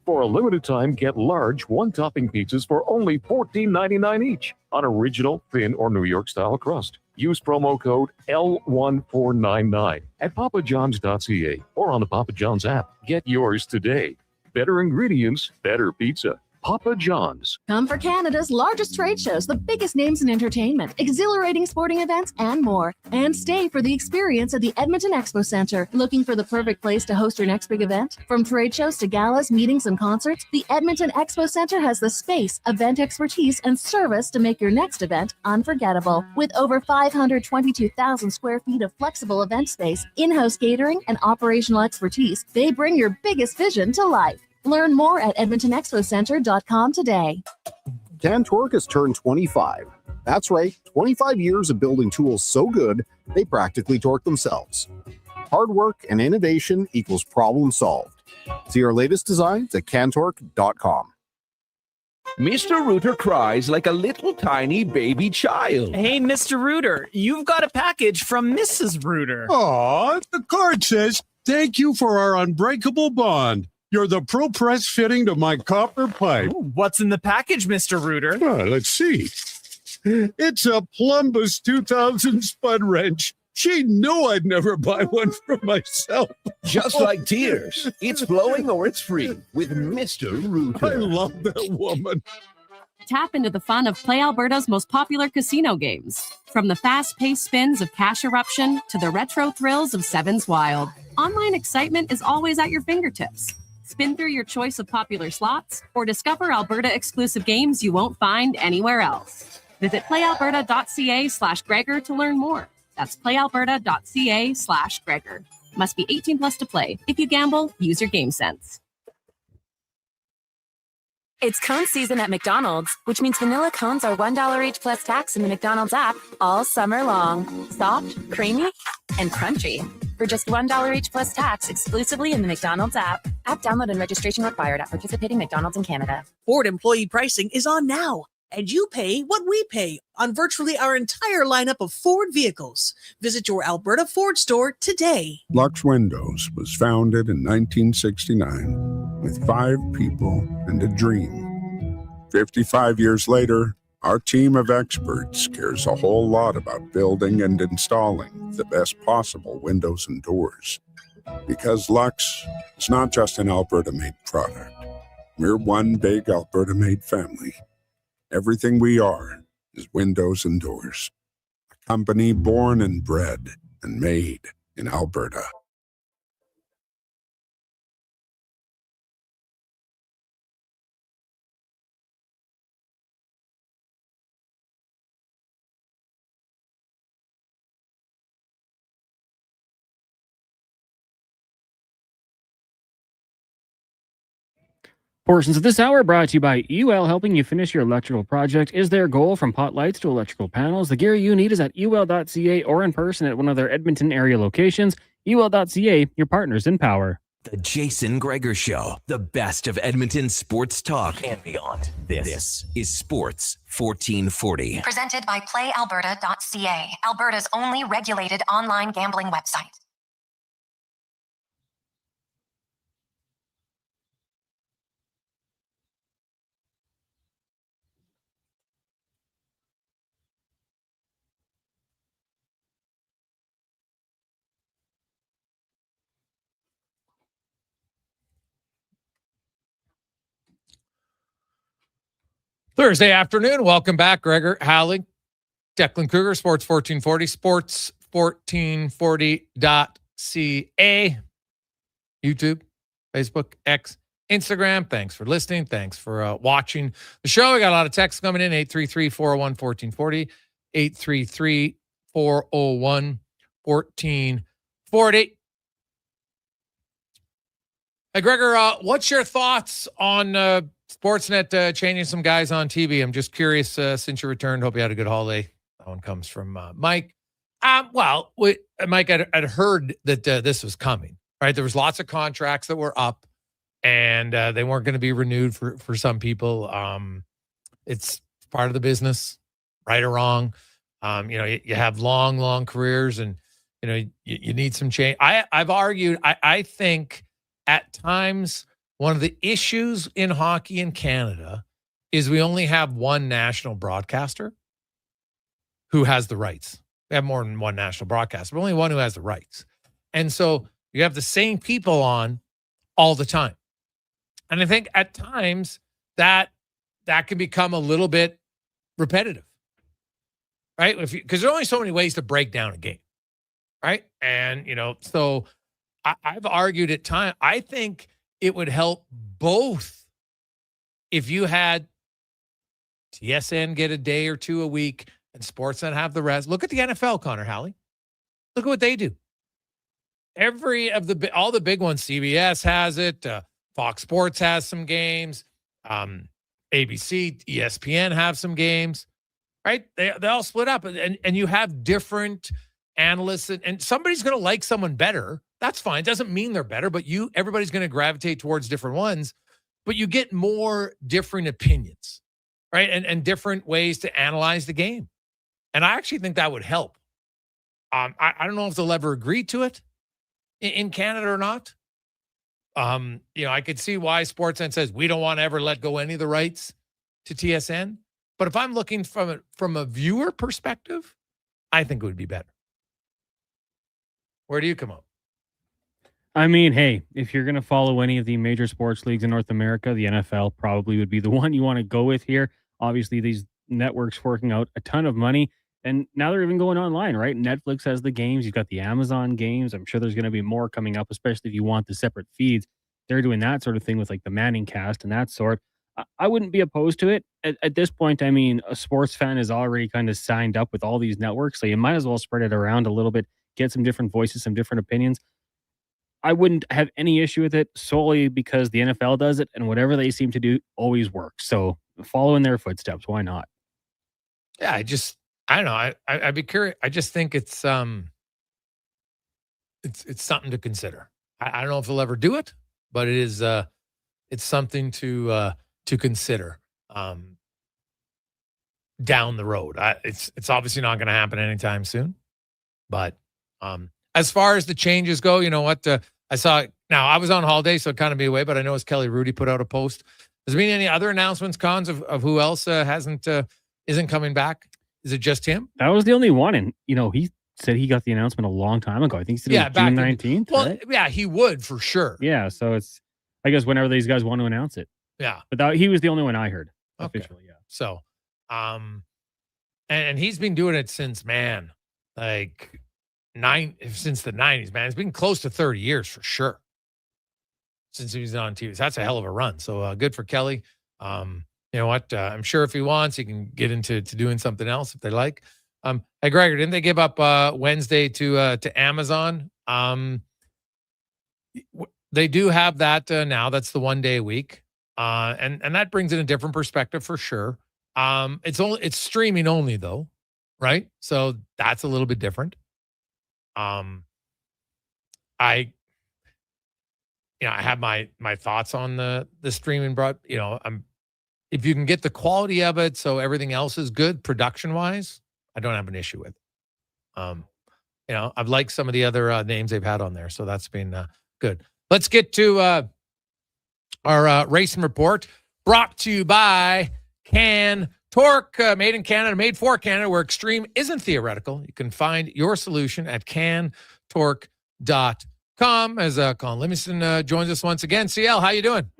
S13: For a limited time, get large one-topping pizzas for only $14.99 each on original, thin, or New York-style crust. Use promo code L1499 at papajohns.ca or on the Papa John's app. Get yours today. Better ingredients, better pizza. Papa John's.
S16: Come for Canada's largest trade shows, the biggest names in entertainment, exhilarating sporting events, and more. And stay for the experience at the Edmonton Expo Centre. Looking for the perfect place to host your next big event? From trade shows to galas, meetings, and concerts, the Edmonton Expo Centre has the space, event expertise, and service to make your next event unforgettable. With over 522,000 square feet of flexible event space, in-house catering, and operational expertise, they bring your biggest vision to life. Learn more at edmontonexpocentre.com today.
S6: CanTorque has turned 25. That's right, 25 years of building tools so good, they practically torque themselves. Hard work and innovation equals problem solved. See our latest designs at CanTorque.com.
S18: Mr. Rooter cries like a little tiny baby child.
S17: Hey, Mr. Rooter, you've got a package from Mrs. Rooter.
S19: Aw, the card says, "Thank you for our unbreakable bond. You're the Pro Press fitting to my copper pipe."
S17: Ooh, what's in the package, Mr. Rooter?
S19: Let's see. It's a Plumbus 2000 spud wrench. She knew I'd never buy one for myself.
S18: Just like tears. It's flowing or it's free with Mr. Rooter.
S19: I love that woman.
S5: Tap into the fun of Play Alberta's most popular casino games. From the fast-paced spins of Cash Eruption to the retro thrills of Sevens Wild, online excitement is always at your fingertips. Spin through your choice of popular slots or discover Alberta-exclusive games you won't find anywhere else. Visit playalberta.ca/Gregor to learn more. That's playalberta.ca/Gregor. Must be 18 plus to play. If you gamble, use your game sense.
S3: It's cone season at McDonald's, which means vanilla cones are $1 each plus tax in the McDonald's app all summer long. Soft, creamy, and crunchy. For just $1 each plus tax exclusively in the McDonald's app. App download and registration required at participating McDonald's in Canada.
S7: Ford employee pricing is on now, and you pay what we pay on virtually our entire lineup of Ford vehicles. Visit your Alberta Ford store today.
S19: Lux Windows was founded in 1969 with 5 people and a dream. 55 years later, our team of experts cares a whole lot about building and installing the best possible windows and doors. Because Lux is not just an Alberta-made product. We're one big Alberta-made family. Everything we are is windows and doors. A company born and bred and made in Alberta.
S2: Portions of this hour brought to you by UL, helping you finish your electrical project. Is their goal from pot lights to electrical panels? The gear you need is at ul.ca or in person at one of their Edmonton area locations. ul.ca, your partners in power.
S20: The Jason Gregor Show, the best of Edmonton sports talk and beyond. This is Sports 1440.
S26: Presented by PlayAlberta.ca, Alberta's only regulated online gambling website.
S1: Thursday afternoon. Welcome back, Gregor, Halley, Declan Kruger, Sports 1440, sports1440.ca, YouTube, Facebook, X, Instagram. Thanks for listening. Thanks for watching the show. We got a lot of texts coming in, 833-401-1440, 833-401-1440. Hey, Gregor, what's your thoughts on Sportsnet changing some guys on TV? I'm just curious, since you returned, hope you had a good holiday. That one comes from Mike. Mike, I'd heard that this was coming, right? There was lots of contracts that were up, and they weren't going to be renewed for some people. It's part of the business, right or wrong. You have long careers, and you need some change. I've argued, I think at times one of the issues in hockey in Canada is we only have one national broadcaster who has the rights. We have more than one national broadcaster, but only one who has the rights. And so you have the same people on all the time. And I think at times that can become a little bit repetitive, right? Because there are only so many ways to break down a game, right? And, so I've argued at times, I think it would help both if you had TSN get a day or two a week and Sportsnet have the rest. Look at the NFL, Connor Halley. Look at what they do. All the big ones, CBS has it. Fox Sports has some games. ABC, ESPN have some games, right? They all split up, and you have different analysts, and somebody's going to like someone better. That's fine. It doesn't mean they're better, but everybody's going to gravitate towards different ones, but you get more different opinions, right? And different ways to analyze the game. And I actually think that would help. I don't know if they'll ever agree to it in Canada or not. I could see why Sportsnet says we don't want to ever let go any of the rights to TSN. But if I'm looking from a viewer perspective, I think it would be better. Where do you come up?
S2: I mean, hey, if you're going to follow any of the major sports leagues in North America, the NFL probably would be the one you want to go with here. Obviously, these networks forking out a ton of money, and now they're even going online, right? Netflix has the games. You've got the Amazon games. I'm sure there's going to be more coming up, especially if you want the separate feeds. They're doing that sort of thing with like the Manning cast and that sort. I wouldn't be opposed to it. At this point, I mean, a sports fan is already kind of signed up with all these networks, so you might as well spread it around a little bit, get some different voices, some different opinions. I wouldn't have any issue with it solely because the NFL does it, and whatever they seem to do always works. So follow in their footsteps. Why not?
S1: Yeah, I don't know. I'd be curious. I just think it's something to consider. I don't know if they'll ever do it, but it is it's something to consider down the road. It's obviously not going to happen anytime soon, but as far as the changes go, you know what? I saw now I was on holiday, so it kind of be away, but I know Kelly Rudy put out a post. Has there been any other announcements, Cons, of who else isn't coming back? Is it just him?
S2: That was the only one. And, he said he got the announcement a long time ago. I think he said it was June 19th.
S1: Well,
S2: right?
S1: yeah, he would for sure.
S2: Yeah. So it's, I guess, whenever these guys want to announce it.
S1: Yeah.
S2: But he was the only one I heard officially.
S1: Okay. Yeah. So, and he's been doing it since, since the 90s, man. It's been close to 30 years for sure since he was on TV. So that's a hell of a run. So good for Kelly. You know what? I'm sure if he wants, he can get into doing something else if they like. Hey, Gregor, didn't they give up Wednesday to Amazon? They do have that now. That's the 1 day a week, and that brings in a different perspective for sure. It's streaming only though, right? So that's a little bit different. I have my thoughts on the streaming, but if you can get the quality of it, so everything else is good production wise, I don't have an issue with. I've liked some of the other names they've had on there, so that's been good. Let's get to our racing report, brought to you by CanTorque, made in Canada, made for Canada, where extreme isn't theoretical. You can find your solution at CanTorque.com. As Colin Livingston joins us once again. CL, how you doing?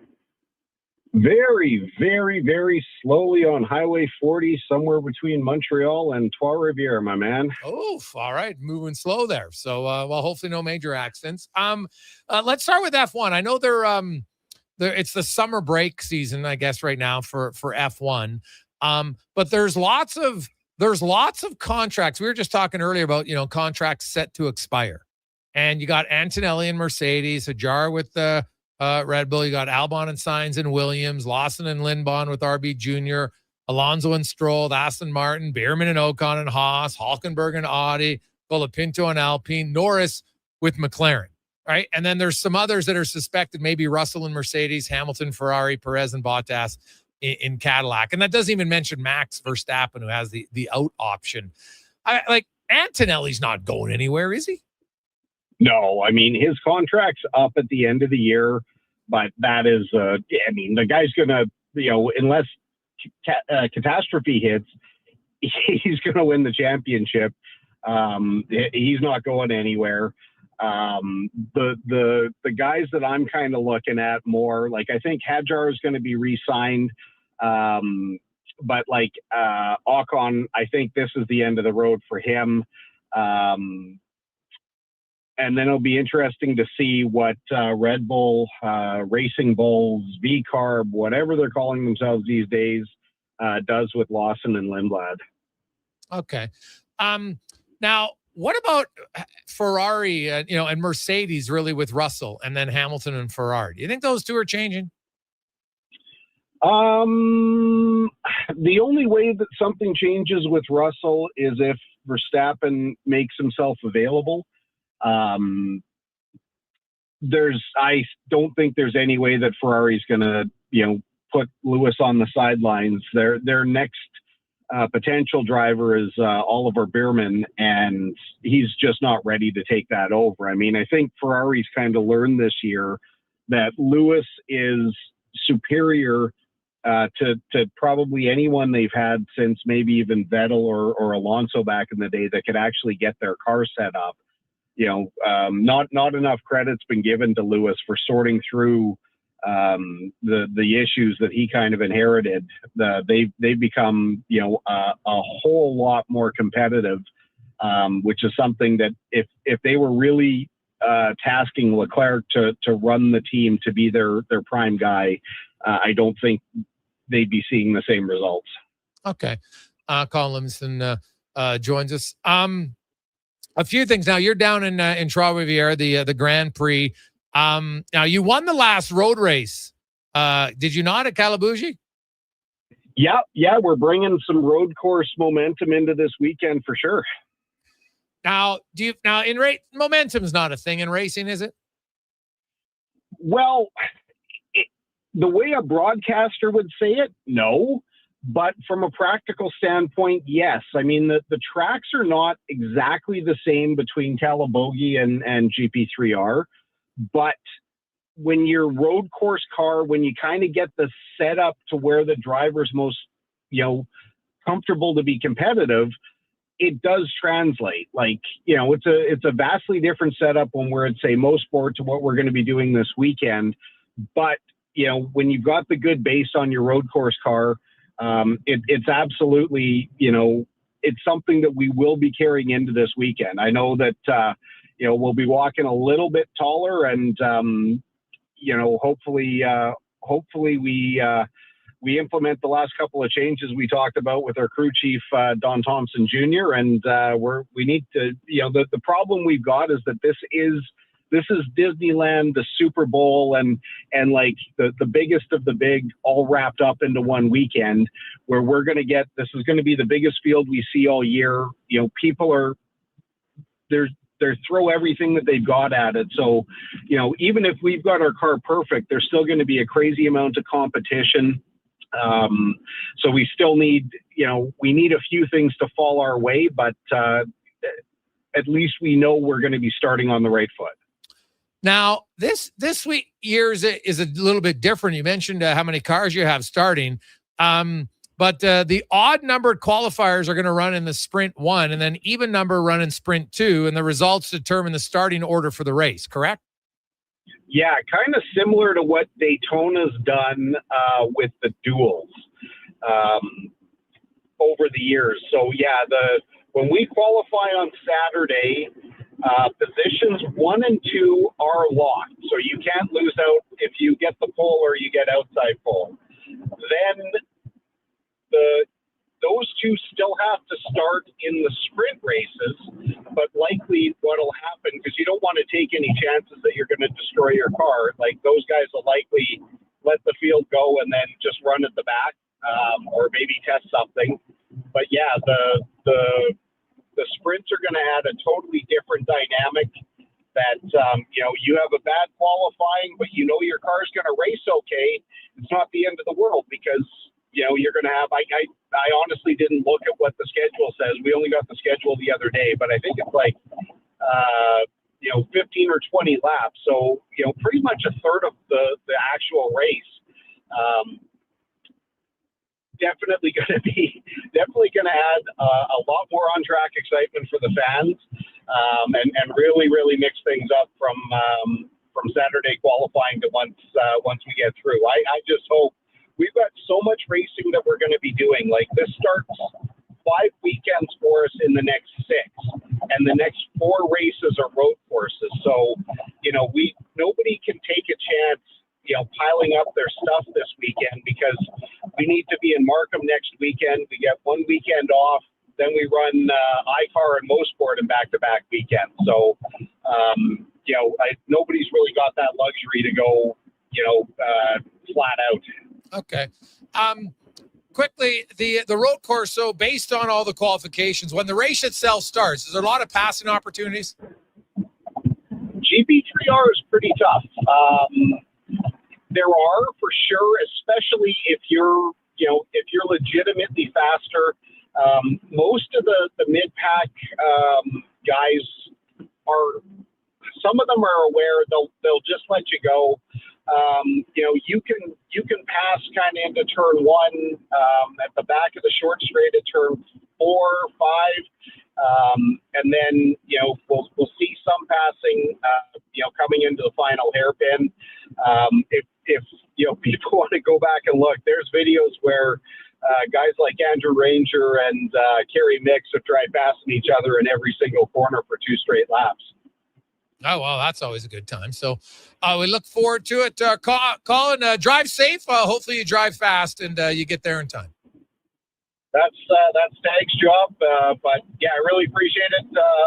S8: Very, very, very slowly on Highway 40, somewhere between Montreal and Trois-Rivières, my man.
S1: Oh, all right. Moving slow there. So, hopefully no major accidents. Let's start with F1. I know it's the summer break season, I guess, right now for F1. But there's lots of contracts. We were just talking earlier about, contracts set to expire. And you got Antonelli and Mercedes, Hajar with the Red Bull. You got Albon and Sainz and Williams, Lawson and Lindbahn with RB Jr., Alonso and Stroll, Aston Martin, Bierman and Ocon and Haas, Hülkenberg and Audi, Colapinto and Alpine, Norris with McLaren, right? And then there's some others that are suspected, maybe Russell and Mercedes, Hamilton, Ferrari, Perez and Bottas in Cadillac. And that doesn't even mention Max Verstappen, who has the out option. Antonelli's not going anywhere, is he?
S8: No, I mean, his contract's up at the end of the year, but that is, the guy's going to, unless catastrophe hits, he's going to win the championship. He's not going anywhere. The guys that I'm kind of looking at more, I think Hajar is going to be re-signed. But Ocon, I think this is the end of the road for him. And then it'll be interesting to see what Red Bull, Racing Bulls, V-Carb, whatever they're calling themselves these days, does with Lawson and Lindblad.
S1: Okay. Now, what about Ferrari, and Mercedes really with Russell, and then Hamilton and Ferrari? Do you think those two are changing?
S8: The only way that something changes with Russell is if Verstappen makes himself available. I don't think there's any way that Ferrari's going to, put Lewis on the sidelines. Their next potential driver is Oliver Bierman, and he's just not ready to take that over. I mean, I think Ferrari's kind of learned this year that Lewis is superior to probably anyone they've had since maybe even Vettel or Alonso back in the day that could actually get their car set up. not enough credit's been given to Lewis for sorting through the issues that he kind of inherited. They've become a whole lot more competitive, which is something that if they were really tasking Leclerc to run the team to be their prime guy, I don't think they'd be seeing the same results. Okay.
S1: Colin Livingston joins us. A few things. Now you're down in Trois-Rivières, the Grand Prix. Now you won the last road race. Did you not at Calabougie?
S8: Yeah, we're bringing some road course momentum into this weekend for sure.
S1: Now, momentum's not a thing in racing, is it?
S8: Well, the way a broadcaster would say it, no. But from a practical standpoint, yes. I mean, the tracks are not exactly the same between Calabougie and GP3R. But when your road course car, when you kind of get the setup to where the driver's most, comfortable to be competitive, it does translate. Like, it's a vastly different setup when we're at, say, Mosport to what we're going to be doing this weekend. But, when you've got the good base on your road course car, it's absolutely, it's something that we will be carrying into this weekend. I know that, we'll be walking a little bit taller and, hopefully we implement the last couple of changes we talked about with our crew chief, Don Thompson Jr. And we need to, the problem we've got is that this is Disneyland, the Super Bowl, and like the biggest of the big all wrapped up into one weekend where we're going to get, this is going to be the biggest field we see all year. People are, they throw everything that they've got at it. So, even if we've got our car perfect, there's still going to be a crazy amount of competition. So we still need, we need a few things to fall our way, but at least we know we're going to be starting on the right foot.
S1: Now, this year is a little bit different. You mentioned how many cars you have starting, but the odd numbered qualifiers are going to run in the sprint 1 and then even number run in sprint 2, and the results determine the starting order for the race, correct?
S8: Yeah, kind of similar to what Daytona's done with the duels over the years. So yeah, when we qualify on Saturday, positions 1 and 2 are locked. So you can't lose out if you get the pole or you get outside pole. Then those two still have to start in the sprint races, but likely what'll happen, because you don't want to take any chances that you're going to destroy your car, like those guys will likely let the field go and then just run at the back, or maybe test something. But yeah, the sprints are going to add a totally different dynamic that, you have a bad qualifying, but your car's going to race okay. It's not the end of the world because, you're going to have, I honestly didn't look at what the schedule says. We only got the schedule the other day, but I think it's like, 15 or 20 laps. So, pretty much a third of the actual race. Definitely going to add a lot more on track excitement for the fans, and really, really mix things up from Saturday qualifying to once we get through. I just hope. We've got so much racing that we're going to be doing. Like, this starts 5 weekends for us in the next 6, and the next 4 races are road courses. So, nobody can take a chance, piling up their stuff this weekend, because we need to be in Markham next weekend. We get 1 weekend off, then we run ICAR and Mosport in back-to-back weekends. So, nobody's really got that luxury to go, flat out.
S1: Okay. Quickly, the road course, so based on all the qualifications, when the race itself starts, is there a lot of passing opportunities?
S8: GP3R is pretty tough. There are, for sure, especially if you're legitimately faster. Most of the mid-pack guys are, some of them are aware, they'll just let you go. You can pass kind of into turn 1 at the back of the short straight at turn 4 or 5. And then, we'll see some passing, coming into the final hairpin. If people want to go back and look, there's videos where guys like Andrew Ranger and Kerry Mix have tried passing each other in every single corner for 2 straight laps.
S1: Oh, well, that's always a good time. So we look forward to it. Colin, drive safe. Hopefully you drive fast and you get there in time.
S8: That's Stag's job. But, yeah, I really appreciate it.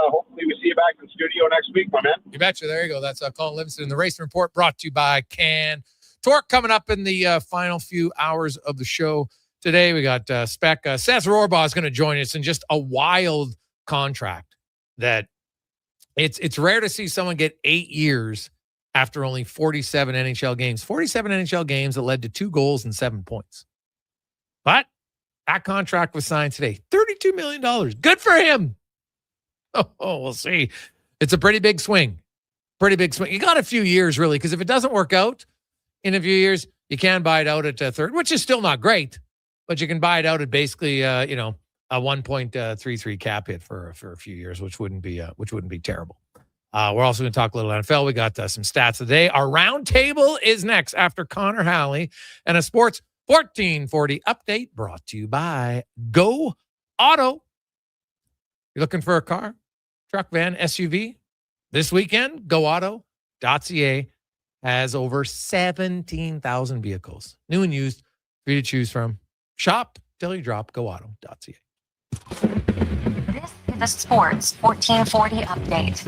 S8: Hopefully we see you back in the studio next week, my man.
S1: You betcha. There you go. That's Colin Livingston. The Racing Report brought to you by CanTorque. Coming up in the final few hours of the show today, we got Spec. Seth Rohrbaugh is going to join us in just a wild contract that it's rare to see someone get 8 years after only 47 NHL games. 47 NHL games that led to 2 goals and 7 points. But that contract was signed today. $32 million. Good for him. Oh, we'll see. It's a pretty big swing. Pretty big swing. You got a few years, really, because if it doesn't work out in a few years, you can buy it out at third, which is still not great, but you can buy it out at basically, a 1.33 cap hit for a few years, which wouldn't be terrible. We're also going to talk a little NFL. We got some stats today. Our roundtable is next after Connor Halley and a Sports 1440 update brought to you by Go Auto. You're looking for a car, truck, van, SUV? This weekend, GoAuto.ca has over 17,000 vehicles, new and used, for you to choose from. Shop till you drop. GoAuto.ca.
S26: This is the Sports 1440 update.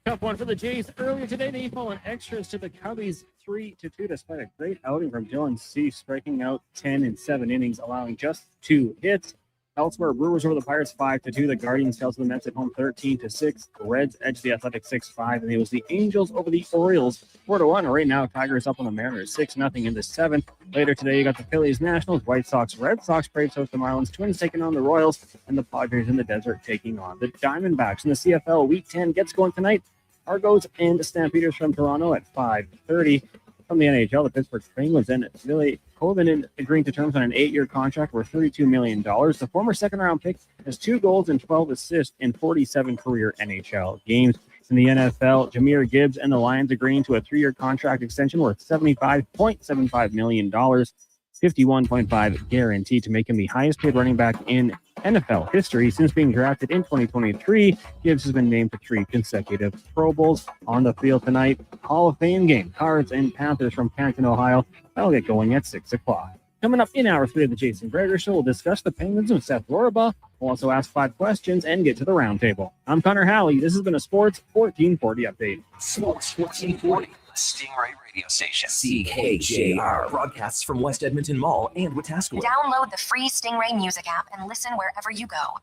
S2: Tough one for the Jays earlier today. They fall in extras to the Cubbies 3-2 despite a great outing from Dylan Cease, striking out 10 in 7 innings, allowing just 2 hits. Elsewhere, Brewers over the Pirates 5-2. The Guardians fell to the Mets at home 13-6. The Reds edged the Athletics 6-5. And it was the Angels over the Orioles 4-1. Right now, Tigers up on the Mariners 6-0 in the 7th. Later today, you got the Phillies, Nationals, White Sox, Red Sox, Braves host the Marlins, Twins taking on the Royals, and the Padres in the desert taking on the Diamondbacks. In the CFL, Week 10 gets going tonight. Argos and Stampeders from Toronto at 5:30. From the NHL, the Pittsburgh Penguins and Billy Kovinen agreeing to terms on an 8-year contract worth $32 million. The former second-round pick has 2 goals and 12 assists in 47 career NHL games. In the NFL, Jahmyr Gibbs and the Lions agreeing to a 3-year contract extension worth $75.75 million, $51.5 guaranteed to make him the highest-paid running back in NFL history. Since being drafted in 2023, Gibbs has been named to 3 consecutive Pro Bowls. On the field tonight, Hall of Fame game, Cards and Panthers from Canton, Ohio. That'll get going at 6 o'clock. Coming up in hour 3 of the Jason Gregor Show, we'll discuss the Penguins with Seth Rohrbaugh. We'll also ask 5 questions and get to the roundtable. I'm Connor Halley. This has been a Sports 1440 update.
S20: Sports 1440, Stingray Radio Station. CKJR broadcasts from West Edmonton Mall and Wetaskiwin.
S26: Download the free Stingray music app and listen wherever you go.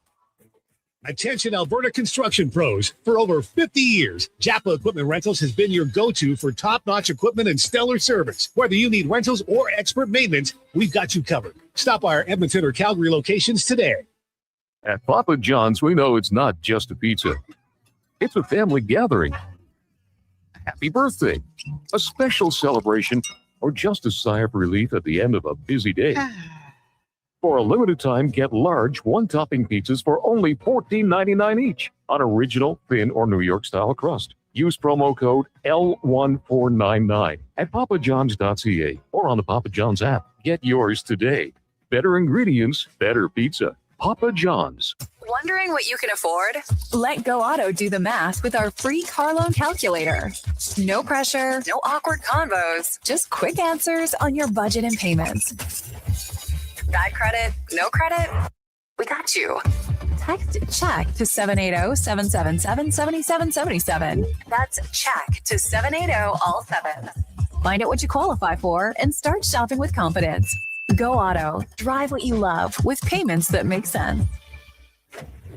S9: Attention Alberta construction pros. For over 50 years, Japa Equipment Rentals has been your go-to for top-notch equipment and stellar service. Whether you need rentals or expert maintenance, we've got you covered. Stop by our Edmonton or Calgary locations today.
S13: At Papa John's, we know it's not just a pizza. It's a family gathering. A happy birthday, a special celebration, or just a sigh of relief at the end of a busy day. For a limited time, get large one-topping pizzas for only $14.99 each on original, thin, or New York-style crust. Use promo code L1499 at papajohns.ca or on the Papa John's app. Get yours today. Better ingredients, better pizza. Papa John's.
S10: Wondering what you can afford? Let Go Auto do the math with our free car loan calculator. No pressure, no awkward convos, just quick answers on your budget and payments. Bad credit? No credit? We got you. Text CHECK to 780-777-7777. That's CHECK to 780-all-7. Find out what you qualify for and start shopping with confidence. Go Auto. Drive what you love with payments that make sense.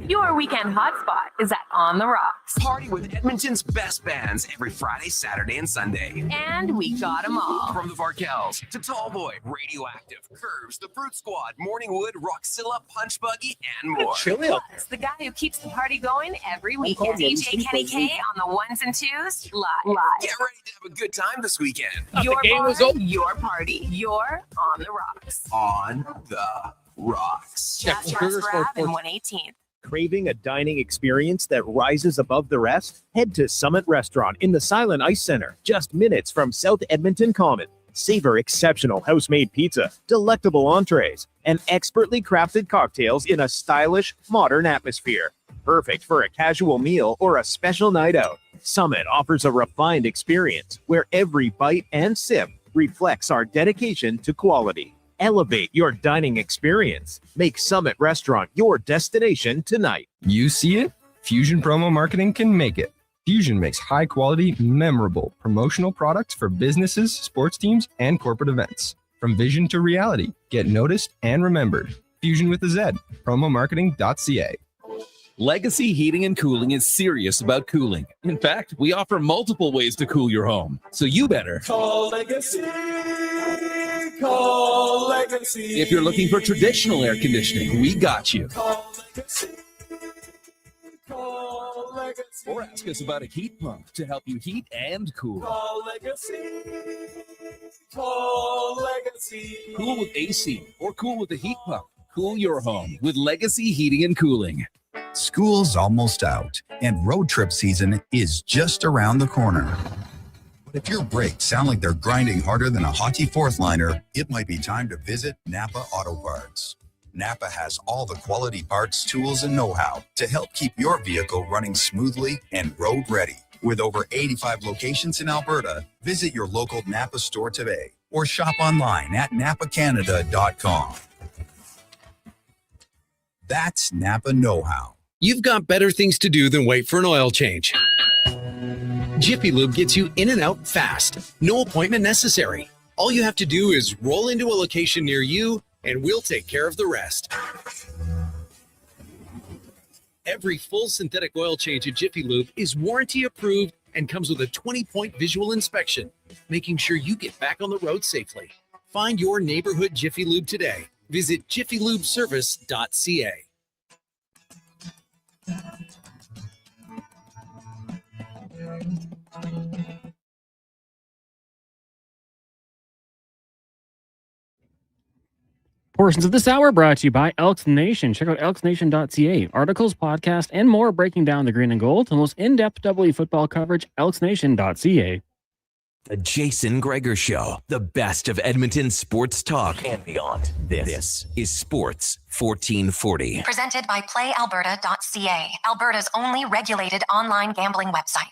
S5: Your weekend hotspot is at On the Rocks.
S20: Party with Edmonton's best bands every Friday, Saturday, and Sunday.
S5: And we got them all.
S20: From the Varkels to Tallboy, Radioactive, Curves, the Fruit Squad, Morningwood, Roxilla, Punch Buggy, and more.
S5: Plus, the guy who keeps the party going every weekend. DJ Kenny K on the 1s and 2s, live.
S20: Get ready to have a good time this weekend.
S5: Your bar, your party, your On the Rocks.
S20: On the
S12: rocks.
S1: Declan Kruger, Sports
S3: and
S1: Sports.
S3: 118th.
S12: Craving a dining experience that rises above the rest? Head to Summit Restaurant in the Silent Ice Center, just minutes from South Edmonton Common. Savor exceptional house-made pizza, delectable entrees, and expertly crafted cocktails in a stylish, modern atmosphere. Perfect for a casual meal or a special night out. Summit offers a refined experience where every bite and sip reflects our dedication to quality. Elevate your dining experience. Make Summit Restaurant your destination tonight.
S15: You see it? Fusion Promo Marketing can make it. Fusion makes high-quality, memorable promotional products for businesses, sports teams, and corporate events. From vision to reality, get noticed and remembered. Fusion with a Z. Promomarketing.ca.
S21: Legacy Heating and Cooling is serious about cooling. In fact, we offer multiple ways to cool your home. So you better
S22: call Legacy. Call Legacy.
S21: If you're looking for traditional air conditioning, we got you.
S22: Call Legacy. Call Legacy.
S21: Or ask us about a heat pump to help you heat and cool.
S22: Call Legacy. Call Legacy.
S21: Cool with AC or cool with a heat pump. Cool your home with Legacy Heating and Cooling.
S23: School's almost out, and road trip season is just around the corner. But if your brakes sound like they're grinding harder than a hockey fourth liner, it might be time to visit Napa Auto Parts. Napa has all the quality parts, tools, and know-how to help keep your vehicle running smoothly and road ready. With over 85 locations in Alberta, visit your local Napa store today or shop online at napacanada.com. That's Napa know-how.
S24: You've got better things to do than wait for an oil change. Jiffy Lube gets you in and out fast. No appointment necessary. All you have to do is roll into a location near you, and we'll take care of the rest. Every full synthetic oil change at Jiffy Lube is warranty approved and comes with a 20-point visual inspection, making sure you get back on the road safely. Find your neighborhood Jiffy Lube today. Visit jiffylubeservice.ca.
S2: Portions of this hour brought to you by Elks Nation. Check out elksnation.ca. Articles, podcasts, and more breaking down the green and gold. The most in-depth WE football coverage, elksnation.ca.
S20: The Jason Gregor Show, the best of Edmonton sports talk and beyond. This is Sports 1440.
S26: Presented by PlayAlberta.ca, Alberta's only regulated online gambling website.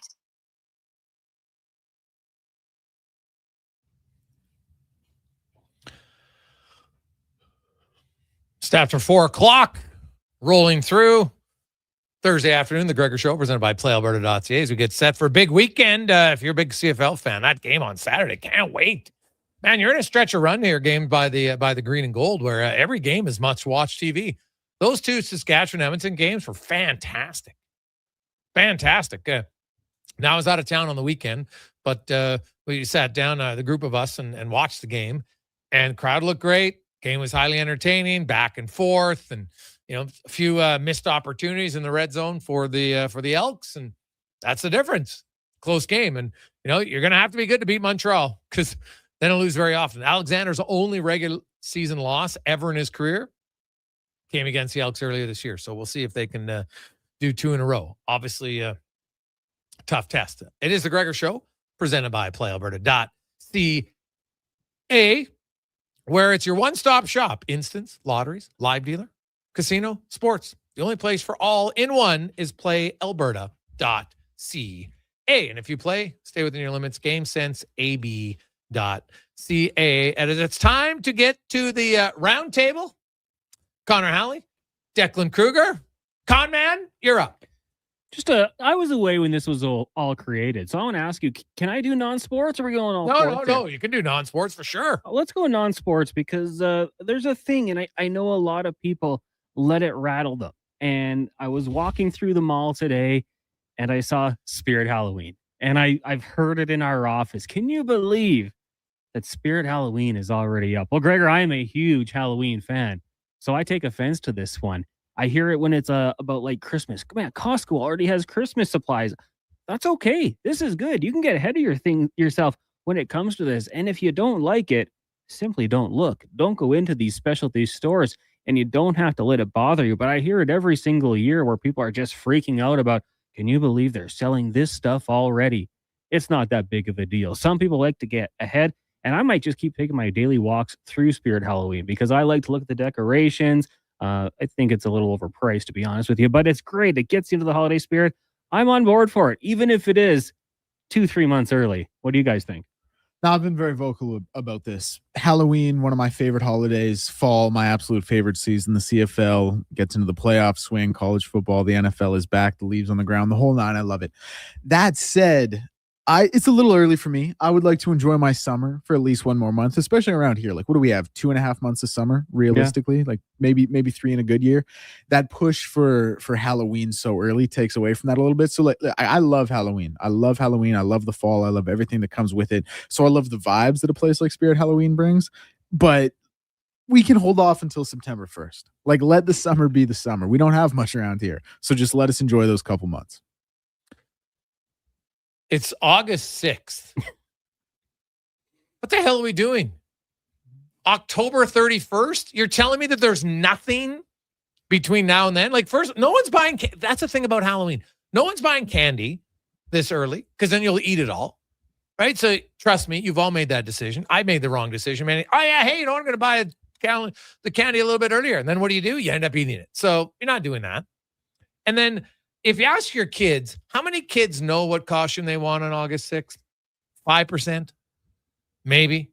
S1: It's after 4 o'clock, rolling through Thursday afternoon, the Gregor Show, presented by PlayAlberta.ca, as we get set for a big weekend. If you're a big CFL fan, that game on Saturday, can't wait. Man, you're in a stretch of run here, game by the green and gold, where every game is much-watched TV. Those two Saskatchewan-Edmonton games were fantastic. Fantastic. Now, I was out of town on the weekend, but we sat down, the group of us, and watched the game, and crowd looked great. Game was highly entertaining, back and forth, and a few missed opportunities in the red zone for the Elks, and that's the difference. Close game, and you're going to have to be good to beat Montreal, because they don't lose very often. Alexander's only regular season loss ever in his career came against the Elks earlier this year, so we'll see if they can do 2 in a row. Obviously, tough test. It is the Gregor Show, presented by PlayAlberta.ca, where it's your one-stop shop. Instance, lotteries, live dealer, casino, sports. The only place for all in one is PlayAlberta.ca. And if you play, stay within your limits. GameSenseAB.ca. And it's time to get to the round table. Connor Halley, Declan Kruger. Con man, you're up.
S2: I was away when this was all created, so I want to ask you: can I do non-sports, or are we going all?
S1: No. You can do non-sports for sure.
S2: Let's go non-sports, because there's a thing, and I know a lot of people let it rattle them. And I was walking through the mall today, and I saw Spirit Halloween, and I've heard it in our office. Can you believe that Spirit Halloween is already up? Well, Gregor, I am a huge Halloween fan, so I take offense to this one. I hear it when it's about like Christmas. Man, Costco already has Christmas supplies. That's okay. This is good. You can get ahead of yourself when it comes to this. And if you don't like it, simply don't look. Don't go into these specialty stores. and you don't have to let it bother you. But I hear it every single year where people are just freaking out about, can you believe they're selling this stuff already? It's not that big of a deal. Some people like to get ahead, and I might just keep taking my daily walks through Spirit Halloween because I like to look at the decorations. I think it's a little overpriced, to be honest with you, but it's great. It gets you into the holiday spirit. I'm on board for it, even if it is 2-3 months early. What do you guys think?
S4: Now, I've been very vocal about this. Halloween, one of my favorite holidays. Fall, my absolute favorite season. The CFL gets into the playoff swing. College football, the NFL is back. The leaves on the ground, the whole nine. I love it. That said, it's a little early for me. I would like to enjoy my summer for at least one more month, especially around here. Like, what do we have? 2.5 months of summer, realistically. Like maybe 3 in a good year. That push for Halloween so early takes away from that a little bit. So like, I love Halloween. I love Halloween. I love the fall. I love everything that comes with it. So I love the vibes that a place like Spirit Halloween brings. But we can hold off until September 1st. Like, let the summer be the summer. We don't have much around here. So just let us enjoy those couple months.
S1: It's August 6th. What the hell are we doing? October 31st? You're telling me that there's nothing between now and then? Like, first, no one's buying. That's the thing about Halloween. No one's buying candy this early because then you'll eat it all. Right? So trust me, you've all made that decision. I made the wrong decision, man. Oh, yeah. Hey, you know, I'm going to buy the candy a little bit earlier. And then what do? You end up eating it. So you're not doing that. And then if you ask your kids, how many kids know what costume they want on August 6th? 5%? Maybe.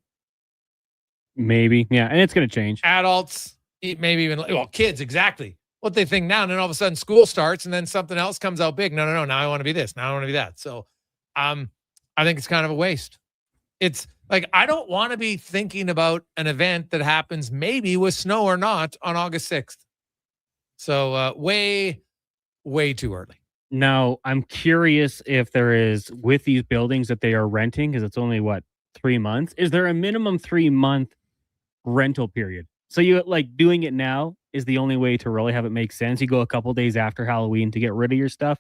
S2: Yeah. And it's going to change.
S1: Adults, maybe even, well, kids, exactly. What they think now. And then all of a sudden school starts and then something else comes out big. No. Now I want to be this. Now I want to be that. So I think it's kind of a waste. It's like, I don't want to be thinking about an event that happens maybe with snow or not on August 6th. So way too early.
S2: Now, I'm curious if there is, with these buildings that they are renting, because it's only, 3 months? Is there a minimum 3-month rental period? So you like doing it now is the only way to really have it make sense. You go a couple days after Halloween to get rid of your stuff.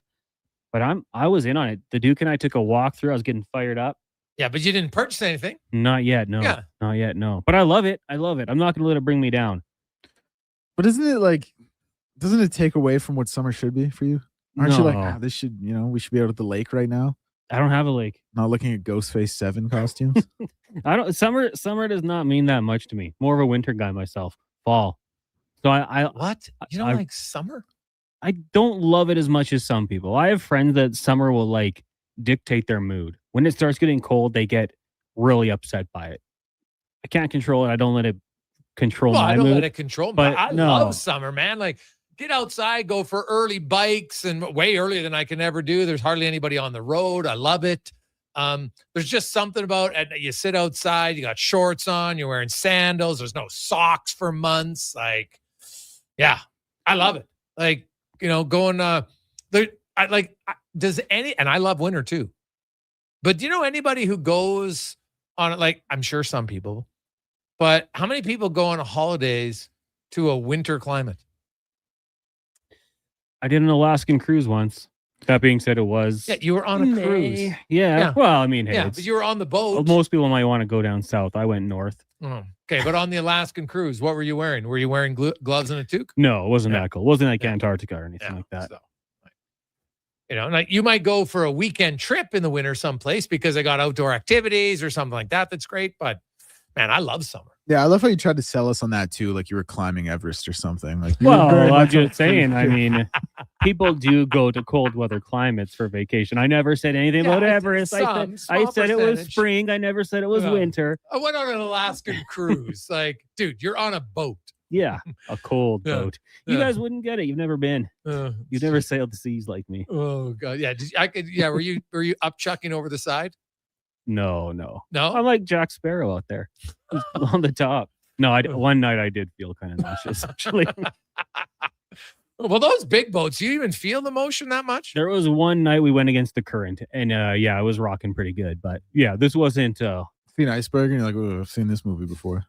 S2: But I was in on it. The Duke and I took a walk through. I was getting fired up.
S1: Yeah, but you didn't purchase anything.
S2: Not yet, no.
S1: Yeah.
S2: Not yet, no. But I love it. I'm not going to let it bring me down.
S4: But doesn't it take away from what summer should be for you? Aren't you like, this should, we should be out at the lake right now?
S2: I don't have a lake.
S4: Not looking at Ghostface 7 costumes?
S2: Summer does not mean that much to me. More of a winter guy myself. Fall. So
S1: What? You don't like summer?
S2: I don't love it as much as some people. I have friends that summer will like dictate their mood. When it starts getting cold, they get really upset by it. I can't control it. I don't let it control my mood.
S1: I don't let it control me.
S2: But
S1: I love summer, man. Like, get outside, go for early bikes, and way earlier than I can ever do. There's hardly anybody on the road. I love it. There's just something about it. You sit outside, you got shorts on, you're wearing sandals. There's no socks for months. Like, yeah, I love it. Like, going, and I love winter too. But do you know anybody who goes on it? Like, I'm sure some people, but how many people go on holidays to a winter climate?
S2: I did an Alaskan cruise onase. That being said, it was.
S1: Yeah, you were on a cruise.
S2: Yeah. Well, I mean, hey,
S1: but you were on the boat.
S2: Most people might want to go down south. I went north.
S1: Oh, okay, but on the Alaskan cruise, what were you wearing? Were you wearing gloves and a toque?
S2: No, it wasn't that cool. It wasn't like Antarctica or anything like that.
S1: So, like you might go for a weekend trip in the winter someplace because they got outdoor activities or something like that. That's great. But man, I love summer.
S4: Yeah, I love how you tried to sell us on that too, like you were climbing Everest or something. Like,
S2: well, I'm just saying. I mean, people do go to cold weather climates for vacation. I never said anything about Everest. I said it was spring. I never said it was winter.
S1: I went on an Alaskan cruise. Like, dude, you're on a boat.
S2: Yeah, a cold boat. You guys wouldn't get it. You've never been. You've never sailed the seas like me.
S1: Oh God, yeah. Were you up chucking over the side?
S2: No.
S1: I'm
S2: like Jack Sparrow out there on the top. No, one night I did feel kind of nauseous, actually.
S1: Well, those big boats, you even feel the motion that much?
S2: There was one night we went against the current, and I was rocking pretty good. But yeah, this wasn't.
S4: See an iceberg, and you're like, oh, I've seen this movie before.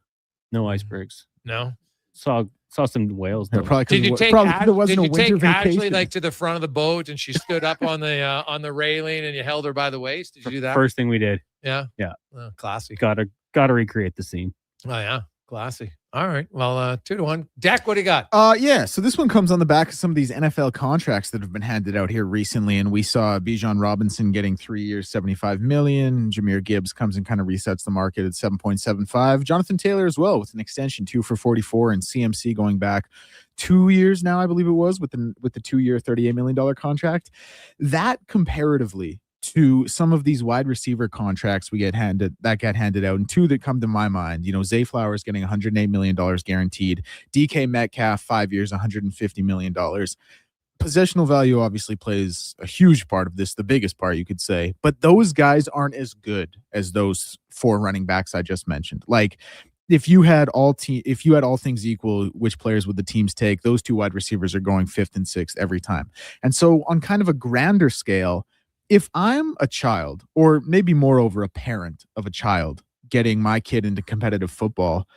S2: No icebergs.
S1: No.
S2: Saw some whales.
S4: Yeah,
S1: did you take Ashley like to the front of the boat and she stood up on the railing and you held her by the waist? Did you do that?
S2: First thing we did.
S1: Yeah.
S2: Yeah.
S1: Oh, classy.
S2: Gotta recreate the scene.
S1: Oh yeah. Classy. All right. Well, 2-1. Dak, what do you got?
S4: Yeah. So this one comes on the back of some of these NFL contracts that have been handed out here recently, and we saw Bijan Robinson getting 3 years, $75 million. Jahmyr Gibbs comes and kind of resets the market at 7.75. Jonathan Taylor as well with an extension, 2 for $44, and CMC going back 2 years now, I believe it was, with the 2-year, $38 million contract. That comparatively to some of these wide receiver contracts get handed out, and two that come to my mind, Zay Flowers getting $108 million guaranteed, DK Metcalf 5 years, $150 million. Positional value obviously plays a huge part of this, the biggest part you could say, but those guys aren't as good as those 4 running backs I just mentioned. Like, if you had all things equal, which players would the teams take? Those 2 wide receivers are going 5th and 6th every time. And so on kind of a grander scale, if I'm a child, or maybe moreover a parent of a child getting my kid into competitive football,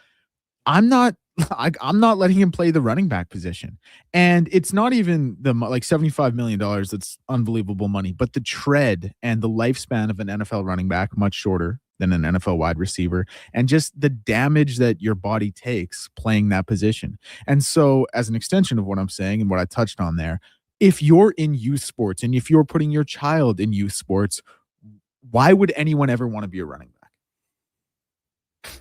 S4: I'm not letting him play the running back position. And it's not even the $75 million. That's unbelievable money, but the tread and the lifespan of an NFL running back, much shorter than an NFL wide receiver, and just the damage that your body takes playing that position. And so as an extension of what I'm saying and what I touched on there, if you're in youth sports and if you're putting your child in youth sports, why would anyone ever want to be a running back?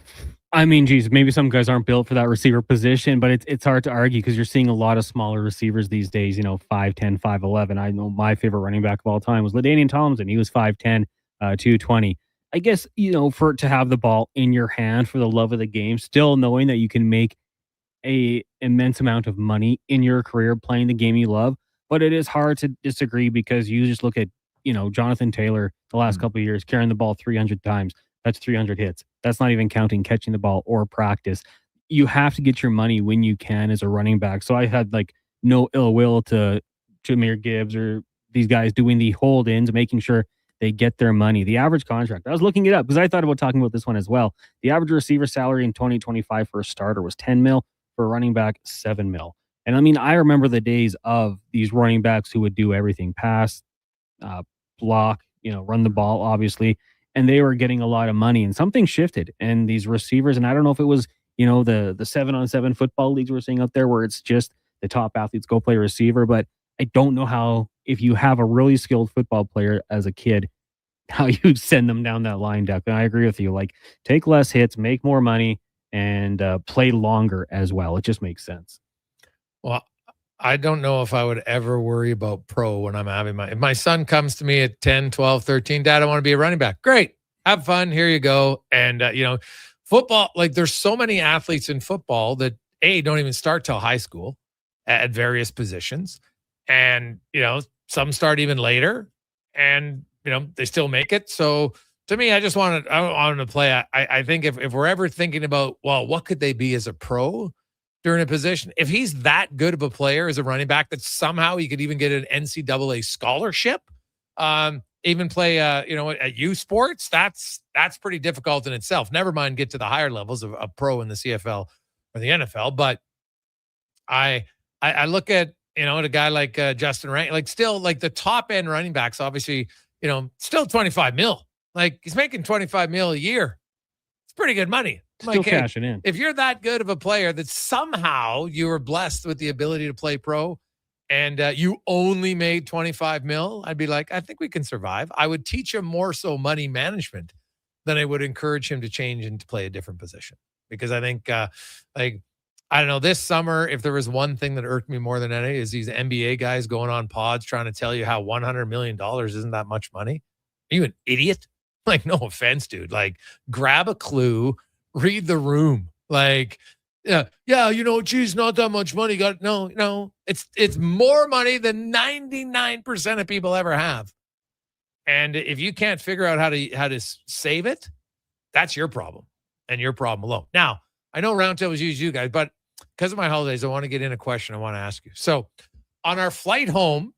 S2: I mean, geez, maybe some guys aren't built for that receiver position, but it's hard to argue because you're seeing a lot of smaller receivers these days, 5'10", 5'11". I know my favorite running back of all time was LaDainian Tomlinson. He was 5'10", 220. I guess, for it to have the ball in your hand for the love of the game, still knowing that you can make a immense amount of money in your career playing the game you love. But it is hard to disagree because you just look at, Jonathan Taylor the last couple of years carrying the ball 300 times. That's 300 hits. That's not even counting catching the ball or practice. You have to get your money when you can as a running back. So I had no ill will to Jahmyr Gibbs or these guys doing the hold-ins, making sure they get their money. The average contract, I was looking it up because I thought about talking about this one as well. The average receiver salary in 2025 for a starter was 10 mil, for a running back, 7 mil. And I mean, I remember the days of these running backs who would do everything, pass, block, run the ball, obviously, and they were getting a lot of money, and something shifted. And these receivers, and I don't know if it was, the 7-on-7 football leagues we're seeing out there where it's just the top athletes go play receiver, but I don't know how, if you have a really skilled football player as a kid, how you send them down that line, Duck. And I agree with you. Take less hits, make more money, and play longer as well. It just makes sense.
S1: Well, I don't know if I would ever worry about pro when I'm having if my son comes to me at 10, 12, 13, Dad, I want to be a running back. Great. Have fun. Here you go. And, football, there's so many athletes in football that don't even start till high school at various positions. And, some start even later and, they still make it. So to me, I want them to play. I think if we're ever thinking about, well, what could they be as a pro during a position? If he's that good of a player as a running back that somehow he could even get an NCAA scholarship, even play, at youth sports, that's pretty difficult in itself. Never mind get to the higher levels of a pro in the CFL or the NFL. But I look at, a guy like Justin Rang, still the top end running backs, obviously, still 25 mil. He's making 25 mil a year. It's pretty good money.
S2: Still cashing in.
S1: If you're that good of a player that somehow you were blessed with the ability to play pro and you only made 25 mil, I'd be like, I think we can survive. I would teach him more so money management than I would encourage him to change and to play a different position. Because I think, I don't know, this summer, if there was one thing that irked me more than any is these NBA guys going on pods trying to tell you how $100 million isn't that much money. Are you an idiot? No offense, dude. Grab a clue, read the room. Geez, not that much money. No, it's more money than 99% of people ever have. And if you can't figure out how to save it, that's your problem and your problem alone. Now, I know Roundtables use you guys, but because of my holidays, I want to get in a question I want to ask you. So on our flight home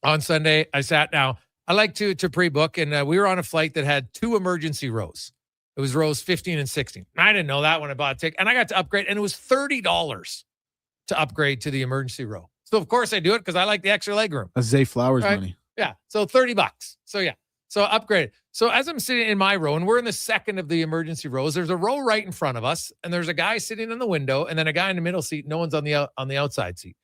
S1: on Sunday, I like to pre-book, and we were on a flight that had 2 emergency rows. It was rows 15 and 16. I didn't know that when I bought a ticket, and I got to upgrade, and it was $30 to upgrade to the emergency row. So, of course, I do it because I like the extra leg room.
S4: That's Zay Flowers money.
S1: Yeah, so $30. So, yeah. So, I upgraded. So as I'm sitting in my row, and we're in the second of the emergency rows, there's a row right in front of us, and there's a guy sitting in the window, and then a guy in the middle seat. No one's on the outside seat.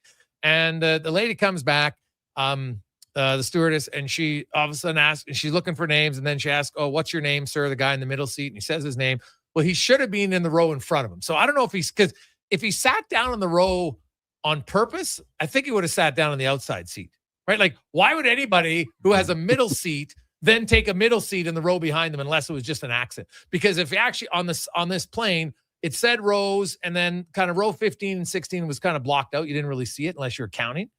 S1: And the lady comes back, the stewardess, and she all of a sudden asks, and she's looking for names, and then she asks, "Oh, what's your name, sir?" The guy in the middle seat, and he says his name. Well, he should have been in the row in front of him. So I don't know because if he sat down in the row on purpose, I think he would have sat down on the outside seat, right? Like, why would anybody who has a middle seat then take a middle seat in the row behind them unless it was just an accident? Because if you actually on this plane, it said rows, and then kind of row 15 and 16 was kind of blocked out. You didn't really see it unless you're counting.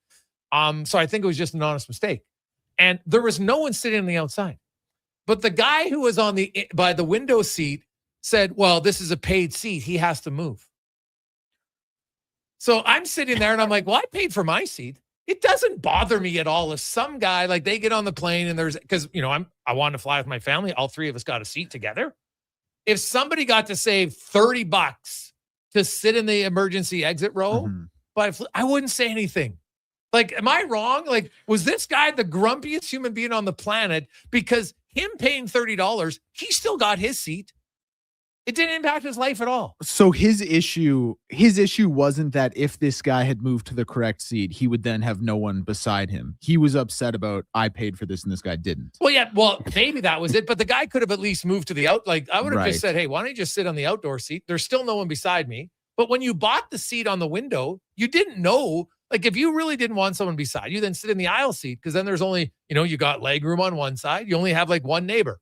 S1: So I think it was just an honest mistake. And there was no one sitting on the outside. But the guy who was by the window seat said, well, this is a paid seat. He has to move. So I'm sitting there and I'm like, well, I paid for my seat. It doesn't bother me at all if some guy, like, they get on the plane and because, I wanted to fly with my family. All three of us got a seat together. If somebody got to save $30 to sit in the emergency exit row, but I wouldn't say anything. Like, am I wrong? Like, was this guy the grumpiest human being on the planet? Because him paying $30, he still got his seat. It didn't impact his life at all.
S4: So his issue wasn't that if this guy had moved to the correct seat, he would then have no one beside him. He was upset about, I paid for this and this guy didn't.
S1: Well, yeah, maybe that was it. But the guy could have at least moved to the out. Like, I would have just said, hey, why don't you just sit on the outdoor seat? There's still no one beside me. But when you bought the seat on the window, you didn't know. Like, if you really didn't want someone beside you, then sit in the aisle seat, because then there's only, you got leg room on one side. You only have like one neighbor,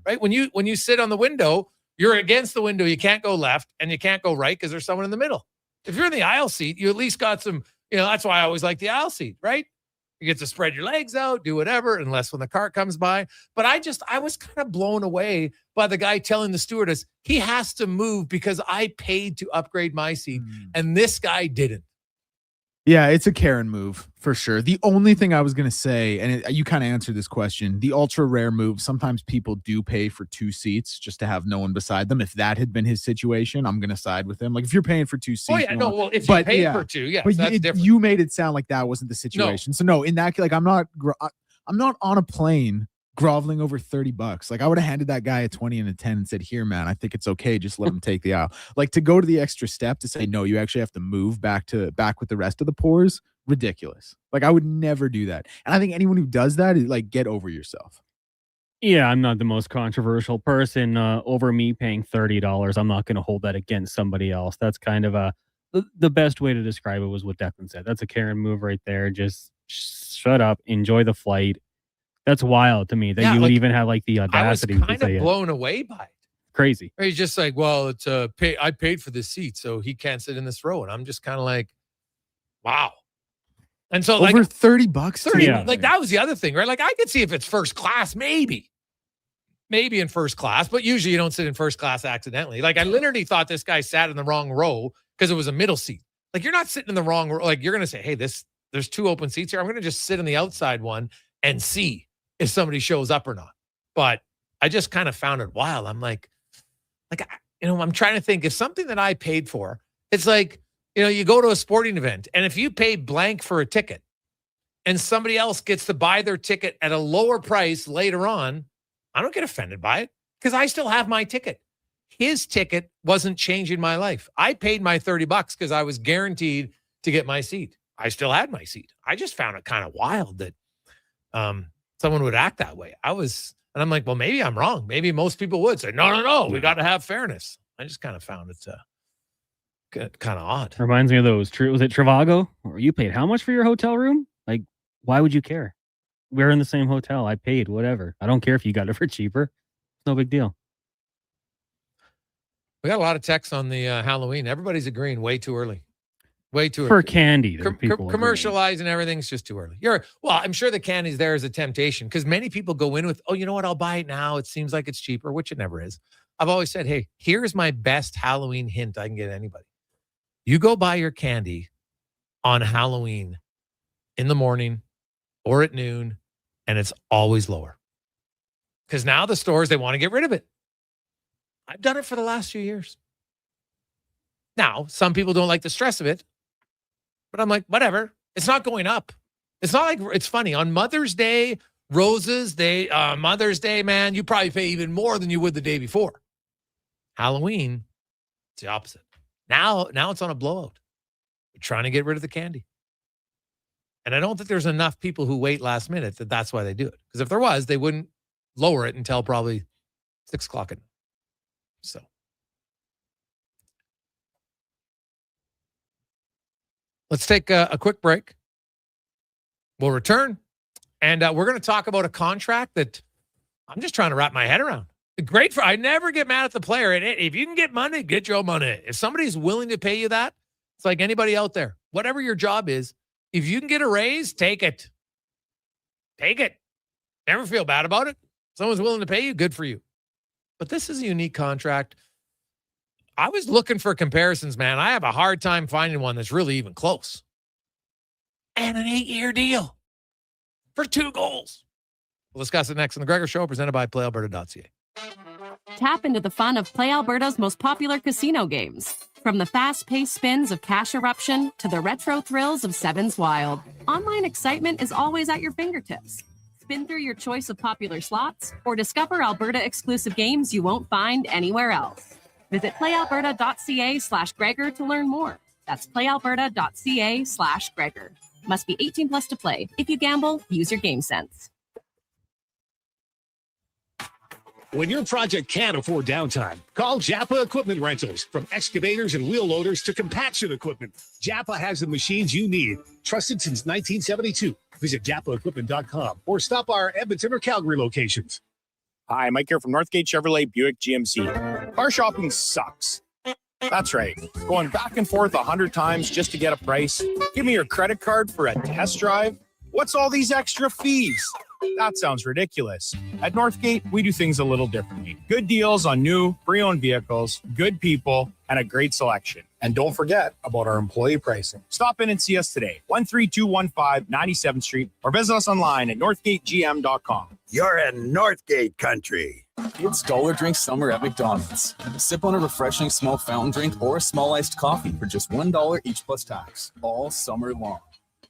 S1: right? When you sit on the window, you're against the window. You can't go left and you can't go right because there's someone in the middle. If you're in the aisle seat, you at least got some, that's why I always like the aisle seat, right? You get to spread your legs out, do whatever, unless when the car comes by. But I was kind of blown away by the guy telling the stewardess he has to move because I paid to upgrade my seat and this guy didn't.
S4: Yeah, it's a Karen move for sure. The only thing I was going to say, and you kind of answered this question, the ultra rare move, sometimes people do pay for two seats just to have no one beside them. If that had been his situation, I'm going to side with him. Like, if you're paying for two seats.
S1: Oh, yeah, no, well, if you pay for two, yes,
S4: but
S1: that's different.
S4: You made it sound like that wasn't the situation. No. So no, in that, like, I'm not on a plane groveling over $30. Like, I would have handed that guy a 20 and a 10 and said, here, man, I think it's okay. Just let him take the aisle. Like, to go to the extra step to say, no, you actually have to move back with the rest of the pours. Ridiculous. Like, I would never do that. And I think anyone who does that is like, get over yourself.
S2: Yeah, I'm not the most controversial person. Over me paying $30, I'm not going to hold that against somebody else. That's kind of the best way to describe it was what Declan said. That's a Karen move right there. Just shut up, enjoy the flight. That's wild to me that you would even have like the audacity to say it.
S1: I was kind of blown away by it.
S2: Crazy.
S1: He's just like, well, it's I paid for this seat, so he can't sit in this row. And I'm just kind of like, wow. And so,
S4: over $30,
S1: like, that was the other thing, right? Like, I could see if it's first class, maybe in first class, but usually you don't sit in first class accidentally. Like, I literally thought this guy sat in the wrong row because it was a middle seat. Like, you're not sitting in the wrong row. Like, you're going to say, hey, there's two open seats here. I'm going to just sit in the outside one and see if somebody shows up or not. But I just kind of found it wild. I'm like, I'm trying to think if something that I paid for, it's like, you go to a sporting event, and if you pay blank for a ticket and somebody else gets to buy their ticket at a lower price later on, I don't get offended by it because I still have my ticket. His ticket wasn't changing my life. I paid my $30 because I was guaranteed to get my seat. I still had my seat. I just found it kind of wild that someone would act that way. And I'm like, well, maybe I'm wrong. Maybe most people would say, no, we got to have fairness. I just kind of found it kind of odd.
S2: Reminds me of those. Was it Trivago? Or you paid how much for your hotel room? Like, why would you care? We're in the same hotel. I paid whatever. I don't care if you got it for cheaper. It's no big deal.
S1: We got a lot of texts on the Halloween. Everybody's agreeing way too early. Way too
S2: for
S1: early.
S2: Candy.
S1: Commercializing everything's just too early. I'm sure the candy's there as a temptation because many people go in with, oh, you know what? I'll buy it now. It seems like it's cheaper, which it never is. I've always said, hey, here's my best Halloween hint I can get anybody. You go buy your candy on Halloween in the morning or at noon, and it's always lower. Because now the stores, they want to get rid of it. I've done it for the last few years. Now, some people don't like the stress of it, but I'm like, whatever. It's not going up. It's not like, it's funny. On Mother's Day Roses Day, Mother's Day, man, you probably pay even more than you would the day before. Halloween, it's the opposite. Now it's on a blowout. We're trying to get rid of the candy. And I don't think there's enough people who wait last minute that's why they do it. Because if there was, they wouldn't lower it until probably 6 o'clock at night. So. Let's take a quick break. We'll return. And we're going to talk about a contract that I'm just trying to wrap my head around. Great I never get mad at the player. And if you can get money, get your money. If somebody's willing to pay you that, it's like anybody out there. Whatever your job is, if you can get a raise, take it. Take it. Never feel bad about it. Someone's willing to pay you, good for you. But this is a unique contract. I was looking for comparisons, man. I have a hard time finding one that's really even close. And an 8-year deal for 2 goals. We'll discuss it next on the Gregor Show, presented by PlayAlberta.ca.
S5: Tap into the fun of Play Alberta's most popular casino games. From the fast-paced spins of Cash Eruption to the retro thrills of Sevens Wild, online excitement is always at your fingertips. Spin through your choice of popular slots or discover Alberta-exclusive games you won't find anywhere else. Visit playalberta.ca/Gregor to learn more. That's playalberta.ca/Gregor. Must be 18 plus to play. If you gamble, use your game sense.
S9: When your project can't afford downtime, call Japa Equipment Rentals. From excavators and wheel loaders to compaction equipment, Japa has the machines you need. Trusted since 1972. Visit japaequipment.com or stop our Edmonton or Calgary locations.
S12: Hi, Mike here from Northgate Chevrolet Buick GMC. Car shopping sucks. That's right. Going back and forth 100 times just to get a price. Give me your credit card for a test drive. What's all these extra fees? That sounds ridiculous. At Northgate, we do things a little differently. Good deals on new, pre-owned vehicles, good people, and a great selection. And don't forget about our employee pricing. Stop in and see us today, 13215 97th Street, or visit us online at northgategm.com.
S6: You're in Northgate country.
S21: It's Dollar Drink Summer at McDonald's. Sip on a refreshing small fountain drink or a small iced coffee for just $1 each plus tax, all summer long.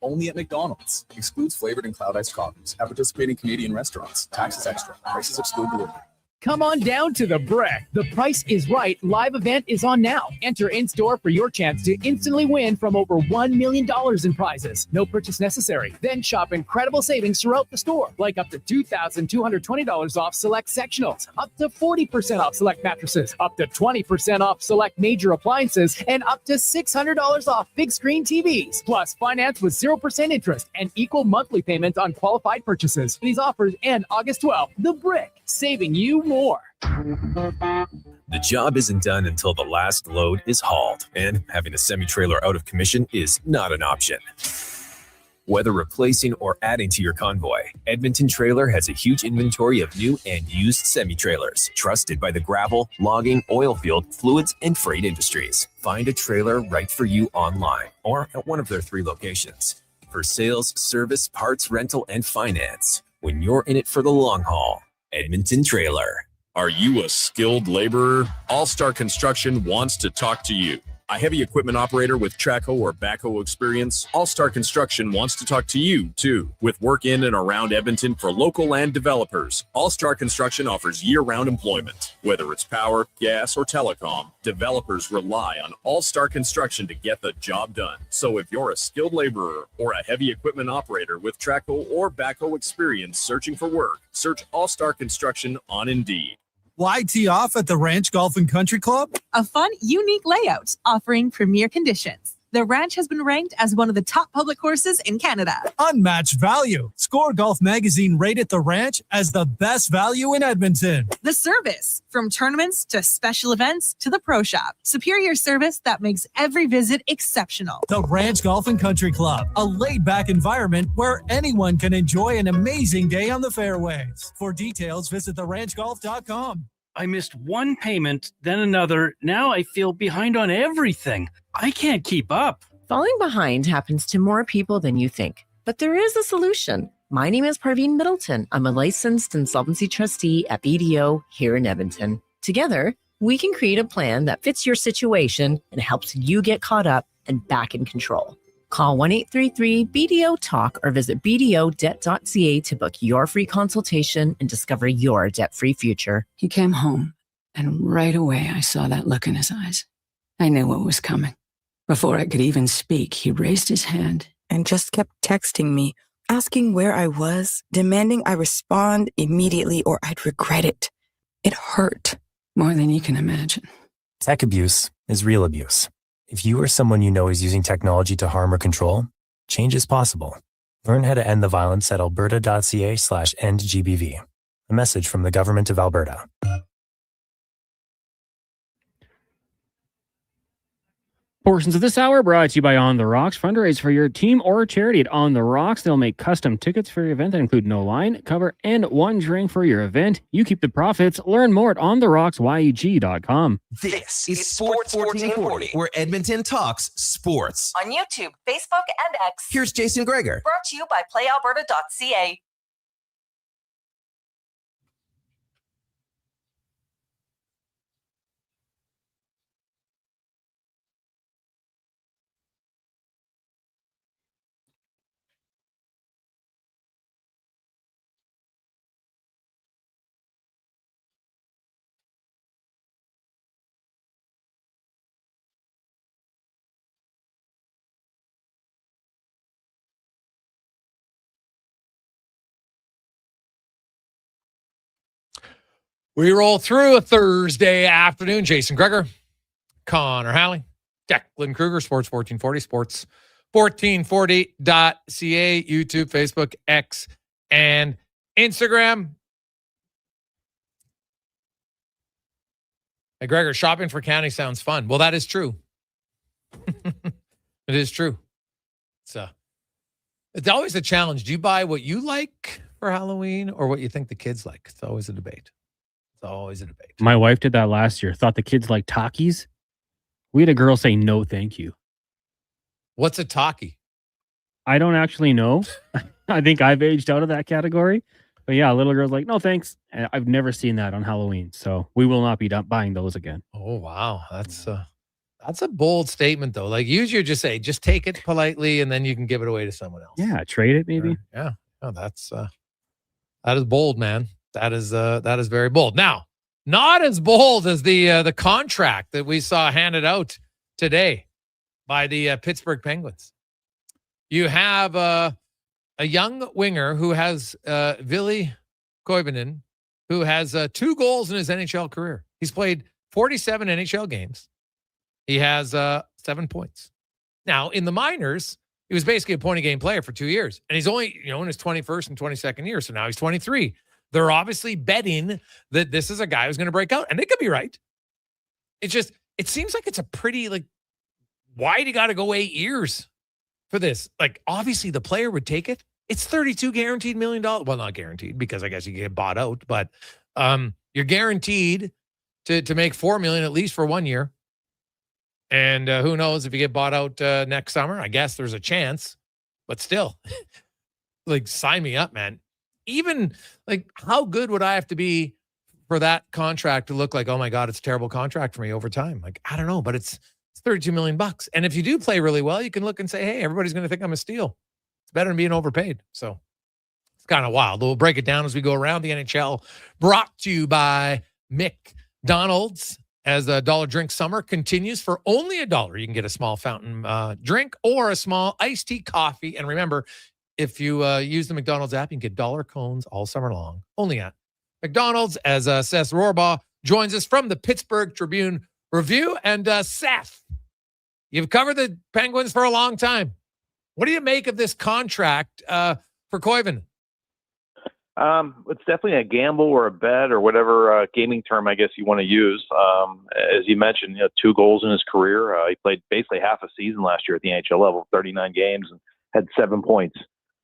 S21: Only at McDonald's. Excludes flavored and cloud iced coffees at participating Canadian restaurants. Taxes extra. Prices exclude delivery.
S11: Come on down to the Brick. The Price is Right live event is on now. Enter in-store for your chance to instantly win from over $1 million in prizes. No purchase necessary. Then shop incredible savings throughout the store, like up to $2,220 off select sectionals, up to 40% off select mattresses, up to 20% off select major appliances, and up to $600 off big screen TVs. Plus, finance with 0% interest and equal monthly payments on qualified purchases. These offers end August 12th. The Brick, saving you more.
S14: The job isn't done until the last load is hauled, and having a semi-trailer out of commission is not an option. Whether replacing or adding to your convoy, Edmonton Trailer has a huge inventory of new and used semi-trailers, trusted by the gravel, logging, oil field, fluids, and freight industries. Find a trailer right for you online or at one of their 3 locations. For sales, service, parts, rental, and finance, when you're in it for the long haul, Edmonton Trailer.
S16: Are you a skilled laborer? All-Star Construction wants to talk to you. A heavy equipment operator with Traco or backhoe experience? All-Star Construction wants to talk to you, too. With work in and around Edmonton for local land developers, All-Star Construction offers year-round employment. Whether it's power, gas, or telecom, developers rely on All-Star Construction to get the job done. So if you're a skilled laborer or a heavy equipment operator with Traco or backhoe experience searching for work, search All-Star Construction on Indeed.
S17: Why tee off at the Ranch Golf and Country Club?
S25: A fun, unique layout offering premier conditions. The ranch has been ranked as one of the top public courses in Canada.
S17: Unmatched value. Score Golf Magazine rated the ranch as the best value in Edmonton.
S25: The service, from tournaments to special events to the pro shop. Superior service that makes every visit exceptional.
S17: The Ranch Golf and Country Club, a laid-back environment where anyone can enjoy an amazing day on the fairways. For details, visit theranchgolf.com.
S27: I missed one payment, then another. Now I feel behind on everything. I can't keep up.
S28: Falling behind happens to more people than you think, but there is a solution. My name is Parveen Middleton. I'm a licensed insolvency trustee at BDO here in Edmonton. Together, we can create a plan that fits your situation and helps you get caught up and back in control. Call 1-833-BDO-TALK or visit bdodebt.ca to book your free consultation and discover your debt-free future.
S3: He came home, and right away I saw that look in his eyes. I knew what was coming. Before I could even speak, he raised his hand
S7: and just kept texting me, asking where I was, demanding I respond immediately or I'd regret it. It hurt.
S3: More than you can imagine.
S8: Tech abuse is real abuse. If you or someone you know is using technology to harm or control, change is possible. Learn how to end the violence at alberta.ca/endgbv. A message from the Government of Alberta.
S2: Portions of this hour brought to you by On The Rocks. Fundraise for your team or charity at On The Rocks. They'll make custom tickets for your event that include no line, cover, and one drink for your event. You keep the profits. Learn more at ontherocksyeg.com.
S20: This is Sports 1440, where Edmonton talks sports.
S28: On YouTube, Facebook, and X.
S20: Here's Jason Gregor.
S28: Brought to you by playalberta.ca.
S1: We roll through a Thursday afternoon. Jason Gregor, Connor Halley, Declan Kruger, Sports 1440, Sports 1440.ca, YouTube, Facebook, X, and Instagram. Hey, Gregor, shopping for candy sounds fun. Well, that is true. It is true. It's always a challenge. Do you buy what you like for Halloween or what you think the kids like? It's always a debate. Always a debate.
S2: My wife did that last year. Thought the kids liked Takis. We had a girl say no, thank you.
S1: What's a Taki?
S2: I don't actually know. I think I've aged out of that category. But yeah, a little girl's like, no, thanks. And I've never seen that on Halloween, so we will not be buying those again.
S1: Oh wow, that's a bold statement though. Like usually, just take it politely, and then you can give it away to someone else.
S2: Yeah, trade it maybe.
S1: Yeah, no, that is bold, man. That is very bold. Now, not as bold as the contract that we saw handed out today by the Pittsburgh Penguins. You have a young winger who has Ville Koivunen, who has 2 goals in his NHL career. He's played 47 NHL games. He has 7 points. Now, in the minors, he was basically a point-a-game player for 2 years, and he's only in his 21st and 22nd year. So now he's 23. They're obviously betting that this is a guy who's going to break out, and they could be right. It seems like it's a pretty, why do you got to go 8 years for this? Obviously the player would take it. It's $32 guaranteed $1 million. Well, not guaranteed because I guess you get bought out, but you're guaranteed to make $4 million at least for 1 year. And who knows if you get bought out next summer? I guess there's a chance, but still, sign me up, man. Even how good would I have to be for that contract to look like, oh my God, it's a terrible contract for me over time? I don't know, but it's $32 million. And if you do play really well, you can look and say, hey, everybody's going to think I'm a steal. It's better than being overpaid. So it's kind of wild. We'll break it down as we go around the NHL. Brought to you by McDonald's. As the $1 drink summer continues, for only $1, you can get a small fountain drink or a small iced tea coffee. And remember, if you use the McDonald's app, you can get dollar cones all summer long. Only at McDonald's. As Seth Rohrbaugh joins us from the Pittsburgh Tribune Review. And Seth, you've covered the Penguins for a long time. What do you make of this contract for Koivunen?
S10: It's definitely a gamble or a bet or whatever gaming term I guess you want to use. As you mentioned, 2 goals in his career. He played basically half a season last year at the NHL level, 39 games, and had 7 points,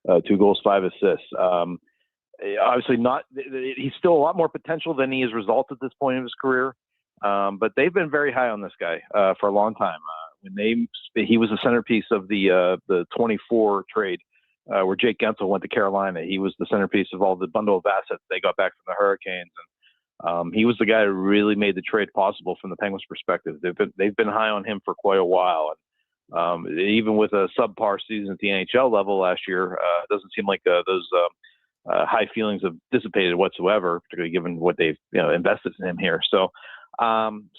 S10: 2 goals, 5 assists. Obviously not. He's still a lot more potential than he has resulted at this point in his career. But they've been very high on this guy for a long time. He was the centerpiece of the 24 trade. Where Jake Gensel went to Carolina. He was the centerpiece of all the bundle of assets they got back from the Hurricanes. And he was the guy who really made the trade possible from the Penguins' perspective. They've been high on him for quite a while. Even with a subpar season at the NHL level last year, it doesn't seem like those high feelings have dissipated whatsoever, particularly given what they've invested in him here. So,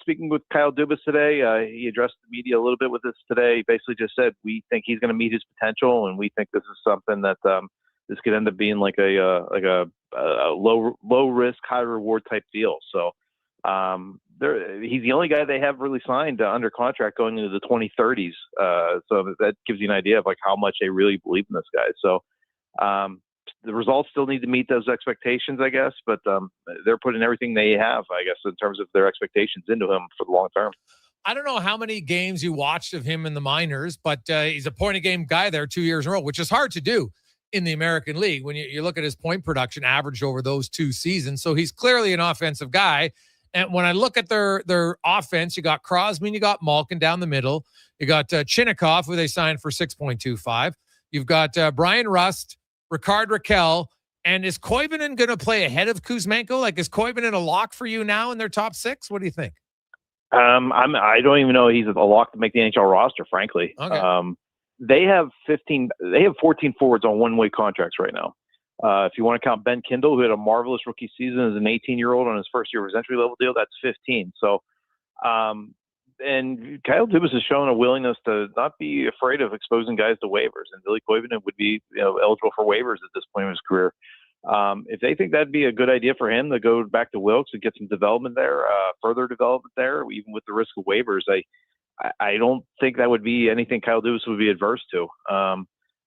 S10: speaking with Kyle Dubas today, he addressed the media a little bit with this today. He basically just said, we think he's going to meet his potential, and we think this is something that this could end up being like a low risk, high reward type deal. So he's the only guy they have really signed under contract going into the 2030s. So that gives you an idea of like how much they really believe in this guy. So the results still need to meet those expectations, I guess, but they're putting everything they have, I guess, in terms of their expectations into him for the long term.
S1: I don't know how many games you watched of him in the minors, but he's a point-a-game guy there 2 years in a row, which is hard to do in the American League when you look at his point production averaged over those 2 seasons. So he's clearly an offensive guy. And when I look at their offense, you got Crosby and you got Malkin down the middle. You got Chinnikov, who they signed for $6.25. You've got Brian Rust, Ricard Raquel, and is Koivunen going to play ahead of Kuzmenko? Like, is Koivunen a lock for you now in their top 6? What do you think?
S10: I don't even know he's a lock to make the NHL roster, frankly.
S1: Okay.
S10: They have 14 forwards on one-way contracts right now. If you want to count Ben Kindle, who had a marvelous rookie season as an 18-year-old on his first year of his entry-level deal, that's 15. So, and Kyle Dubas has shown a willingness to not be afraid of exposing guys to waivers, and Billy Koivunen would be eligible for waivers at this point in his career. If they think that'd be a good idea for him to go back to Wilkes and get some development there, further development there, even with the risk of waivers, I don't think that would be anything Kyle Dubas would be adverse to.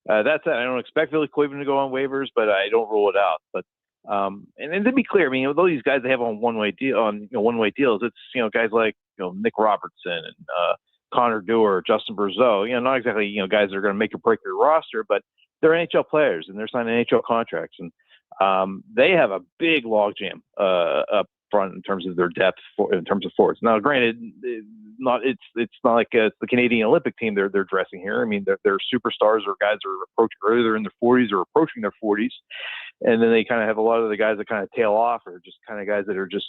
S10: That said, I don't expect Billy Koivunen to go on waivers, but I don't rule it out. But and to be clear, I mean, with all these guys they have on one-way deals, it's guys like Nick Robertson and Connor Dewar, Justin Brazeau. Not exactly guys that are going to make or break your roster, but they're NHL players and they're signing NHL contracts, and they have a big logjam up front in terms of their depth in terms of forwards. Now, granted, it's not like it's the Canadian Olympic team they're dressing here. I mean, they're superstars or guys that are approaching, or either in their 40s or approaching their 40s, and then they kind of have a lot of the guys that kind of tail off, or just kind of guys that are just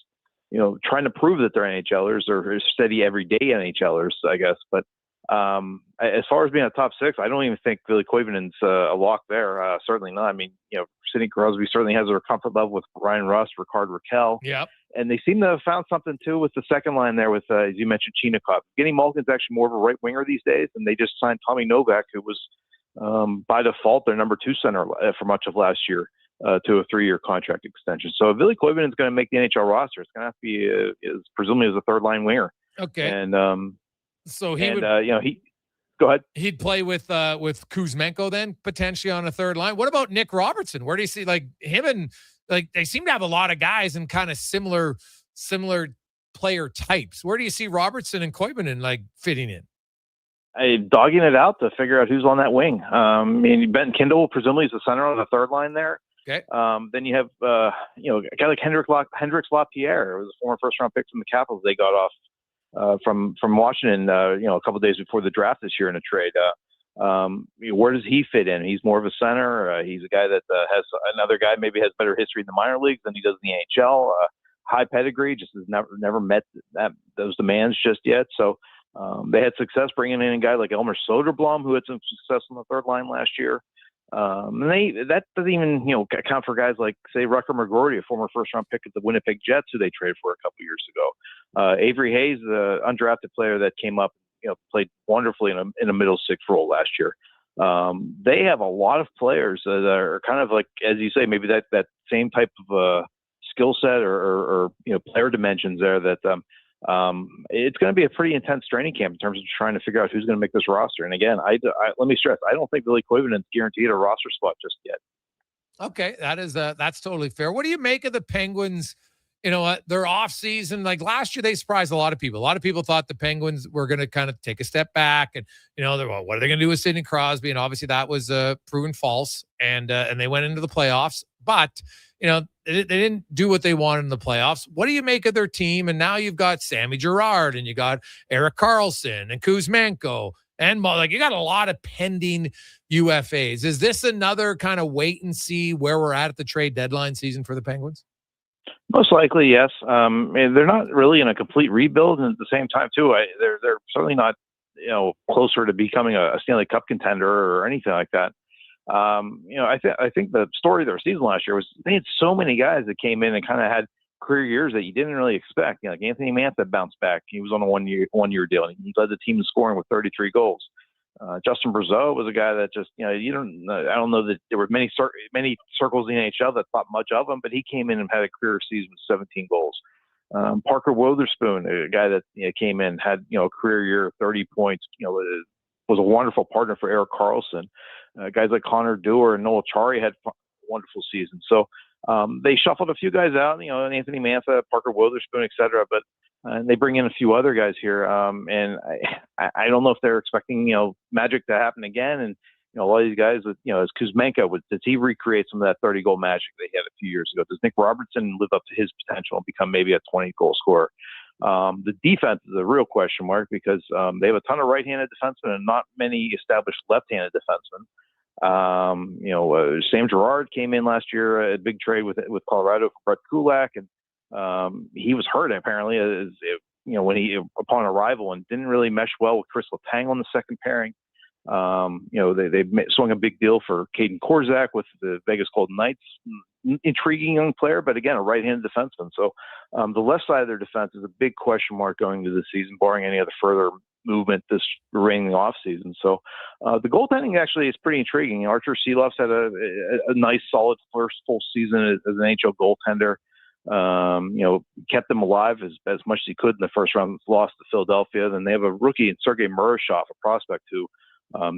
S10: trying to prove that they're NHLers or steady everyday NHLers, I guess. But as far as being a top 6, I don't even think Billy Koivunen's a lock there. Certainly not. I mean, Sidney Crosby certainly has a comfort level with Brian Rust, Ricard Raquel.
S1: Yep.
S10: And they seem to have found something too with the second line there with, as you mentioned, Chinnikov. Evgeny Malkin's actually more of a right winger these days, and they just signed Tommy Novak, who was by default their number 2 center for much of last year, to a 3-year contract extension. So if Billy Koivunen is going to make the NHL roster, it's going to have to be presumably as a third line winger.
S1: Okay.
S10: And
S1: so he would,
S10: go ahead.
S1: He'd play with Kuzmenko then potentially on a third line. What about Nick Robertson? Where do you see him and they seem to have a lot of guys in kind of similar player types. Where do you see Robertson and Koivunen fitting in?
S10: Dogging it out to figure out who's on that wing. I mean, Ben Kindle presumably is the center on the third line there.
S1: Okay.
S10: Then you have a guy like Hendrix Lapierre. It was a former first-round pick from the Capitals they got off from Washington, a couple of days before the draft this year in a trade. Where does he fit in? He's more of a center. He's a guy that has another guy maybe has better history in the minor leagues than he does in the NHL. High pedigree, just has never met those demands just yet. So they had success bringing in a guy like Elmer Soderblom, who had some success on the third line last year. And that doesn't even account for guys like, say, Rucker McGroarty, a former first-round pick at the Winnipeg Jets, who they traded for a couple years ago. Avery Hayes, the undrafted player that came up, played wonderfully in a middle 6 role last year. They have a lot of players that are kind of like, as you say, maybe that same type of skill set or player dimensions there that it's going to be a pretty intense training camp in terms of trying to figure out who's going to make this roster. And again, let me stress, I don't think Billy Koivunen's guaranteed a roster spot just yet.
S1: Okay, that's totally fair. What do you make of the Penguins? Their off season, like last year, they surprised a lot of people. A lot of people thought the Penguins were going to kind of take a step back, and what are they going to do with Sidney Crosby? And obviously, that was proven false. And they went into the playoffs, but they didn't do what they wanted in the playoffs. What do you make of their team? And now you've got Sammy Girard, and you got Erik Karlsson and Kuzmenko, and you got a lot of pending UFAs. Is this another kind of wait and see where we're at the trade deadline season for the Penguins?
S10: Most likely, yes. They're not really in a complete rebuild, and at the same time, too, they're certainly not closer to becoming a Stanley Cup contender or anything like that. I think the story of their season last year was they had so many guys that came in and kind of had career years that you didn't really expect. Like Anthony Mantha bounced back. He was on a one-year deal, and he led the team in scoring with 33 goals. Justin Brazeau was a guy that just, I don't know that there were many circles in the NHL that thought much of him, but he came in and had a career season with 17 goals. Parker Wotherspoon, a guy that came in, had a career year of 30 points. Was a wonderful partner for Erik Karlsson. Guys like Connor Dewar and Noel Chari had wonderful seasons. So they shuffled a few guys out, Anthony Mantha, Parker Wotherspoon, et cetera, but they bring in a few other guys here. And I don't know if they're expecting, magic to happen again. And, a lot of these guys with, as Kuzmenko, does he recreate some of that 30-goal magic they had a few years ago? Does Nick Robertson live up to his potential and become maybe a 20-goal scorer? The defense is a real question mark because they have a ton of right-handed defensemen and not many established left-handed defensemen. Sam Girard came in last year, a big trade with Colorado for Brett Kulak, and he was hurt apparently when he upon arrival and didn't really mesh well with Chris Letang on the second pairing. They swung a big deal for Caden Korzak with the Vegas Golden Knights. Intriguing young player, but again, a right-handed defenseman. So the left side of their defense is a big question mark going into the season, barring any other further movement this remaining off season. So the goaltending actually is pretty intriguing. Archer Seeloff's had a nice, solid first full season as an NHL goaltender. Kept them alive as much as he could in the first round. Lost to Philadelphia. Then they have a rookie in Sergei Murashov, a prospect who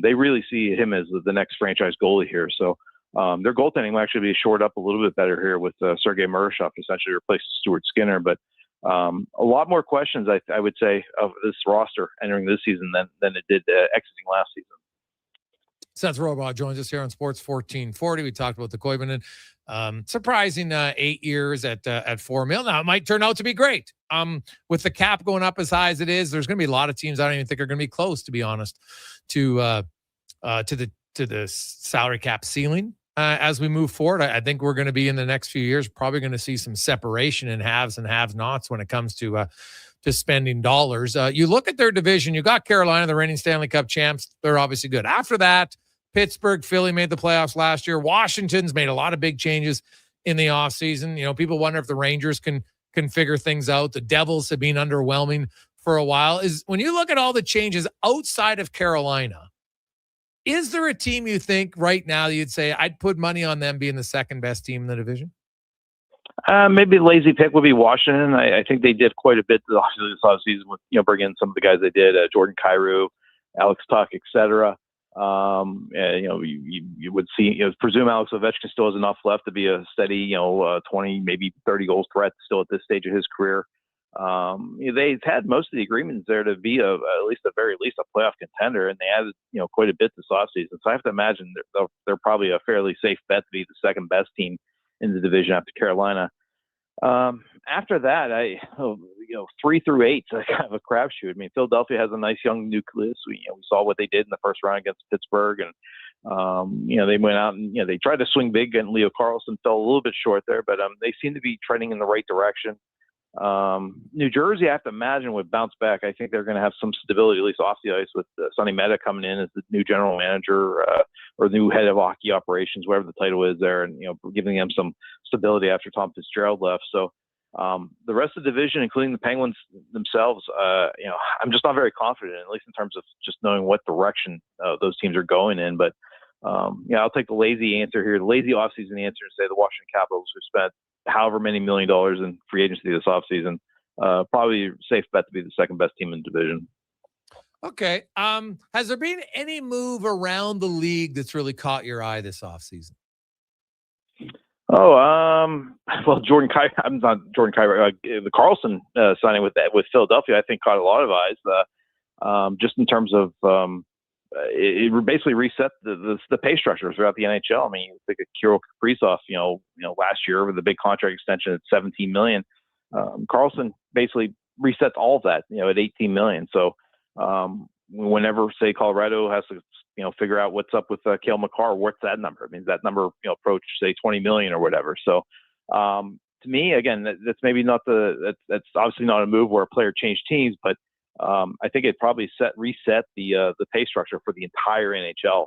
S10: they really see him as the next franchise goalie here. So their goaltending will actually be shored up a little bit better here with Sergei Murashov essentially replacing Stuart Skinner. But a lot more questions, I would say, of this roster entering this season than it did exiting last season.
S1: Seth Robaugh joins us here on Sports 1440. We talked about the Koivunen. Surprising 8 years at $4 million. Now, it might turn out to be great. With the cap going up as high as it is, there's going to be a lot of teams I don't even think are going to be close, to be honest, to the salary cap ceiling. As we move forward, I think we're going to be in the next few years probably going to see some separation in haves and have-nots when it comes to spending dollars. You look at their division. You got Carolina, the reigning Stanley Cup champs. They're obviously good. After that, Pittsburgh, Philly made the playoffs last year. Washington's made a lot of big changes in the offseason. People wonder if the Rangers can figure things out. The Devils have been underwhelming for a while. When you look at all the changes outside of Carolina, is there a team you think right now that you'd say I'd put money on them being the second best team in the division?
S10: Maybe lazy pick would be Washington. I think they did quite a bit this offseason with bringing in some of the guys they did, Jordan Kyrou, Alex Tuch, etc. You would see, presume Alex Ovechkin still has enough left to be a steady, 20, maybe 30 goals threat still at this stage of his career. They've had most of the agreements there to be at very least a playoff contender, and they added, quite a bit this offseason. So I have to imagine they're probably a fairly safe bet to be the second best team in the division after Carolina. After that, 3 through 8 is kind of a crapshoot. I mean, Philadelphia has a nice young nucleus. We saw what they did in the first round against Pittsburgh, and they went out and they tried to swing big, and Leo Carlsson fell a little bit short there, but they seem to be trending in the right direction. New Jersey, I have to imagine, would bounce back. I think they're going to have some stability, at least off the ice, with Sonny Mehta coming in as the new general manager or new head of hockey operations, whatever the title is there, and giving them some stability after Tom Fitzgerald left. So the rest of the division, including the Penguins themselves, I'm just not very confident, at least in terms of just knowing what direction those teams are going in. But I'll take the lazy answer here. The lazy offseason answer is say the Washington Capitals, who spent however many $1 million in free agency this offseason, probably a safe bet to be the second best team in the division.
S1: Okay. Has there been any move around the league that's really caught your eye this offseason?
S10: Well, the Carlson signing with Philadelphia, I think caught a lot of eyes, just in terms of it basically reset the pay structure throughout the NHL. I mean, you think of Kirill Kaprizov, last year with the big contract extension at $17 million. Carlson basically resets all of that, at $18 million. So whenever, say, Colorado has to, figure out what's up with Cale Makar, what's that number? I mean, that number, approach, say, 20 million or whatever. So to me, again, that's maybe not that's obviously not a move where a player changed teams, but I think it probably reset the pay structure for the entire NHL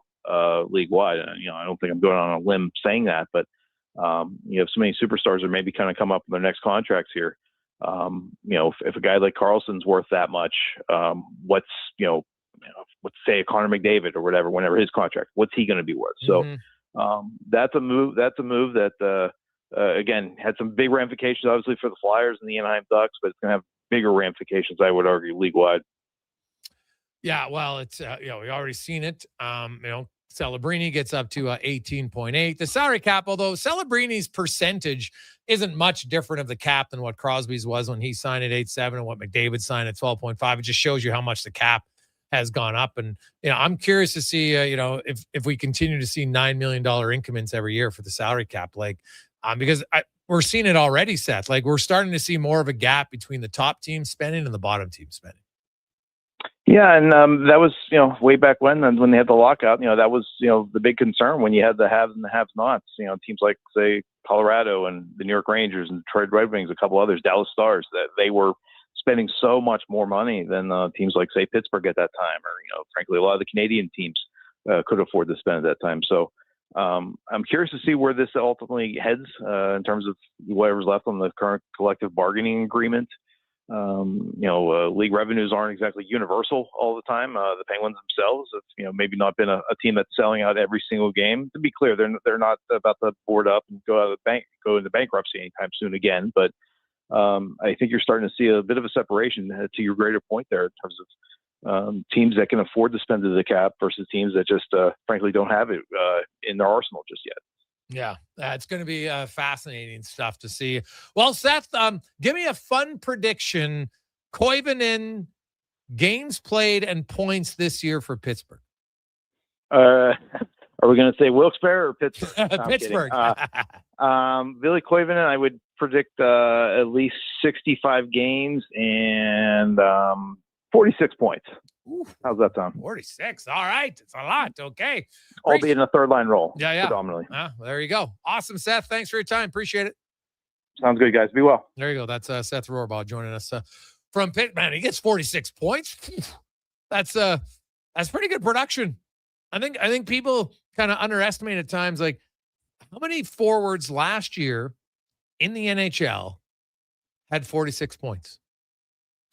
S10: league wide. I don't think I'm going on a limb saying that, but you have so many superstars that maybe kind of come up in their next contracts here. If a guy like Carlson's worth that much, what's say a Connor McDavid or whatever, whenever his contract, what's he going to be worth? So that's a move that again had some big ramifications, obviously, for the Flyers and the Anaheim Ducks, but it's going to have bigger ramifications, I would argue, league wide.
S1: Yeah, well, it's we already seen it. Celebrini gets up to 18.8. The salary cap, although Celebrini's percentage isn't much different of the cap than what Crosby's was when he signed at 8.7 and what McDavid signed at 12.5. It just shows you how much the cap has gone up. And, I'm curious to see, if we continue to see $9 million increments every year for the salary cap, because we're seeing it already, Seth. We're starting to see more of a gap between the top team spending and the bottom team spending.
S10: Yeah, and that was, way back when they had the lockout, that was, the big concern when you had the haves and the have-nots. Teams like, say, Colorado and the New York Rangers and Detroit Red Wings, a couple others, Dallas Stars, that they were spending so much more money than teams like, say, Pittsburgh at that time, or, frankly, a lot of the Canadian teams could afford to spend at that time. So I'm curious to see where this ultimately heads in terms of whatever's left on the current collective bargaining agreement. League revenues aren't exactly universal all the time. The Penguins themselves have, maybe not been a team that's selling out every single game. To be clear, they're not about to board up and go into bankruptcy anytime soon again. But I think you're starting to see a bit of a separation, to your greater point there, in terms of teams that can afford to spend to the cap versus teams that just frankly don't have it in their arsenal just yet.
S1: Yeah, it's going to be fascinating stuff to see. Well, Seth, give me a fun prediction. Koivunen, games played and points this year for Pittsburgh.
S10: Are we going to say Wilkes-Barre or Pittsburgh?
S1: Pittsburgh.
S10: Billy Koivunen, I would predict at least 65 games and 46 points.
S1: Ooh,
S10: how's that sound?
S1: 46. All right. It's a lot. Okay.
S10: Albeit in a third line role.
S1: Yeah.
S10: Predominantly.
S1: There you go. Awesome, Seth. Thanks for your time. Appreciate it.
S10: Sounds good, guys. Be well.
S1: There you go. That's Seth Rohrbaugh joining us from Pitt. Man, he gets 46 points. That's pretty good production. I think people kind of underestimate at times, how many forwards last year in the NHL had 46 points.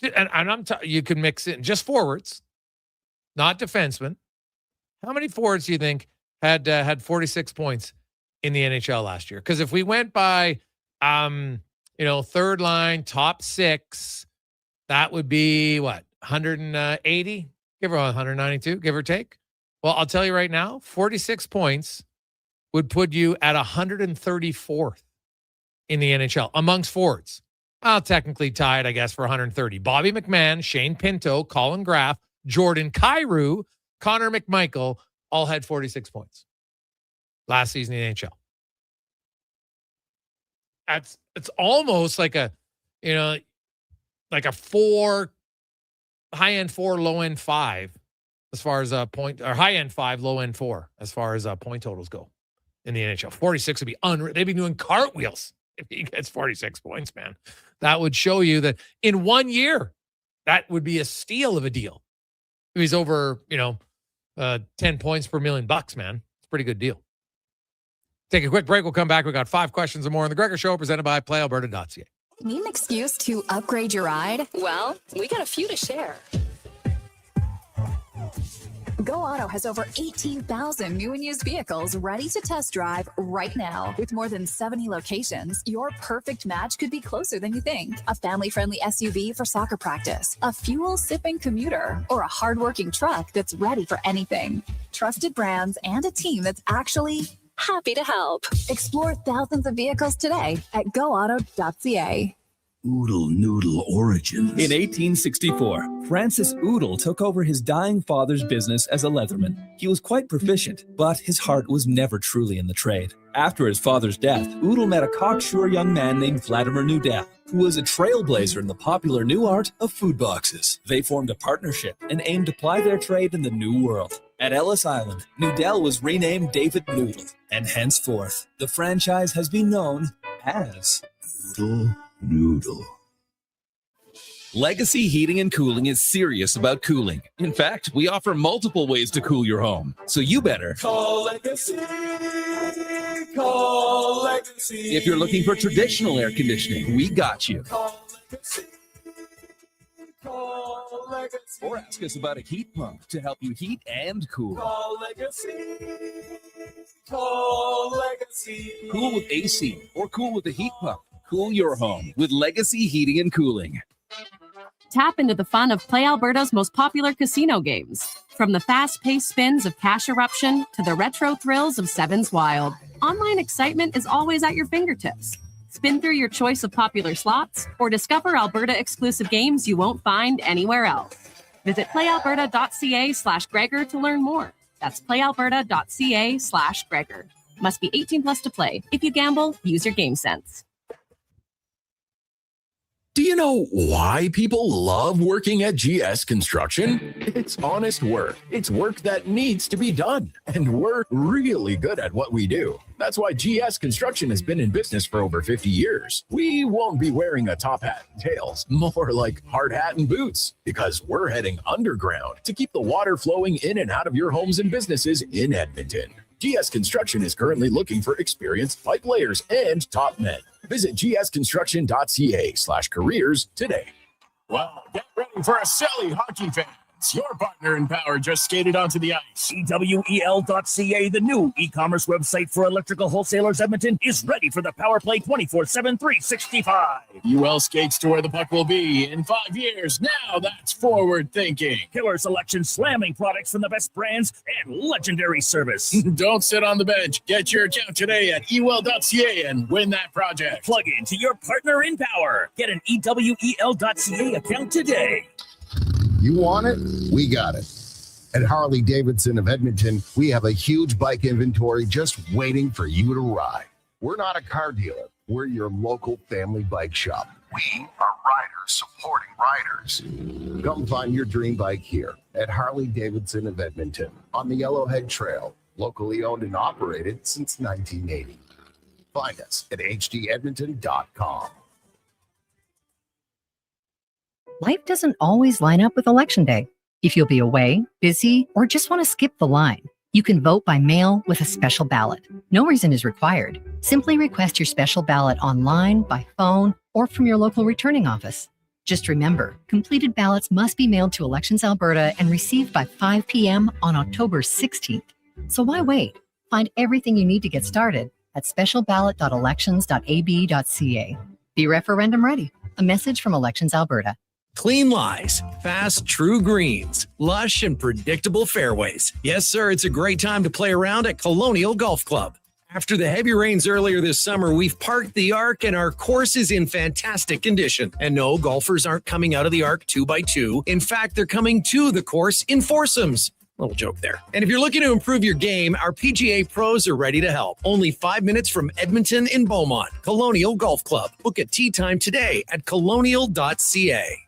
S1: And you can mix in just forwards, not defensemen. How many forwards do you think had 46 points in the NHL last year? Because if we went by, third line, top six, that would be what, 180, give or 192, give or take. Well, I'll tell you right now, 46 points would put you at 134th in the NHL amongst forwards. Well, technically tied, I guess, for 130. Bobby McMahon, Shane Pinto, Colin Graff, Jordan Kyrou, Connor McMichael all had 46 points last season in the NHL. It's almost like a 4, high end 4, low end 5, as far as point, or high end 5, low end 4, as far as point totals go in the NHL. 46 would be unreal. They'd be doing cartwheels if he gets 46 points, man. That would show you that in 1 year, that would be a steal of a deal. If he's over, 10 points per $1 million, man. It's a pretty good deal. Take a quick break. We'll come back. We got 5 questions or more on the Gregor Show, presented by PlayAlberta.ca.
S13: Need an excuse to upgrade your ride? Well, we got a few to share. Go Auto has over 18,000 new and used vehicles ready to test drive right now. With more than 70 locations, your perfect match could be closer than you think. A family-friendly SUV for soccer practice, a fuel-sipping commuter, or a hardworking truck that's ready for anything. Trusted brands and a team that's actually happy to help. Explore thousands of vehicles today at goauto.ca.
S15: Oodle Noodle origins. In 1864, Francis Oodle took over his dying father's business as a leatherman. He was quite proficient, but his heart was never truly in the trade. After his father's death, Oodle met a cocksure young man named Vladimir Nudel, who was a trailblazer in the popular new art of food boxes. They formed a partnership and aimed to ply their trade in the new world. At Ellis Island, Nudel was renamed David Noodle, and henceforth, the franchise has been known as Oodle Noodle. Legacy Heating and Cooling is serious about cooling. In fact, we offer multiple ways to cool your home. So you better
S4: call Legacy. Call Legacy.
S15: If you're looking for traditional air conditioning, we got you.
S4: Call Legacy. Call Legacy.
S15: Or ask us about a heat pump to help you heat and cool.
S4: Call Legacy. Call Legacy.
S15: Cool with AC or cool with a heat pump. Cool your home with Legacy Heating and Cooling.
S5: Tap into the fun of Play Alberta's most popular casino games. From the fast-paced spins of Cash Eruption to the retro thrills of Sevens Wild, online excitement is always at your fingertips. Spin through your choice of popular slots or discover Alberta-exclusive games you won't find anywhere else. Visit playalberta.ca/Gregor to learn more. That's playalberta.ca/Gregor. Must be 18 plus to play. If you gamble, use your game sense.
S16: Do you know why people love working at GS Construction? It's honest work. It's work that needs to be done. And we're really good at what we do. That's why GS Construction has been in business for over 50 years. We won't be wearing a top hat and tails, more like hard hat and boots, because we're heading underground to keep the water flowing in and out of your homes and businesses in Edmonton. GS Construction is currently looking for experienced pipe layers and top men. Visit gsconstruction.ca/careers today.
S18: Well, get ready for a silly hockey fans. Your partner in power just skated onto the ice.
S19: EWEL.ca, the new e-commerce website for electrical wholesalers Edmonton, is ready for the power play 24/7, 365.
S18: UL skates to where the puck will be in 5 years. Now that's forward thinking.
S19: Killer selection, slamming products from the best brands, and legendary service.
S18: Don't sit on the bench. Get your account today at EWEL.ca and win that project.
S19: Plug into your partner in power. Get an EWEL.ca account today.
S22: You want it? We got it. At Harley Davidson of Edmonton, we have a huge bike inventory just waiting for you to ride. We're not a car dealer. We're your local family bike shop. We are riders supporting riders. Come find your dream bike here at Harley Davidson of Edmonton on the Yellowhead Trail, locally owned and operated since 1980. Find us at hdedmonton.com.
S23: Life doesn't always line up with Election Day. If you'll be away, busy, or just want to skip the line, you can vote by mail with a special ballot. No reason is required. Simply request your special ballot online, by phone, or from your local returning office. Just remember, completed ballots must be mailed to Elections Alberta and received by 5 p.m. on October 16th. So why wait? Find everything you need to get started at specialballot.elections.ab.ca. Be referendum ready. A message from Elections Alberta.
S24: Clean lies, fast, true greens, lush and predictable fairways. Yes, sir, it's a great time to play around at Colonial Golf Club. After the heavy rains earlier this summer, we've parked the Arc and our course is in fantastic condition. And no, golfers aren't coming out of the Arc 2x2. In fact, they're coming to the course in foursomes. Little joke there. And if you're looking to improve your game, our PGA pros are ready to help. Only 5 minutes from Edmonton in Beaumont. Colonial Golf Club. Book a tee time today at colonial.ca.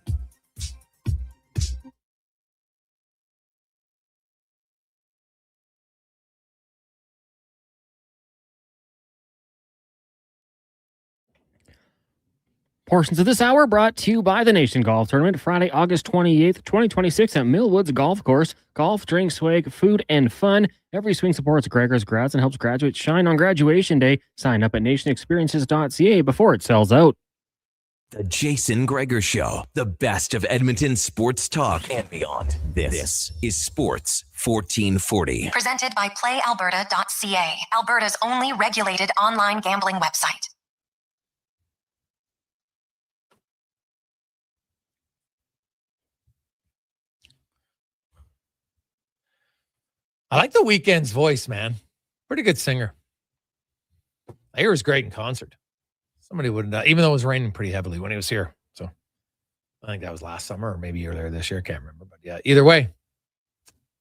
S2: Portions of this hour brought to you by the Nation Golf Tournament, Friday, August 28th, 2026 at Millwoods Golf Course. Golf, drink, swag, food, and fun. Every swing supports Gregor's grads and helps graduates shine on graduation day. Sign up at nationexperiences.ca before it sells out.
S20: The Jason Gregor Show, the best of Edmonton sports talk and beyond. This is Sports 1440.
S26: Presented by PlayAlberta.ca, Alberta's only regulated online gambling website.
S1: I like the Weeknd's voice, man. Pretty good singer. I hear he was great in concert. Somebody would, even though it was raining pretty heavily when he was here. So I think that was last summer or maybe earlier this year. Can't remember. But yeah, either way,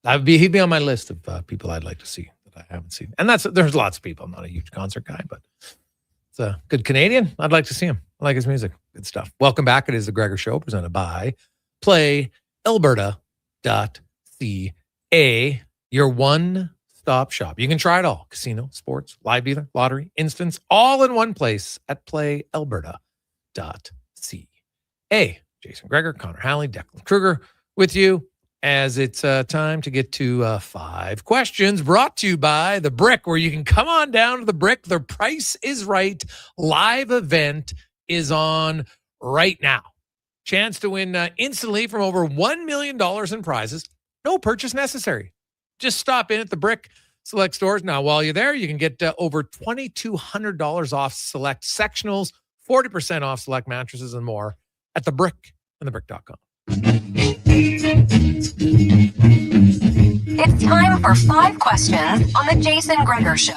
S1: he'd be on my list of people I'd like to see that I haven't seen. And there's lots of people. I'm not a huge concert guy, but it's a good Canadian. I'd like to see him. I like his music. Good stuff. Welcome back. It is the Gregor Show presented by PlayAlberta.ca. Your one-stop shop. You can try it all. Casino, sports, live dealer, lottery, instance, all in one place at PlayAlberta.ca. Jason Gregor, Connor Halley, Declan Kruger with you as it's time to get to 5 questions brought to you by The Brick, where you can come on down to The Brick. The Price is Right live event is on right now. Chance to win instantly from over $1 million in prizes. No purchase necessary. Just stop in at The Brick select stores. Now, while you're there, you can get over $2,200 off select sectionals, 40% off select mattresses, and more at The Brick and thebrick.com.
S26: It's time for 5 questions on the Jason Gregor Show.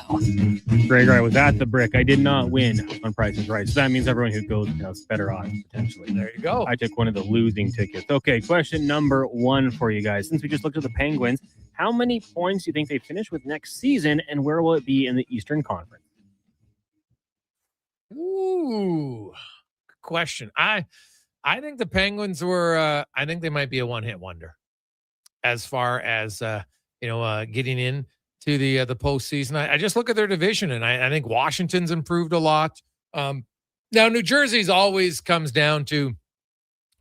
S2: Gregor, I was at The Brick. I did not win on Price is Right. So that means everyone who goes has better odds, potentially.
S1: There you go.
S2: I took one of the losing tickets. Okay, question number 1 for you guys. Since we just looked at the Penguins, how many points do you think they finish with next season, and where will it be in the Eastern Conference?
S1: Ooh, good question. I think the Penguins were, I think they might be a one-hit wonder as far as, getting in to the postseason. I just look at their division, and I think Washington's improved a lot. Now, New Jersey's always comes down to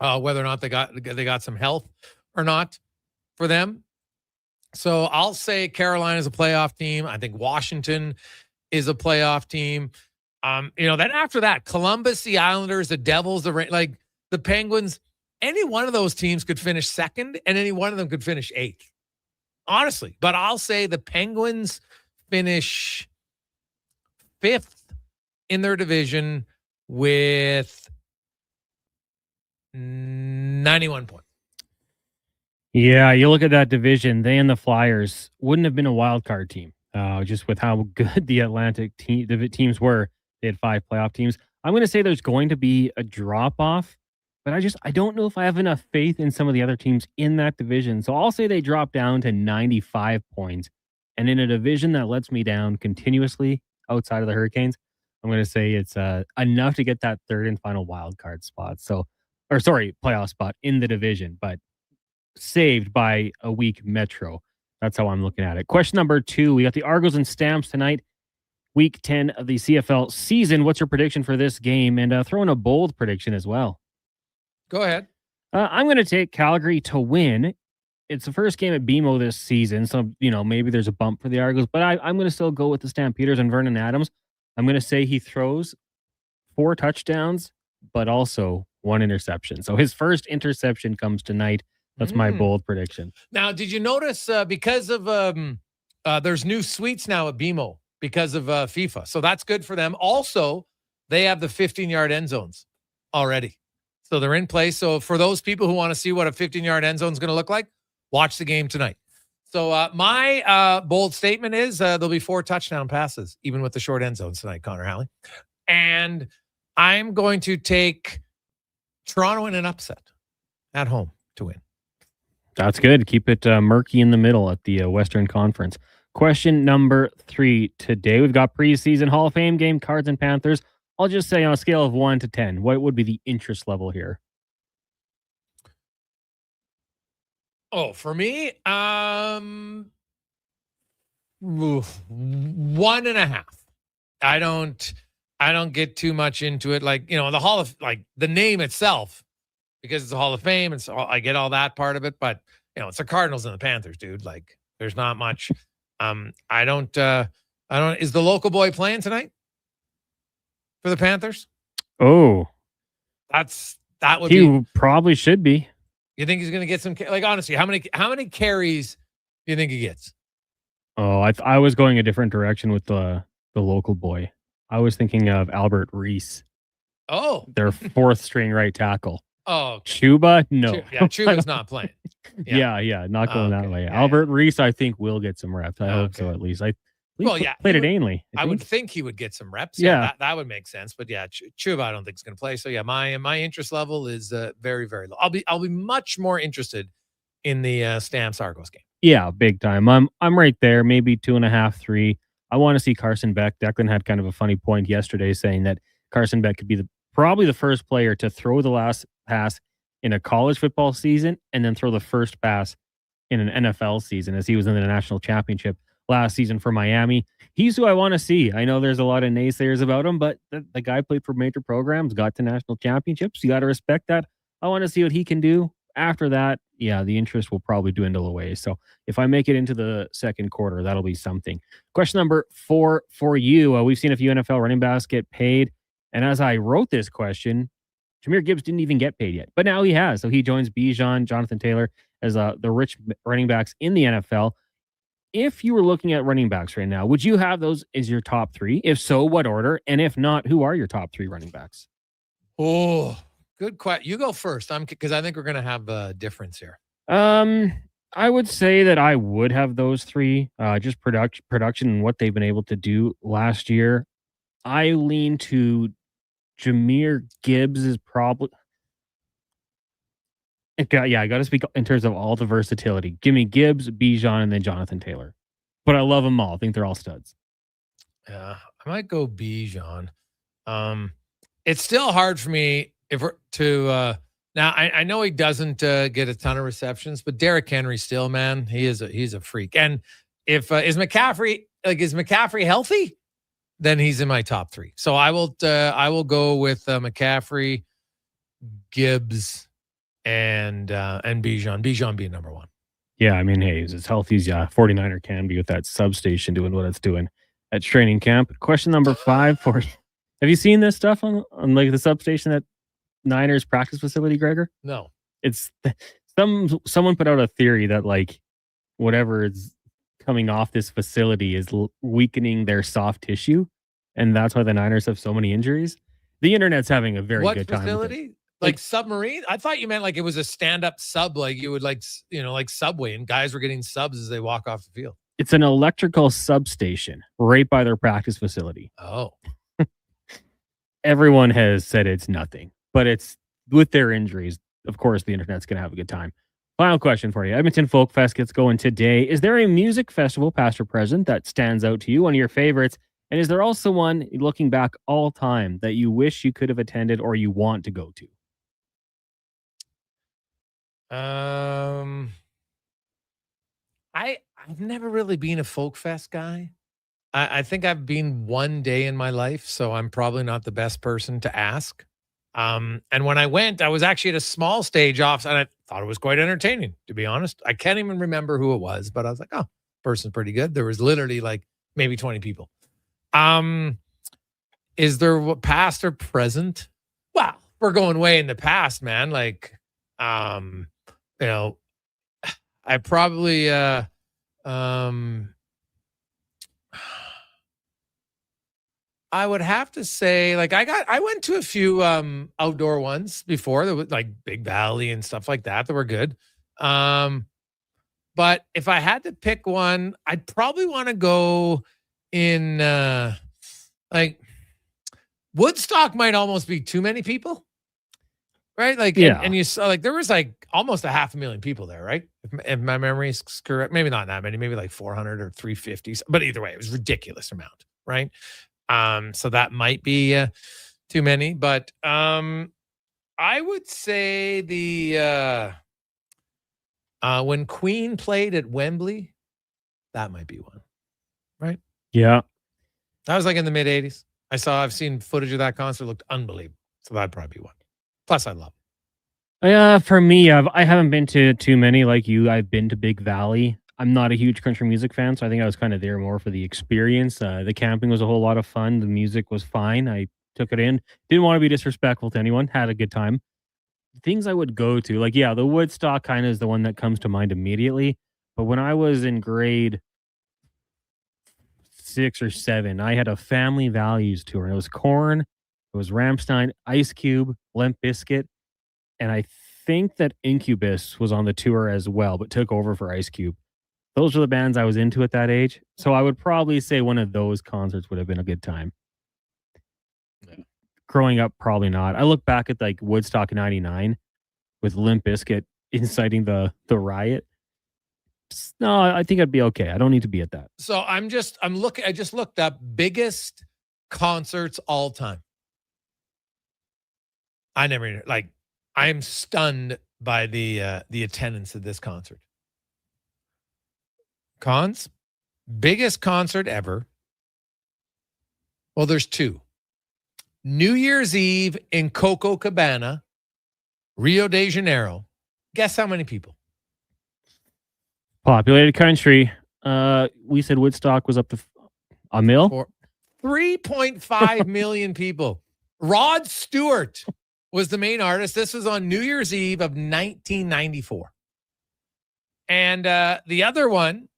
S1: whether or not they got some health or not for them. So I'll say Carolina's a playoff team. I think Washington is a playoff team. Then after that, Columbus, the Islanders, the Devils, the Penguins, any one of those teams could finish second, and any one of them could finish 8th. Honestly, but I'll say the Penguins finish 5th in their division with 91 points.
S2: Yeah, you look at that division, they and the Flyers wouldn't have been a wild card team. Just with how good the Atlantic teams were. They had 5 playoff teams. I'm going to say there's going to be a drop-off, but I don't know if I have enough faith in some of the other teams in that division. So I'll say they drop down to 95 points. And in a division that lets me down continuously outside of the Hurricanes, I'm going to say it's enough to get that 3rd and final wild card spot. Playoff spot in the division, but saved by a weak Metro. That's how I'm looking at it. Question number 2. We got the Argos and Stamps tonight. Week 10 of the CFL season. What's your prediction for this game? And throw in a bold prediction as well.
S1: Go ahead.
S2: I'm going to take Calgary to win. It's the first game at BMO this season, so maybe there's a bump for the Argos, but I'm going to still go with the Stampeders and Vernon Adams. I'm going to say he throws 4 touchdowns, but also 1 interception. So his first interception comes tonight. That's my bold prediction.
S1: Now, did you notice because of there's new suites now at BMO because of FIFA, so that's good for them. Also, they have the 15-yard end zones already. So they're in place. So for those people who want to see what a 15-yard end zone is going to look like, watch the game tonight. So my bold statement is there'll be 4 touchdown passes, even with the short end zones tonight, Connor Halley. And I'm going to take Toronto in an upset at home to win.
S2: That's good. Keep it murky in the middle at the Western Conference. Question number 3 today. We've got preseason Hall of Fame game, Cards and Panthers. I'll just say on a scale of 1 to 10, what would be the interest level here?
S1: Oh, for me, 1.5. I don't get too much into it. Like, the Hall of, like, the name itself, because it's a Hall of Fame, and so I get all that part of it. But it's the Cardinals and the Panthers, dude. Like, there's not much. I don't. Is the local boy playing tonight for the Panthers?
S2: Oh,
S1: that would
S2: he
S1: be.
S2: Probably should be.
S1: You think he's going to get some? Like, honestly, how many carries do you think he gets?
S2: Oh, I was going a different direction with the local boy. I was thinking of Albert Reese.
S1: Oh,
S2: their 4th string right tackle.
S1: Oh, okay.
S2: Chuba, no.
S1: Chuba's not playing.
S2: Yeah, not going that way. Albert Reese, I think, will get some reps. I hope so, at least. Played at Ainley.
S1: I would think he would get some reps.
S2: Yeah.
S1: That would make sense. But yeah, Chuba, I don't think is going to play. So yeah, my interest level is very, very low. I'll be much more interested in the Stamps Argos game.
S2: Yeah, big time. I'm right there. Maybe 2.5, 3. I want to see Carson Beck. Declan had kind of a funny point yesterday saying that Carson Beck could be probably the first player to throw the last pass in a college football season and then throw the first pass in an NFL season, as he was in the national championship last season for Miami. He's who I want to see. I know there's a lot of naysayers about him, but the guy played for major programs, got to national championships. You got to respect that. I want to see what he can do. After that, yeah, the interest will probably dwindle away. So if I make it into the second quarter, that'll be something. Question number 4 for you. We've seen a few NFL running backs get paid. And as I wrote this question, Jahmyr Gibbs didn't even get paid yet, but now he has. So he joins Bijan, Jonathan Taylor as the rich running backs in the NFL. If you were looking at running backs right now, would you have those as your top 3? If so, what order? And if not, who are your top 3 running backs?
S1: Oh, good question. You go first. Because I think we're going to have a difference here.
S2: I would say that I would have those 3. Just production and what they've been able to do last year. I lean to Jahmyr Gibbs is probably. I got to speak in terms of all the versatility. Give me Gibbs, Bijan, and then Jonathan Taylor. But I love them all. I think they're all studs.
S1: Yeah, I might go Bijan. It's still hard for me now. I know he doesn't get a ton of receptions, but Derrick Henry still, man, he's a freak. And if is McCaffrey healthy, then he's in my top 3. So I will go with McCaffrey, Gibbs, and Bijan. Bijan being number 1.
S2: Yeah, I mean, hey, he's as healthy as 49er can be with that substation doing what it's doing at training camp. Question number 5 for you. Have you seen this stuff on like the substation at Niners practice facility, Gregor?
S1: No.
S2: It's someone put out a theory that like whatever is coming off this facility is weakening their soft tissue, and that's why the Niners have so many injuries. The internet's having a very good time. What
S1: facility? Like submarine? I thought you meant like it was a stand-up sub, like you would like Subway, and guys were getting subs as they walk off the field.
S2: It's an electrical substation right by their practice facility.
S1: Oh.
S2: Everyone has said it's nothing, but it's with their injuries. Of course, the internet's going to have a good time. Final question for you. Edmonton Folk Fest gets going today. Is there a music festival, past or present, that stands out to you, one of your favorites? And is there also one, looking back all time, that you wish you could have attended or you want to go to?
S1: I've never really been a folk fest guy. I think I've been one day in my life, so I'm probably not the best person to ask. And when I went, I was actually at a small stage off, and I thought it was quite entertaining, to be honest. I can't even remember who it was, but I was like, oh, person's pretty good. There was literally like maybe 20 people. Is there past or present? Well, we're going way in the past, man. Like, I probably, I would have to say, like, I went to a few outdoor ones before that was like Big Valley and stuff like that were good. But if I had to pick one, I'd probably want to go in like Woodstock might almost be too many people. Right? Like,
S2: yeah.
S1: And you saw like there was like almost 500,000 people there, right? If my memory is correct, maybe not that many, maybe like 400 or 350. But either way, it was a ridiculous amount, right? So that might be too many, but I would say the when Queen played at Wembley, that might be one, right?
S2: Yeah,
S1: that was like in the mid '80s. I've seen footage of that concert; looked unbelievable. So that'd probably be one. Plus, I love it.
S2: For me, I haven't been to too many like you. I've been to Big Valley. I'm not a huge country music fan, so I think I was kind of there more for the experience. The camping was a whole lot of fun. The music was fine. I took it in. Didn't want to be disrespectful to anyone. Had a good time. Things I would go to, like, yeah, the Woodstock kind of is the one that comes to mind immediately. But when I was in grade 6 or 7, I had a family values tour. And it was Korn, it was Rammstein, Ice Cube, Limp Bizkit, and I think that Incubus was on the tour as well, but took over for Ice Cube. Those are the bands I was into at that age. So I would probably say one of those concerts would have been a good time. Yeah. Growing up, probably not. I look back at like Woodstock 99 with Limp Bizkit inciting the riot. No, I think I'd be okay. I don't need to be at that.
S1: So I just looked up biggest concerts all time. I'm stunned by the attendance of this concert. Biggest concert ever. Well, there's 2. New Year's Eve in Coco Cabana, Rio de Janeiro. Guess how many people?
S2: Populated country. We said Woodstock was up to a mil.
S1: 3.5 million people. Rod Stewart was the main artist. This was on New Year's Eve of 1994. And the other one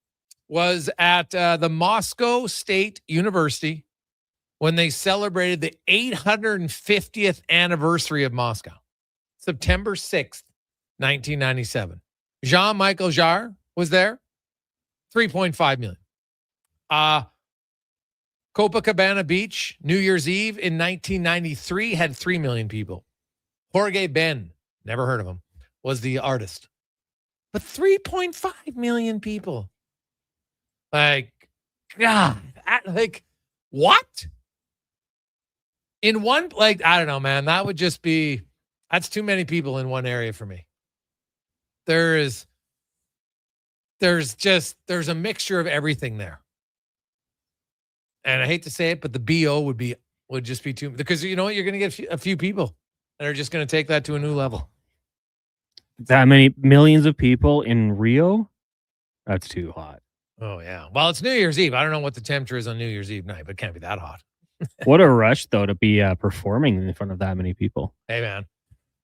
S1: was at the Moscow State University when they celebrated the 850th anniversary of Moscow. September 6th, 1997. Jean-Michel Jarre was there. 3.5 million. Copacabana Beach, New Year's Eve in 1993 had 3 million people. Jorge Ben, never heard of him, was the artist. But 3.5 million people. Like, God, like, what? In one, like, I don't know, man. That would just be, that's too many people in one area for me. There's a mixture of everything there. And I hate to say it, but the BO would just be too, because you know what? You're going to get a few people that are just going to take that to a new level.
S2: That many millions of people in Rio? That's too hot.
S1: Oh, yeah. Well, it's New Year's Eve. I don't know what the temperature is on New Year's Eve night, but it can't be that hot.
S2: What a rush, though, to be performing in front of that many people.
S1: Hey, man.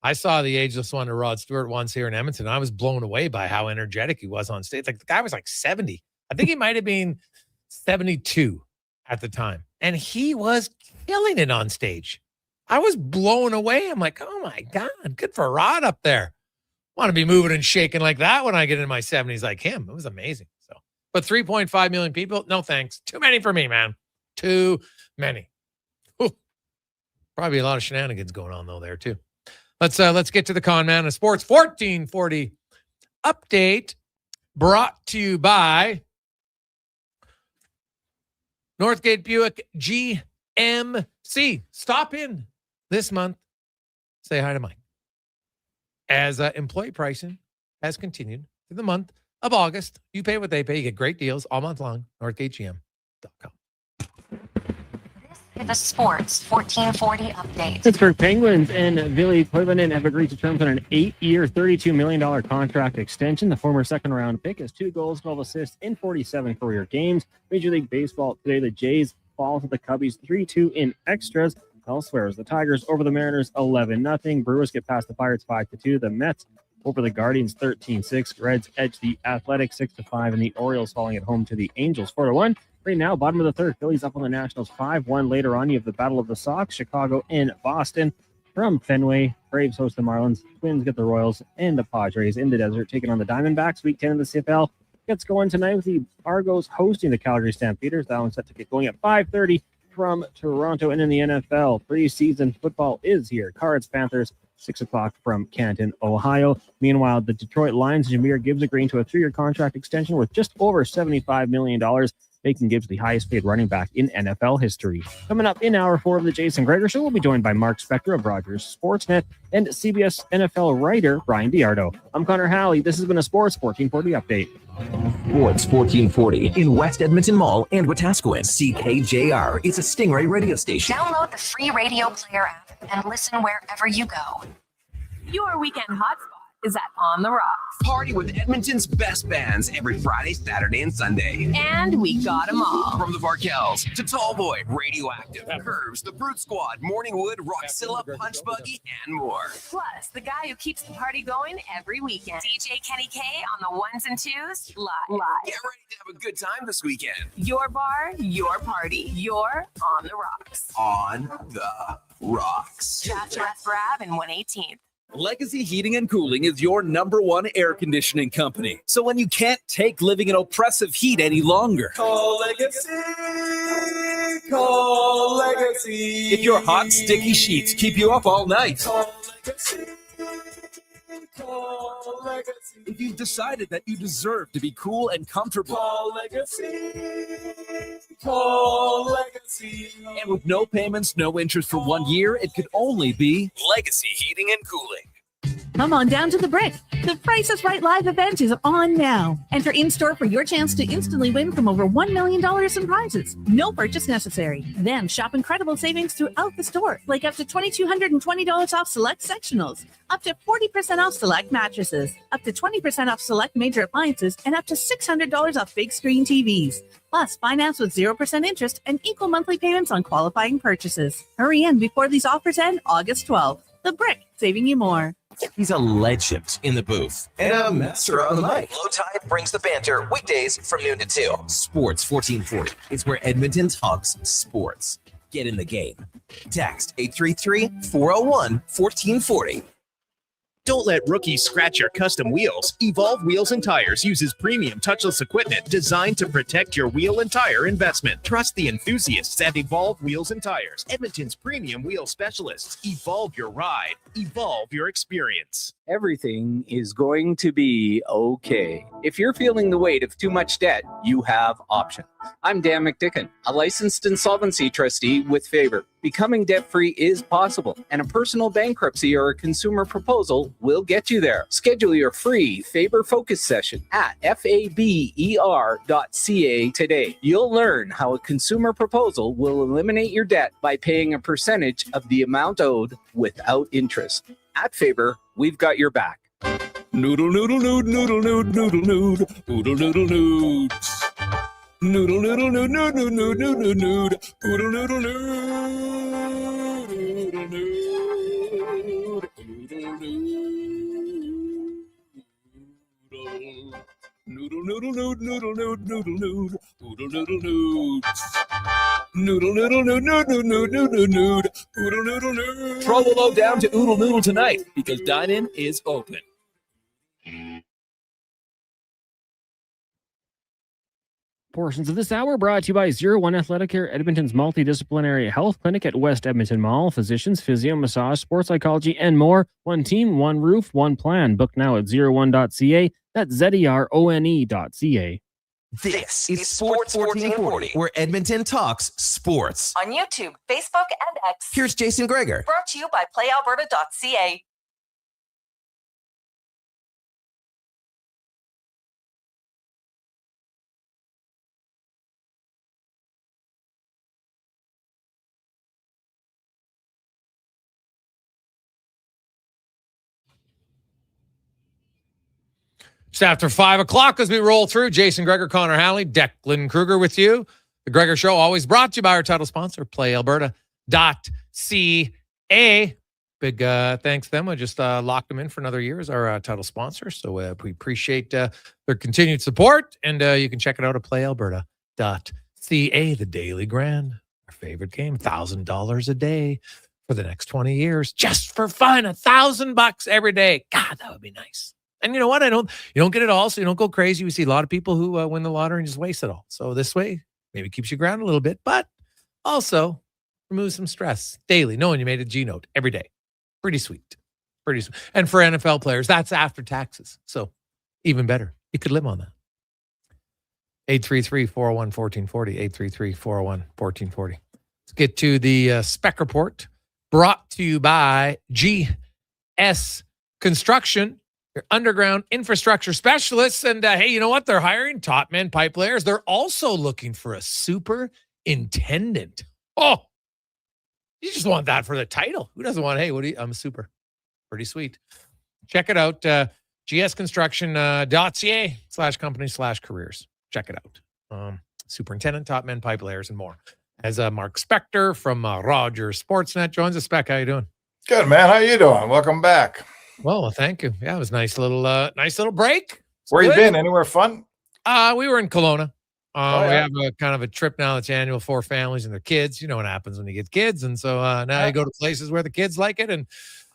S1: I saw the Ageless Wonder Rod Stewart once here in Edmonton. I was blown away by how energetic he was on stage. Like, the guy was like 70. I think he might have been 72 at the time. And he was killing it on stage. I was blown away. I'm like, oh, my God. Good for Rod up there. Want to be moving and shaking like that when I get in my 70s like him. It was amazing. So, but 3.5 million people, no thanks. Too many for me, man. Too many. Whew. Probably a lot of shenanigans going on though there too. Let's get to the Con Man of Sports 1440 update brought to you by Northgate Buick GMC. Stop in this month. Say hi to Mike. As employee pricing has continued through the month of August, you pay what they pay. You get great deals all month long. NorthgateGM.com.
S26: The Sports 1440 update.
S2: Pittsburgh Penguins and Ville Koivunen have agreed to terms on an 8-year, $32 million contract extension. The former second-round pick has 2 goals, 12 assists in 47 career games. Major League Baseball today, the Jays fall to the Cubbies 3-2 in extras. Elsewhere, the Tigers over the Mariners 11-0. Brewers get past the Pirates 5-2. The Mets over the Guardians 13-6. Reds edge the Athletics 6-5, and the Orioles falling at home to the Angels 4-1. Right now, bottom of the third, Phillies up on the Nationals 5-1. Later on, you have the Battle of the Sox, Chicago and Boston. From Fenway, Braves host the Marlins, Twins get the Royals, and the Padres in the desert taking on the Diamondbacks. Week 10 of the CFL gets going tonight with the Argos hosting the Calgary Stampeders. That one's set to get going at 5:30 from Toronto. And in the NFL, preseason football is here. Cards, Panthers, 6 o'clock from Canton, Ohio. Meanwhile, the Detroit Lions, Jahmyr Gibbs agreeing to a 3-year contract extension worth just over $75 million, making Gibbs the highest paid running back in NFL history. Coming up in hour 4 of the Jason Gregor Show, we'll be joined by Mark Spector of Rogers Sportsnet and CBS NFL writer Bryan DeArdo. I'm Connor Halley. This has been a Sports 1440 update.
S20: Sports 1440 in West Edmonton Mall and Wetaskiwin. CKJR is a Stingray radio station.
S26: Download the free radio player app and listen wherever you go.
S6: Your weekend hotspot is at On the Rocks.
S20: Party with Edmonton's best bands every Friday, Saturday, and Sunday.
S6: And we got them all.
S20: From the Varkels to Tallboy, Radioactive, Curves, the Brute Squad, Morningwood, Rockzilla, Punch Buggy, and more.
S6: Plus, the guy who keeps the party going every weekend. DJ Kenny K on the 1s and 2s, live.
S20: Get ready to have a good time this weekend.
S6: Your bar, your party. You're On the Rocks.
S20: On the Rocks.
S6: Chatsworth Ave and 118th.
S15: Legacy Heating and Cooling is your #1 air conditioning company. So when you can't take living in oppressive heat any longer,
S4: Call Legacy. Call Legacy.
S15: if your hot, sticky sheets keep you up all night,
S4: Call Legacy. Call Legacy.
S15: if you've decided that you deserve to be cool and comfortable,
S4: Call Legacy. Call Legacy.
S15: and with no payments, no interest for 1 year, it could only be Legacy Heating and Cooling.
S9: Come on down to the Brick. The Price is Right live event is on now. Enter in-store for your chance to instantly win from over $1 million in prizes. No purchase necessary. Then shop incredible savings throughout the store, like up to $2,220 off select sectionals, up to 40% off select mattresses, up to 20% off select major appliances, and up to $600 off big screen TVs. Plus, finance with 0% interest and equal monthly payments on qualifying purchases. Hurry in before these offers end August 12th. The Brick, saving you more.
S20: He's a legend in the booth and a master on the mic. Low Tide brings the banter weekdays from noon to 2. Sports 1440 is where Edmonton talks sports. Get in the game. Text 833-401-1440.
S11: Don't let rookies scratch your custom wheels. Evolve Wheels and Tires uses premium touchless equipment designed to protect your wheel and tire investment. Trust the enthusiasts at Evolve Wheels and Tires, Edmonton's premium wheel specialists. Evolve your ride. Evolve your experience.
S12: Everything is going to be okay. If you're feeling the weight of too much debt, you have options. I'm Dan McDicken, a licensed insolvency trustee with Faber. Becoming debt-free is possible, and a personal bankruptcy or a consumer proposal will get you there. Schedule your free Faber Focus session at faber.ca today. You'll learn how a consumer proposal will eliminate your debt by paying a percentage of the amount owed without interest. At Faber, we've got your back.
S15: Noodle, noodle, nood, noodle, nood, noodle, nood, noodle, noodle, nood. Noodle, noodle, nood, nood, nood, nood, nood, nood, nood, noodle, noodle, nood, noodle, noodle, noodle, nood, noodle, nood, noodle, nood, noodle, noodle, nood. Noodle, noodle, nood, nood, nood, nood, nood, nood, nood, noodle, noodle, nood. Troll down to Oodle Noodle tonight because dine-in is open.
S2: Portions of this hour brought to you by 01 Athletic Care, Edmonton's multidisciplinary health clinic at West Edmonton Mall. Physicians, physio, massage, sports psychology, and more. One team, one roof, one plan. Book now at 01.ca. That's ZERONE.ca.
S20: This is Sports 1440, where Edmonton talks sports.
S6: On YouTube, Facebook, and X.
S20: Here's Jason Gregor.
S6: Brought to you by PlayAlberta.ca.
S1: Just after 5 o'clock as we roll through, Jason Gregor, Connor Halley, Declan Kruger with you. The Gregor Show always brought to you by our title sponsor, PlayAlberta.ca. Big thanks to them. I just locked them in for another year as our title sponsor. So we appreciate their continued support. And you can check it out at PlayAlberta.ca, the Daily Grand. Our favorite game, $1,000 a day for the next 20 years. Just for fun, $1,000 every day. God, that would be nice. And you know what? You don't get it all, so you don't go crazy. We see a lot of people who win the lottery and just waste it all. So this way, maybe keeps you grounded a little bit, but also removes some stress daily, knowing you made a G note every day. Pretty sweet. Pretty sweet. And for NFL players, that's after taxes. So even better. You could live on that. 833-401-1440. 833-401-1440. Let's get to the spec report brought to you by GS Construction, your underground infrastructure specialists. And hey, you know what? They're hiring top men pipe layers. They're also looking for a superintendent. Oh, you just want that for the title. Who doesn't want, hey, I'm a super. Pretty sweet. Check it out. gsconstruction.ca/company/careers. Check it out. Superintendent, top men, pipe layers, and more. As Mark Spector from Rogers Sportsnet joins us. Spec, how you doing?
S14: Good, man. How you doing? Welcome back.
S1: Well, thank you. Yeah, it was a nice little break.
S14: Where you been? Anywhere fun?
S1: We were in Kelowna. We
S14: yeah.
S1: have a kind of a trip now that's annual for families and their kids. You know what happens when you get kids. And so now you go to places where the kids like it and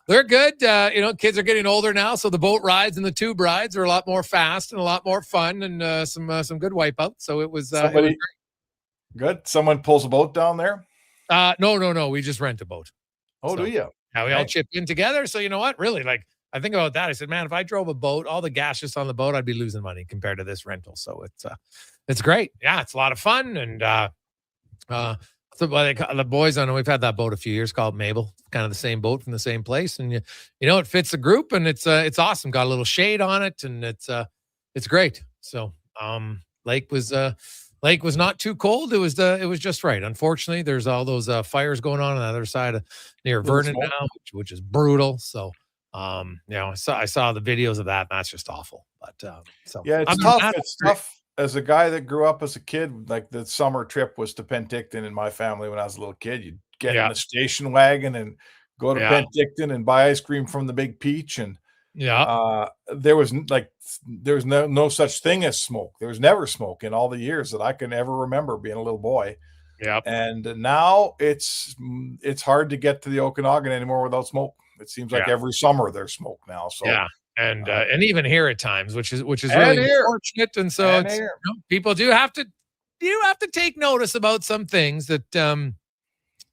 S1: they're good. Kids are getting older now. So the boat rides and the tube rides are a lot more fast and a lot more fun and some good wipeouts. So it was great.
S14: Good. Someone pulls a boat down there?
S1: No. We just rent a boat.
S14: Oh, do you?
S1: Now we all chip in together. So you know what? Really, like, I think about that. I said, man, if I drove a boat, all the gas just on the boat, I'd be losing money compared to this rental. So it's great. Yeah, it's a lot of fun. And So the boys, I know we've had that boat a few years called Mabel, kind of the same boat from the same place. And it fits the group and it's awesome. Got a little shade on it and it's great. So, lake was not too cold. It was just right. Unfortunately, there's all those fires going on the other side of near Vernon now, which is brutal. So, I saw the videos of that and that's just awful. But,
S14: yeah, it's tough. It's tough. As a guy that grew up as a kid, like the summer trip was to Penticton in my family when I was a little kid. You'd get in a station wagon and go to Penticton and buy ice cream from the Big Peach. And there was no such thing as smoke. There was never smoke in all the years that I can ever remember being a little boy.
S1: Yeah.
S14: And now it's hard to get to the Okanagan anymore without smoke. It seems like every summer there's smoke now. So
S1: and even here at times, which is really unfortunate. And so people do have to take notice about some things that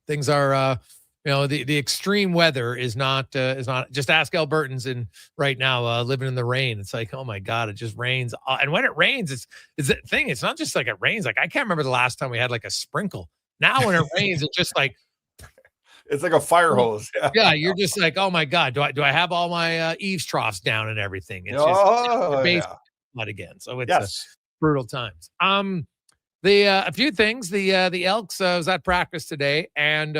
S1: things are the extreme weather is not just ask Albertans in right now living in the rain. It's like, oh my God, it just rains. And when it rains, it's the thing. It's not just like it rains. Like I can't remember the last time we had like a sprinkle. Now when it rains, it's just like
S14: it's like a fire hose.
S1: Yeah, you're just like, oh my God, do I have all my eaves troughs down and everything? It's just flood again. So it's brutal times. A few things. The Elks was at practice today, and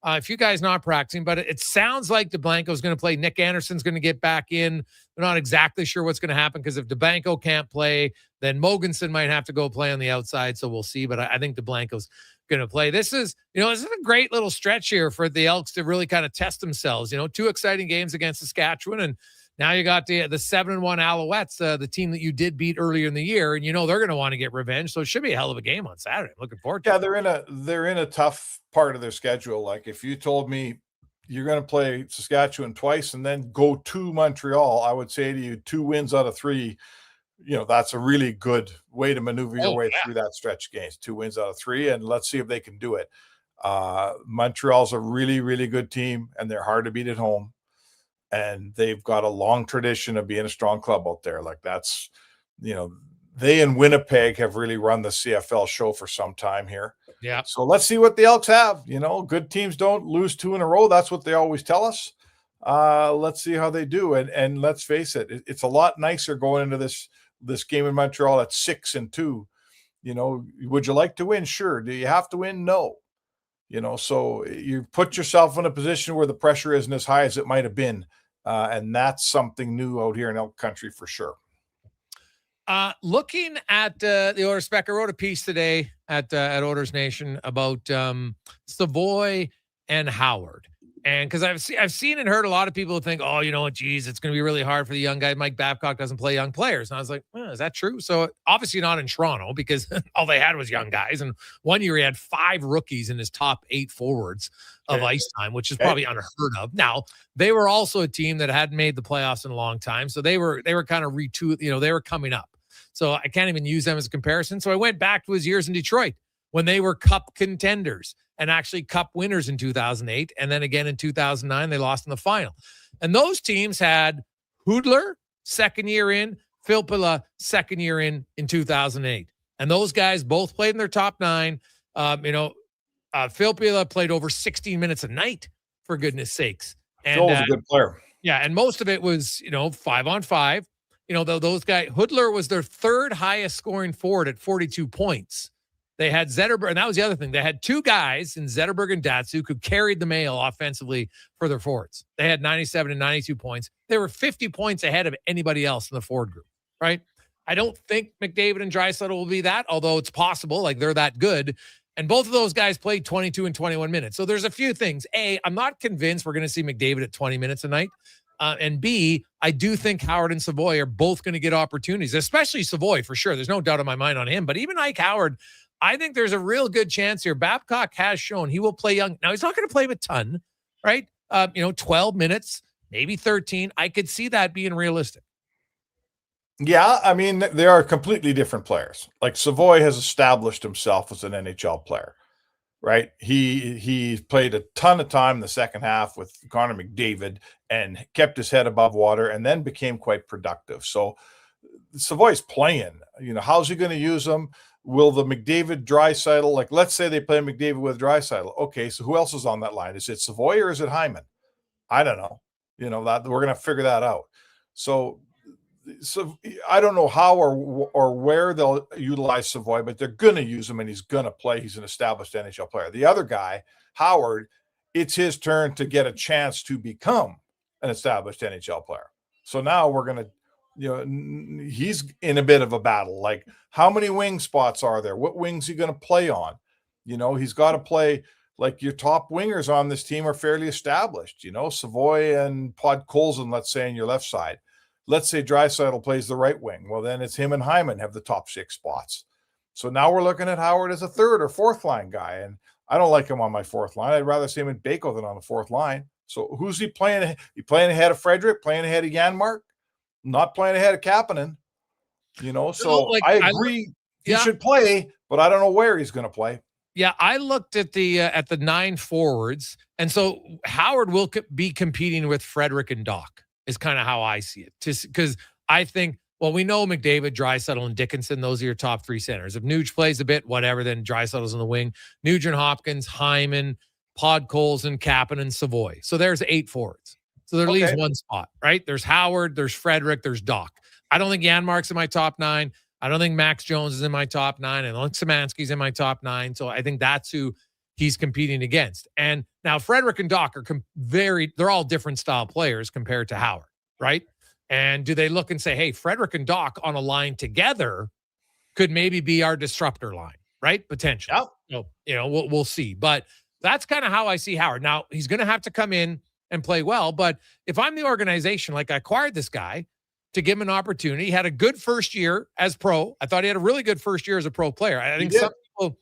S1: if you guys not practicing, but it sounds like DeBlanco's going to play. Nick Anderson's going to get back in. They're not exactly sure what's going to happen because if DeBlanco can't play, then Mogensen might have to go play on the outside. So we'll see. But I think DeBlanco's going to play. This is a great little stretch here for the Elks to really kind of test themselves. 2 exciting games against Saskatchewan, and now you got the 7-1 Alouettes, the team that you did beat earlier in the year, and they're going to want to get revenge. So it should be a hell of a game on Saturday. I'm looking forward to it.
S14: Yeah, they're in a tough part of their schedule. Like if you told me you're going to play Saskatchewan twice and then go to Montreal, I would say to you 2 wins out of 3. That's a really good way to maneuver your way through that stretch games. 2 wins out of 3, and let's see if they can do it. Montreal's a really, really good team, and they're hard to beat at home. And they've got a long tradition of being a strong club out there. Like that's, they in Winnipeg have really run the CFL show for some time here.
S1: Yeah.
S14: So let's see what the Elks have. Good teams don't lose 2 in a row. That's what they always tell us. Let's see how they do. And let's face it, it's a lot nicer going into this game in Montreal at 6-2. Would you like to win? Sure. Do you have to win? No. So you put yourself in a position where the pressure isn't as high as it might have been. And that's something new out here in Elk Country for sure.
S1: Looking at the Oilers spec, I wrote a piece today at Oilers Nation about Savoy and Howard. And because I've seen and heard a lot of people think, oh, geez, it's going to be really hard for the young guy. Mike Babcock doesn't play young players. And I was like, is that true? So obviously not in Toronto because all they had was young guys. And one year he had 5 rookies in his top 8 forwards of ice time, which is probably unheard of. Now, they were also a team that hadn't made the playoffs in a long time. So they were kind of they were coming up. So I can't even use them as a comparison. So I went back to his years in Detroit when they were cup contenders and actually cup winners in 2008. And then again in 2009, they lost in the final. And those teams had Hoodler, second year in, Filppula, second year in 2008. And those guys both played in their top 9. Filppula played over 16 minutes a night, for goodness sakes. And
S14: Joel's a good player.
S1: Yeah, and most of it was, 5-on-5. Those guys, Hoodler was their 3rd highest scoring forward at 42 points. They had Zetterberg, and that was the other thing. They had 2 guys in Zetterberg and Datsuk who carried the mail offensively for their forwards. They had 97 and 92 points. They were 50 points ahead of anybody else in the forward group, right? I don't think McDavid and Draisaitl will be that, although it's possible. Like, they're that good. And both of those guys played 22 and 21 minutes. So there's a few things. A, I'm not convinced we're going to see McDavid at 20 minutes a night. And B, I do think Howard and Savoy are both going to get opportunities, especially Savoy for sure. There's no doubt in my mind on him. But even Ike Howard, I think there's a real good chance here. Babcock has shown he will play young. Now, he's not going to play a ton, right? 12 minutes, maybe 13. I could see that being realistic.
S14: Yeah, I mean, they are completely different players. Like Savoy has established himself as an NHL player, right? He played a ton of time in the second half with Connor McDavid and kept his head above water and then became quite productive. So Savoy's playing. How's he going to use them? Will the McDavid Draisaitl, like let's say they play McDavid with Draisaitl. Okay, so who else is on that line? Is it Savoy or is it Hyman? I don't know. That we're going to figure that out. So I don't know how or where they'll utilize Savoy, but they're going to use him and he's going to play. He's an established NHL player. The other guy, Howard, it's his turn to get a chance to become an established NHL player. So now we're going to, he's in a bit of a battle. Like, how many wing spots are there? What wings are you going to play on? He's got to play, like, your top wingers on this team are fairly established. Savoy and Podkolzin, let's say, on your left side. Let's say Draisaitl plays the right wing. Well, then it's him and Hyman have the top 6 spots. So now we're looking at Howard as a third or fourth line guy. And I don't like him on my fourth line. I'd rather see him in Bako than on the fourth line. So who's he playing? He playing ahead of Frederick, playing ahead of Janmark? Not playing ahead of Kapanen, so I agree he should play, but I don't know where he's going to play.
S1: Yeah, I looked at the 9 forwards, and so Howard will be competing with Frederick and Doc is kind of how I see it. Because I think, well, we know McDavid, Draisaitl, and Dickinson, those are your top 3 centers. If Nuge plays a bit, whatever, then Draisaitl's in the wing. Nugent Hopkins, Hyman, Podkolzin, Kapanen, Savoy. So there's 8 forwards. So there leaves one spot, right? There's Howard, there's Frederick, there's Doc. I don't think Janmark's in my top 9. I don't think Max Jones is in my top 9. I don't think Szymanski's in my top 9. So I think that's who he's competing against. And now Frederick and Doc are they're all different style players compared to Howard, right? And do they look and say, hey, Frederick and Doc on a line together could maybe be our disruptor line, right? Potentially. Yep. So, we'll see. But that's kind of how I see Howard. Now, he's going to have to come in and play well. But if I'm the organization, like I acquired this guy to give him an opportunity, he had a good first year as pro. I thought he had a really good first year as a pro player. I think some people,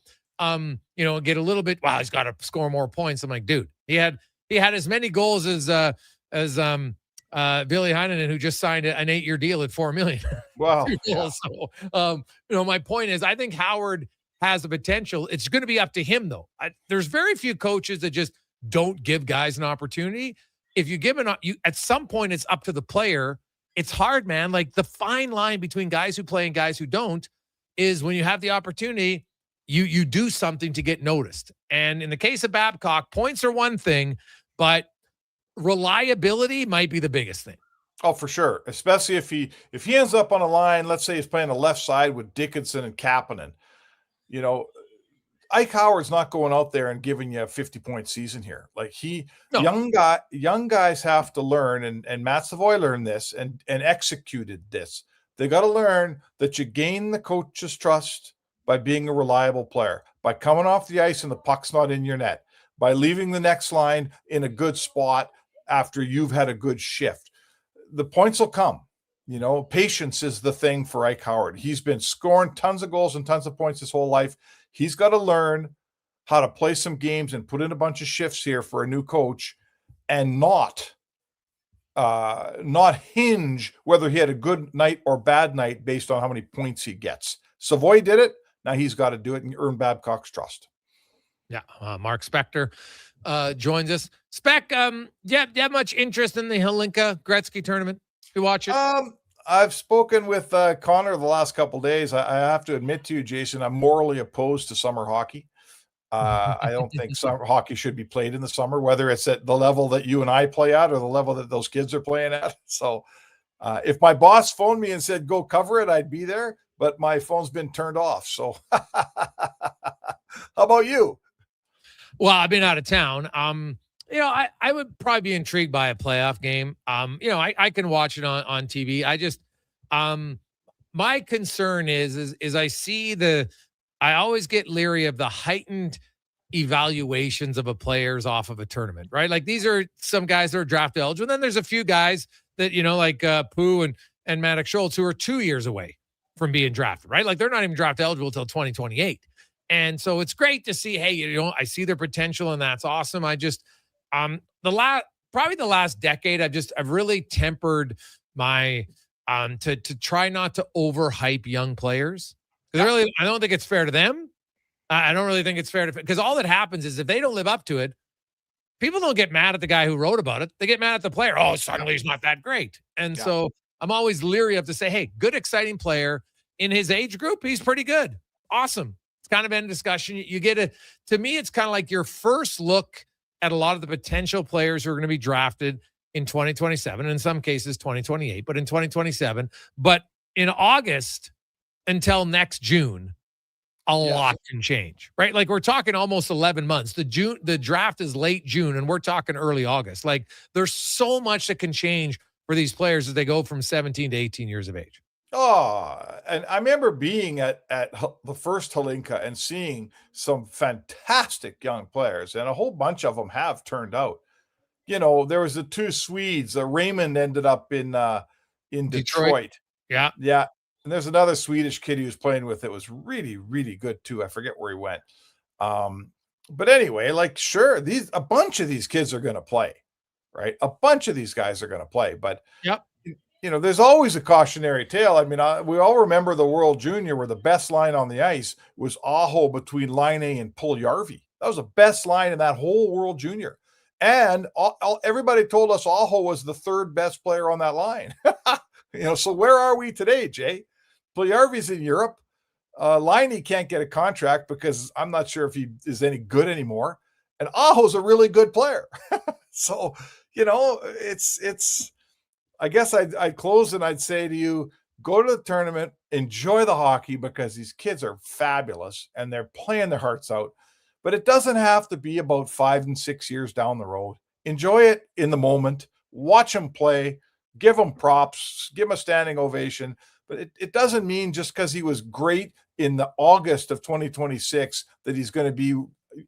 S1: get a little bit, wow, he's got to score more points. I'm like, dude, he had as many goals as Billy Heinonen, who just signed an 8-year deal at $4 million.
S14: Wow.
S1: So, my point is, I think Howard has the potential. It's going to be up to him, though. There's very few coaches that just don't give guys an opportunity. If you give at some point, it's up to the player. It's hard, man. Like, the fine line between guys who play and guys who don't is when you have the opportunity, you do something to get noticed. And in the case of Babcock, points are one thing, but reliability might be the biggest thing.
S14: Oh, for sure. Especially if he ends up on a line, let's say he's playing the left side with Dickinson and Kapanen. Ike Howard's not going out there and giving you a 50-point season here. Like, young guys have to learn, and Matt Savoy learned this and executed this. They got to learn that you gain the coach's trust by being a reliable player, by coming off the ice and the puck's not in your net, by leaving the next line in a good spot after you've had a good shift. The points will come. Patience is the thing for Ike Howard. He's been scoring tons of goals and tons of points his whole life. He's got to learn how to play some games and put in a bunch of shifts here for a new coach, and not hinge whether he had a good night or bad night based on how many points he gets. Savoy did it. Now he's got to do it and earn Babcock's trust.
S1: Yeah. Mark Spector joins us. Spec, do you have much interest in the Hlinka Gretzky tournament? You watch it?
S14: I've spoken with Connor the last couple of days. I have to admit to you, Jason, I'm morally opposed to summer hockey. I don't think summer hockey should be played in the summer, whether it's at the level that you and I play at or the level that those kids are playing at. So if my boss phoned me and said, go cover it, I'd be there, but my phone's been turned off. So how about you?
S1: Well, I've been out of town. I would probably be intrigued by a playoff game. I can watch it on TV. I just, my concern is I see I always get leery of the heightened evaluations of a players off of a tournament, right? Like, these are some guys that are draft eligible. And then there's a few guys that, like Pooh and Maddox Schultz, who are 2 years away from being drafted, right? Like, they're not even draft eligible until 2028. And so it's great to see, hey, I see their potential, and that's awesome. I just, probably the last decade, I've really tempered my to try not to overhype young players. Because I don't think it's fair to them. I don't really think it's fair because all that happens is if they don't live up to it, people don't get mad at the guy who wrote about it. They get mad at the player. Oh, suddenly he's not that great. And so I'm always leery of to say, hey, good, exciting player in his age group. He's pretty good. Awesome. It's kind of been a discussion. You get to me, it's kind of like your first look at a lot of the potential players who are going to be drafted in 2027, in some cases 2028, but in 2027. But in August until next June, a lot can change, right? Like we're talking almost 11 months. The draft is late June and we're talking early August. Like there's so much that can change for these players as they go from 17 to 18 years of age.
S14: Oh, and I remember being at the first Halinka and seeing some fantastic young players, and a whole bunch of them have turned out. You know, there was the two Swedes. Raymond ended up in Detroit.
S1: Yeah.
S14: Yeah. And there's another Swedish kid he was playing with that was really, really good too. I forget where he went. But anyway, like, sure, a bunch of these kids are going to play, right? A bunch of these guys are going to play, but you know, there's always a cautionary tale. I mean, we all remember the World Junior where the best line on the ice was Aho between Line A and Puljärvi. That was the best line in that whole World Junior. And everybody told us Aho was the third best player on that line. You know, so where are we today, Jay? Puljärvi's in Europe. Line can't get a contract because I'm not sure if he is any good anymore. And Aho's a really good player. So, you know, it's I guess I'd close and I'd say to you, go to the tournament, enjoy the hockey because these kids are fabulous and they're playing their hearts out. But it doesn't have to be about 5 and 6 years down the road. Enjoy it in the moment. Watch them play. Give them props. Give them a standing ovation. But it doesn't mean just because he was great in the August of 2026 that he's going to be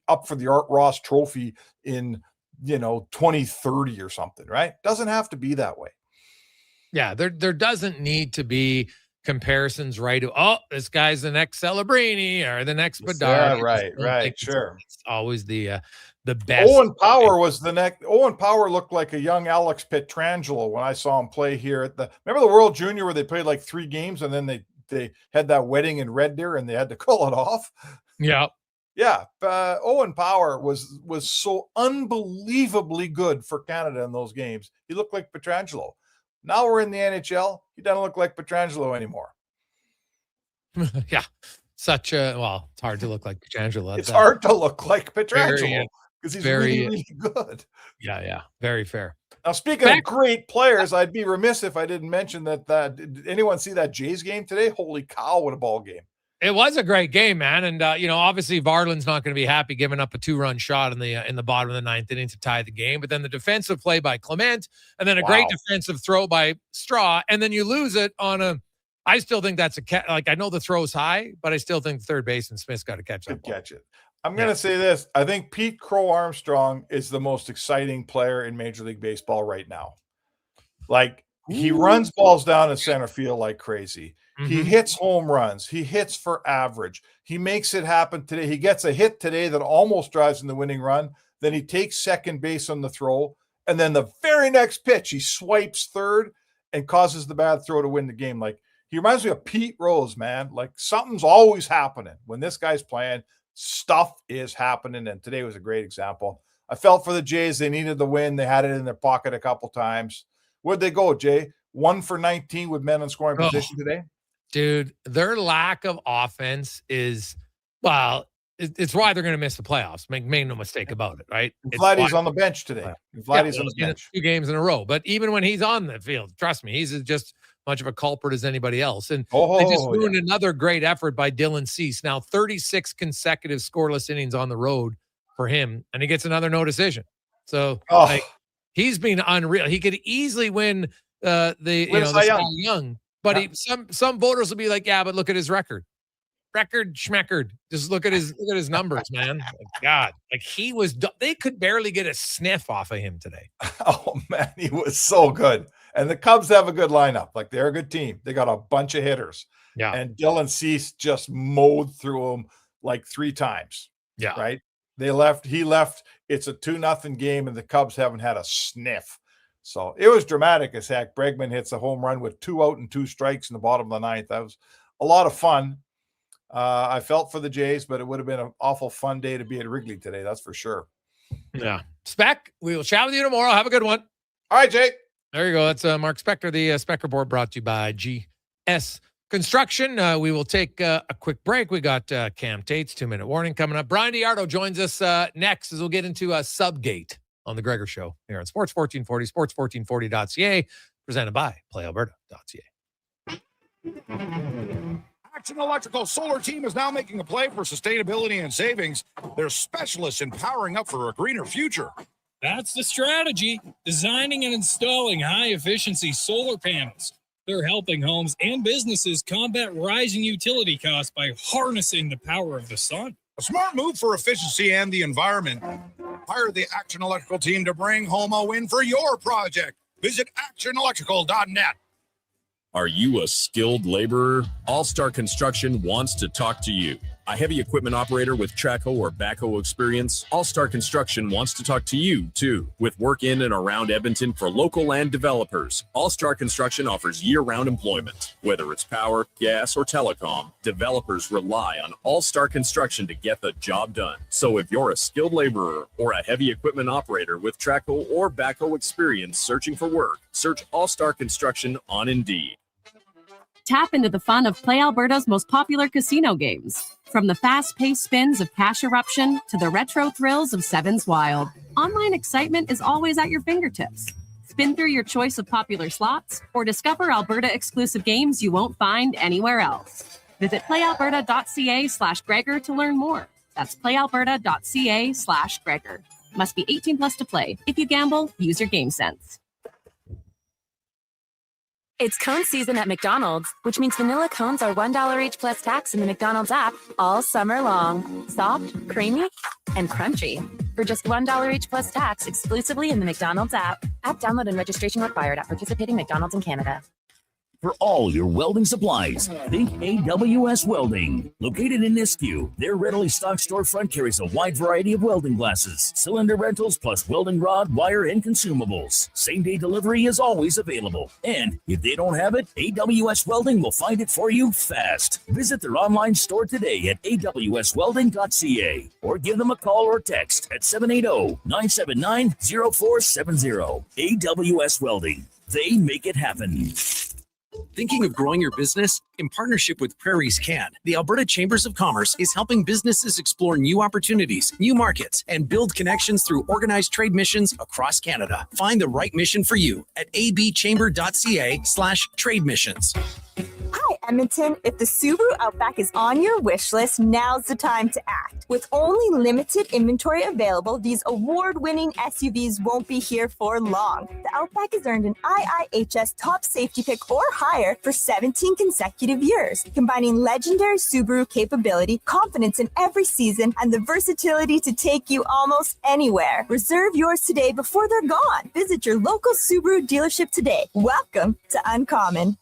S14: up for the Art Ross Trophy in, 2030 or something, right? Doesn't have to be that way.
S1: Yeah, there doesn't need to be comparisons, right? This guy's the next Celebrini or the next Bedard.
S14: Yeah, right, sure.
S1: It's always the best.
S14: Owen Power was the next. Owen Power looked like a young Alex Pietrangelo when I saw him play here remember the World Junior where they played like 3 games and then they had that wedding in Red Deer and they had to call it off.
S1: Yeah.
S14: Yeah, Owen Power was so unbelievably good for Canada in those games. He looked like Pietrangelo. Now we're in the NHL. He doesn't look like Pietrangelo anymore.
S1: Yeah. It's hard to look like Pietrangelo.
S14: It's hard to look like Pietrangelo because he's really, really good.
S1: Yeah. Very fair.
S14: Now, speaking of great players, I'd be remiss if I didn't mention that. Did anyone see that Jays game today? Holy cow, what a ball game.
S1: It was a great game, man. And, obviously Varland's not going to be happy giving up a 2-run shot in the bottom of the 9th inning to tie the game. But then the defensive play by Clement and then a great defensive throw by Straw. And then you lose it on I still think that's I know the throw's high, but I still think the third baseman Smith's got to catch that ball.
S14: Catch it. I'm going to say this. I think Pete Crow Armstrong is the most exciting player in Major League Baseball right now. Like, he runs balls down in center field like crazy. Mm-hmm. He hits home runs. He hits for average. He makes it happen today. He gets a hit today that almost drives in the winning run. Then he takes second base on the throw. And then the very next pitch, he swipes third and causes the bad throw to win the game. Like, he reminds me of Pete Rose, man. Like, something's always happening. When this guy's playing, stuff is happening. And today was a great example. I felt for the Jays. They needed the win. They had it in their pocket a couple times. Where'd they go, Jay? 1 for 19 with men in scoring position today?
S1: Dude, their lack of offense is, it's why they're going to miss the playoffs. Make no mistake about it, right?
S14: Vladdy's on the bench today. Vladdy's on the bench.
S1: 2 games in a row. But even when he's on the field, trust me, he's just much of a culprit as anybody else. And they just ruined another great effort by Dylan Cease. Now 36 scoreless innings on the road for him, and he gets another no decision. So he's been unreal. He could easily win the Cy Young. But some voters will be like, yeah, but look at his record. Schmeckard. Just look at his numbers, man. God, they could barely get a sniff off of him today.
S14: Oh man, he was so good. And the Cubs have a good lineup. Like, they're a good team. They got a bunch of hitters.
S1: Yeah.
S14: And Dylan Cease just mowed through them like 3 times.
S1: Yeah.
S14: Right. He left. It's a 2-0 game, and the Cubs haven't had a sniff. So it was dramatic as heck. Bregman hits a home run with 2 out and 2 strikes in the bottom of the 9th. That was a lot of fun. I felt for the Jays, but it would have been an awful fun day to be at Wrigley today. That's for sure.
S1: Yeah. Spec, we will chat with you tomorrow. Have a good one.
S14: All right, Jay.
S1: There you go. That's Mark Spector. The Spector Board brought to you by GS Construction. We will take a quick break. We got Cam Tate's 2-minute warning coming up. Bryan DeArdo joins us next as we'll get into Subgate on the Gregor Show here on Sports 1440, sports1440.ca, presented by playalberta.ca.
S3: Action Electrical Solar Team is now making a play for sustainability and savings. They're specialists in powering up for a greener future.
S7: That's the strategy, designing and installing high-efficiency solar panels. They're helping homes and businesses combat rising utility costs by harnessing the power of the sun.
S3: A smart move for efficiency and the environment. Hire the Action Electrical team to bring home a win for your project. Visit actionelectrical.net.
S16: Are you a skilled laborer? All-Star Construction wants to talk to you. A heavy equipment operator with Traco or backhoe experience? All-Star Construction wants to talk to you, too. With work in and around Edmonton for local land developers, All-Star Construction offers year-round employment. Whether it's power, gas, or telecom, developers rely on All-Star Construction to get the job done. So if you're a skilled laborer or a heavy equipment operator with Traco or backhoe experience searching for work, search All-Star Construction on Indeed.
S5: Tap into the fun of Play Alberta's most popular casino games. From the fast-paced spins of Cash Eruption to the retro thrills of Sevens Wild, online excitement is always at your fingertips. Spin through your choice of popular slots or discover Alberta-exclusive games you won't find anywhere else. Visit playalberta.ca/Gregor to learn more. That's playalberta.ca/Gregor. Must be 18 plus to play. If you gamble, use your game sense.
S6: It's cone season at McDonald's, which means vanilla cones are $1 each plus tax in the McDonald's app all summer long. Soft, creamy, and crunchy. For just $1 each plus tax exclusively in the McDonald's app. App download and registration required at participating McDonald's in Canada.
S19: For all your welding supplies, think AWS Welding. Located in Nisku, their readily stocked storefront carries a wide variety of welding glasses, cylinder rentals, plus welding rod, wire, and consumables. Same-day delivery is always available. And if they don't have it, AWS Welding will find it for you fast. Visit their online store today at awswelding.ca or give them a call or text at 780-979-0470. AWS Welding. They make it happen.
S24: Thinking of growing your business? In partnership with Prairie's Can, the Alberta Chambers of Commerce is helping businesses explore new opportunities, new markets, and build connections through organized trade missions across Canada. Find the right mission for you at abchamber.ca/trade missions.
S8: Hi, Edmonton. If the Subaru Outback is on your wish list, now's the time to act. With only limited inventory available, these award-winning SUVs won't be here for long. The Outback has earned an IIHS top safety pick or higher for 17 consecutive years, combining legendary Subaru capability, confidence in every season, and the versatility to take you almost anywhere. Reserve yours today before they're gone. Visit your local Subaru dealership today. Welcome to Uncommon.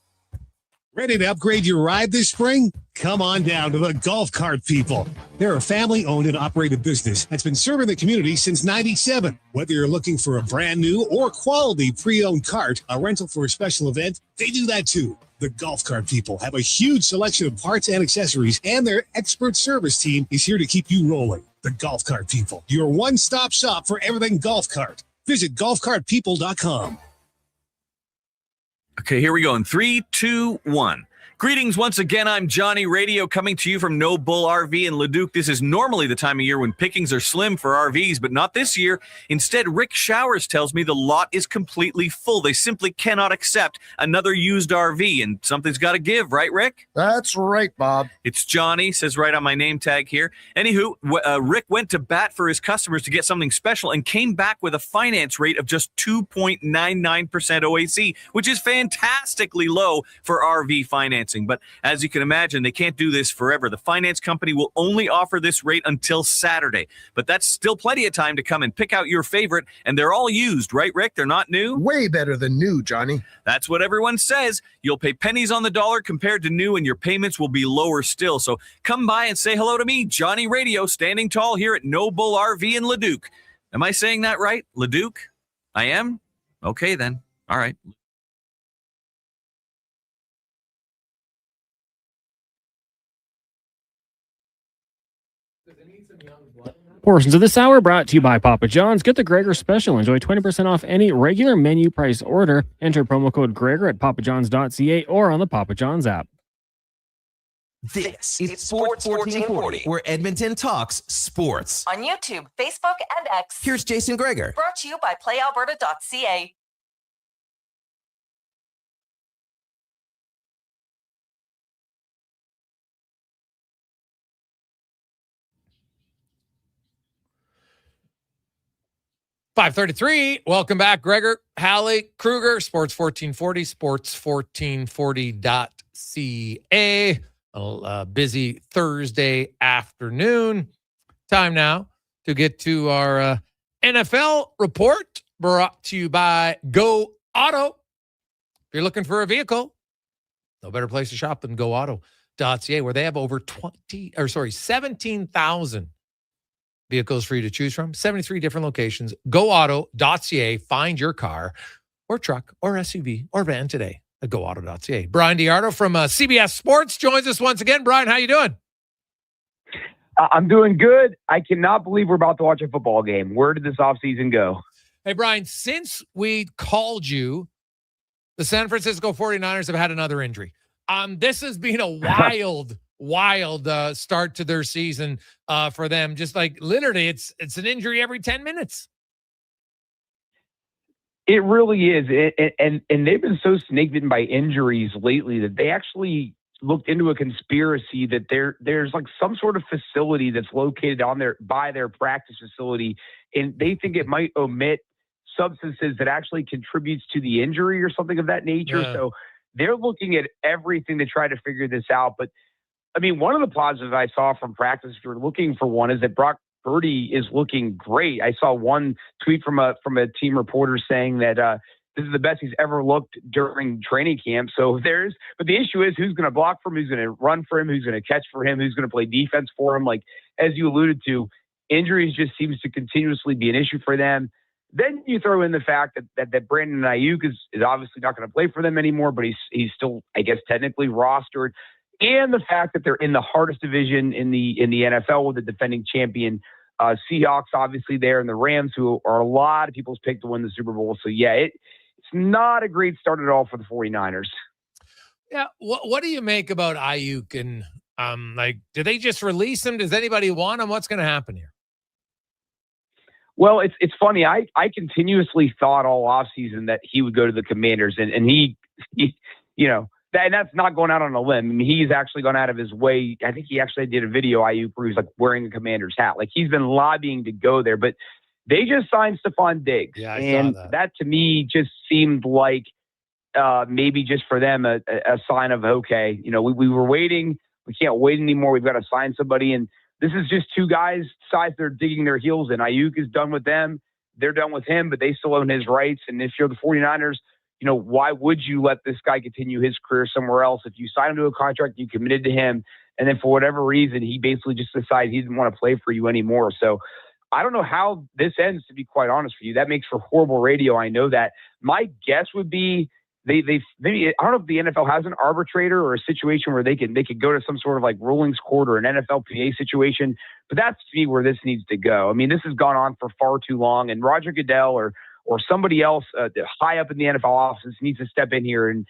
S17: Ready to upgrade your ride this spring? Come on down to the Golf Cart People. They're a family-owned and operated business that's been serving the community since '97. Whether you're looking for a brand new or quality pre-owned cart, a rental for a special event, they do that too. The Golf Cart People have a huge selection of parts and accessories, and their expert service team is here to keep you rolling. The Golf Cart People, your one-stop shop for everything golf cart. Visit golfcartpeople.com.
S21: Okay, here we go in 3, 2, 1. Greetings once again. I'm Johnny Radio coming to you from No Bull RV in Leduc. This is normally the time of year when pickings are slim for RVs, but not this year. Instead, Rick Showers tells me the lot is completely full. They simply cannot accept another used RV, and something's got to give, right, Rick?
S25: That's right, Bob.
S21: It's Johnny, says right on my name tag here. Anywho, Rick went to bat for his customers to get something special and came back with a finance rate of just 2.99% OAC, which is fantastically low for RV financing. But as you can imagine, they can't do this forever. The finance company will only offer this rate until Saturday. But that's still plenty of time to come and pick out your favorite. And they're all used, right, Rick? They're not new?
S25: Way better than new, Johnny.
S21: That's what everyone says. You'll pay pennies on the dollar compared to new, and your payments will be lower still. So come by and say hello to me, Johnny Radio, standing tall here at No Bull RV in Leduc. Am I saying that right? Leduc? I am? Okay, then. All right.
S2: Portions of this hour brought to you by Papa John's. Get the Gregor special. Enjoy 20% off any regular menu price order. Enter promo code Gregor at papajohns.ca or on the Papa John's app.
S20: This is Sports 1440, where Edmonton talks sports.
S6: On YouTube, Facebook, and X.
S20: Here's Jason Gregor.
S6: Brought to you by PlayAlberta.ca.
S1: .533. Welcome back, Gregor, Halley, Kruger, Sports 1440, sports1440.ca. A busy Thursday afternoon. Time now to get to our NFL report, brought to you by Go Auto. If you're looking for a vehicle, no better place to shop than goauto.ca, where they have over 17,000 vehicles for you to choose from. 73 different locations. GoAuto.ca. Find your car or truck or SUV or van today at GoAuto.ca. Bryan DeArdo from CBS Sports joins us once again. Bryan, how you doing?
S10: I'm doing good. I cannot believe we're about to watch a football game. Where did this offseason go?
S1: Hey, Bryan, since we called you, the San Francisco 49ers have had another injury. This has been a wild start to their season for them. Just like literally it's an injury every 10 minutes.
S10: It really is. And they've been so snake bitten by injuries lately that they actually looked into a conspiracy that there's like some sort of facility that's located by their practice facility, and they think it might omit substances that actually contributes to the injury or something of that nature.
S1: Yeah.
S10: So they're looking at everything to try to figure this out. But I mean, one of the positives I saw from practice, if you're looking for one, is that Brock Purdy is looking great. I saw one tweet from a team reporter saying that this is the best he's ever looked during training camp. So but the issue is who's going to block for him, who's going to run for him, who's going to catch for him, who's going to play defense for him. Like, as you alluded to, injuries just seems to continuously be an issue for them. Then you throw in the fact that Brandon Ayuk is obviously not going to play for them anymore, but he's still, I guess, technically rostered. And the fact that they're in the hardest division in the NFL with the defending champion Seahawks, obviously there, and the Rams, who are a lot of people's pick to win the Super Bowl. So yeah, it's not a great start at all for the 49ers.
S1: Yeah. What do you make about Ayuk? And do they just release him? Does anybody want him? What's going to happen here?
S10: Well, it's funny. I continuously thought all offseason that he would go to the Commanders, and he you know, and that's not going out on a limb. I mean, he's actually gone out of his way. I think he actually did a video, Ayuk, where he's like wearing a Commander's hat. Like, he's been lobbying to go there, but they just signed Stephon Diggs.
S1: Yeah,
S10: and that to me just seemed like maybe just for them a sign of, okay, you know, we were waiting. We can't wait anymore. We've got to sign somebody. And this is just two guys' sides they're digging their heels in. Ayuk is done with them. They're done with him, but they still own his rights. And if you're the 49ers, you know, why would you let this guy continue his career somewhere else? If you sign him to a contract, you committed to him, and then for whatever reason, he basically just decided he didn't want to play for you anymore. So I don't know how this ends, to be quite honest with you. That makes for horrible radio. I know that. My guess would be they maybe, I don't know if the NFL has an arbitrator or a situation where they could go to some sort of like rulings court or an NFLPA situation, but that's to me where this needs to go. I mean, this has gone on for far too long, and Roger Goodell or somebody else high up in the NFL office needs to step in here and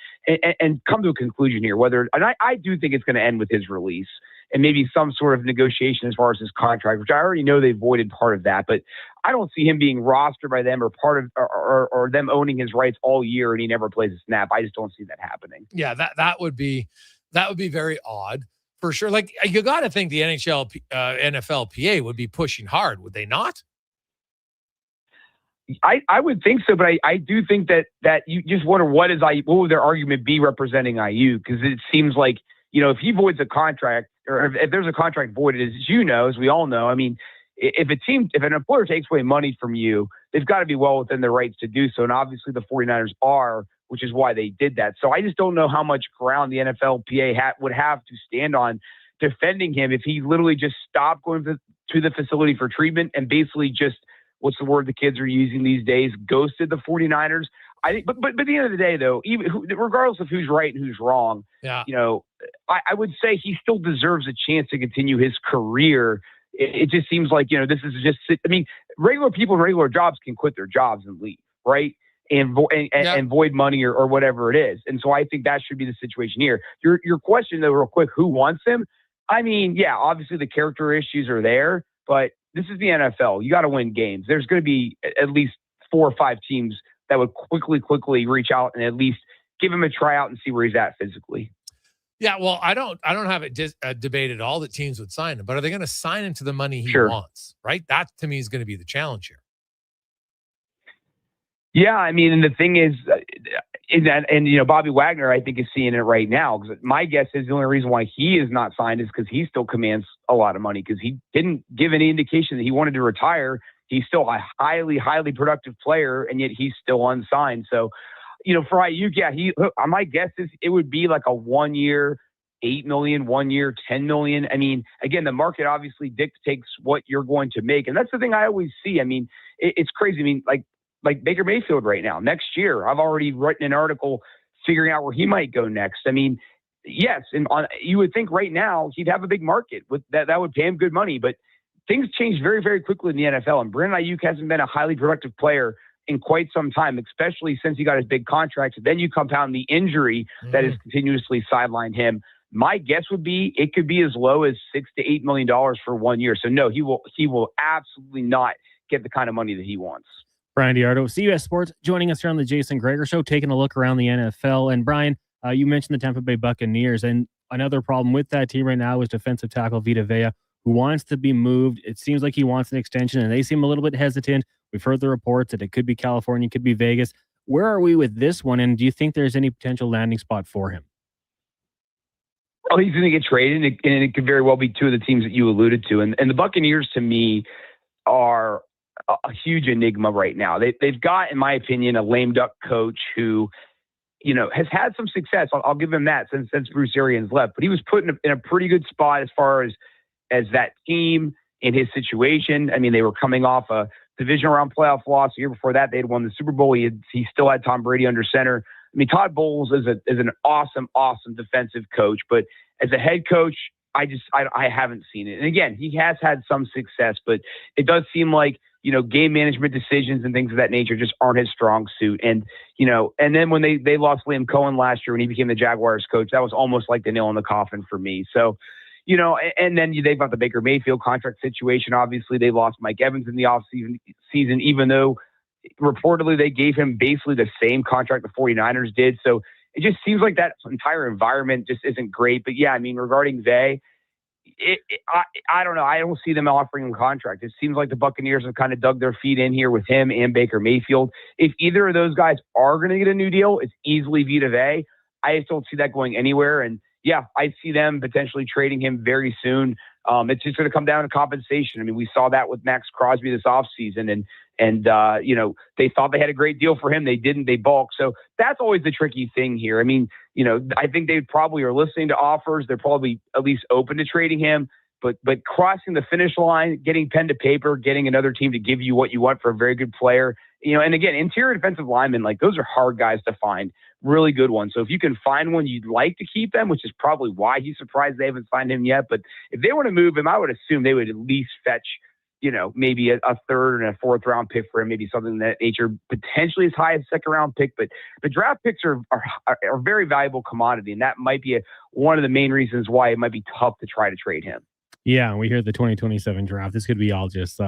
S10: come to a conclusion here. And I do think it's going to end with his release and maybe some sort of negotiation as far as his contract, which I already know they voided part of that, but I don't see him being rostered by them or part of or them owning his rights all year and he never plays a snap. I just don't see that happening.
S1: Yeah, that would be very odd for sure. Like, you got to think the NFLPA would be pushing hard, would they not?
S10: I would think so, but I do think that you just wonder what would their argument be representing Ayuk? Because it seems like, you know, if he voids a contract or if there's a contract voided, as we all know, I mean, if an employer takes away money from you, they've got to be well within their rights to do so. And obviously the 49ers are, which is why they did that. So I just don't know how much ground the NFLPA would have to stand on defending him if he literally just stopped going to the facility for treatment and basically just, what's the word the kids are using these days, ghosted the 49ers. I think, but at the end of the day, though, regardless of who's right and who's wrong,
S1: yeah,
S10: you know, I would say he still deserves a chance to continue his career it just seems like, this is just, I mean, regular people in regular jobs can quit their jobs and leave, right? And void money or whatever it is. And so I think that should be the situation here. Your question though, real quick, who wants him? I mean, yeah, obviously the character issues are there, but this is the NFL. You got to win games. There's going to be at least 4 or 5 teams that would quickly reach out and at least give him a tryout and see where he's at physically.
S1: Yeah, well, I don't have it debated all that teams would sign him, but are they going to sign him to the money he wants? Right, that to me is going to be the challenge here.
S10: Yeah, I mean, and the thing is, Bobby Wagner, I think, is seeing it right now. Because my guess is the only reason why he is not signed is because he still commands a lot of money. Because he didn't give any indication that he wanted to retire. He's still a highly productive player, and yet he's still unsigned. So, for Ayuk, yeah, my guess is it would be like a 1 year, $8 million, 1 year, $10 million. I mean, again, the market obviously dictates what you're going to make, and that's the thing I always see. I mean, it's crazy. I mean, like Baker Mayfield right now. Next year, I've already written an article figuring out where he might go next. I mean, yes, and you would think right now he'd have a big market with that would pay him good money, but things change very, very quickly in the NFL. And Brandon Ayuk hasn't been a highly productive player in quite some time, especially since he got his big contract. Then you compound the injury that has continuously sidelined him. My guess would be it could be as low as $6 to $8 million for 1 year. So no, he will absolutely not get the kind of money that he wants.
S2: Bryan DeArdo, CUS Sports, joining us here on the Jason Gregor Show, taking a look around the NFL. And Brian, you mentioned the Tampa Bay Buccaneers, and another problem with that team right now is defensive tackle Vita Vea, who wants to be moved. It seems like he wants an extension, and they seem a little bit hesitant. We've heard the reports that it could be California, could be Vegas. Where are we with this one, and do you think there's any potential landing spot for him?
S10: Oh, he's going to get traded, and it could very well be two of the teams that you alluded to. And the Buccaneers, to me, are a huge enigma right now. They've got, in my opinion, a lame duck coach who, has had some success. I'll give him that since Bruce Arians left, but he was put in a pretty good spot as far as that team in his situation. I mean, they were coming off a division round playoff loss. The year before that, they had won the Super Bowl. He still had Tom Brady under center. I mean, Todd Bowles is an awesome defensive coach, but as a head coach, I haven't seen it. And again, he has had some success, but it does seem like, game management decisions and things of that nature just aren't his strong suit. And, and then when they lost Liam Cohen last year when he became the Jaguars coach, that was almost like the nail in the coffin for me. So, and then they've got the Baker Mayfield contract situation. Obviously, they lost Mike Evans in the offseason, even though reportedly they gave him basically the same contract the 49ers did. So it just seems like that entire environment just isn't great. But yeah, I mean, regarding Vay, I don't know. I don't see them offering him a contract. It seems like the Buccaneers have kind of dug their feet in here with him and Baker Mayfield. If either of those guys are going to get a new deal, it's easily Vita Vea. I just don't see that going anywhere. And yeah, I see them potentially trading him very soon. It's just going to come down to compensation. I mean, we saw that with Max Crosby this offseason, and they thought they had a great deal for him. They didn't. They balked. So that's always the tricky thing here. I mean, I think they probably are listening to offers. They're probably at least open to trading him. But crossing the finish line, getting pen to paper, getting another team to give you what you want for a very good player, and again, interior defensive linemen, like those are hard guys to find, really good ones. So if you can find one, you'd like to keep them, which is probably why he's surprised they haven't signed him yet. But if they want to move him, I would assume they would at least fetch, maybe a third and a fourth round pick for him, maybe something of that nature, potentially as high as second round pick. But the draft picks are a very valuable commodity, and that might be one of the main reasons why it might be tough to try to trade him.
S2: Yeah, we hear the 2027 draft. This could be all just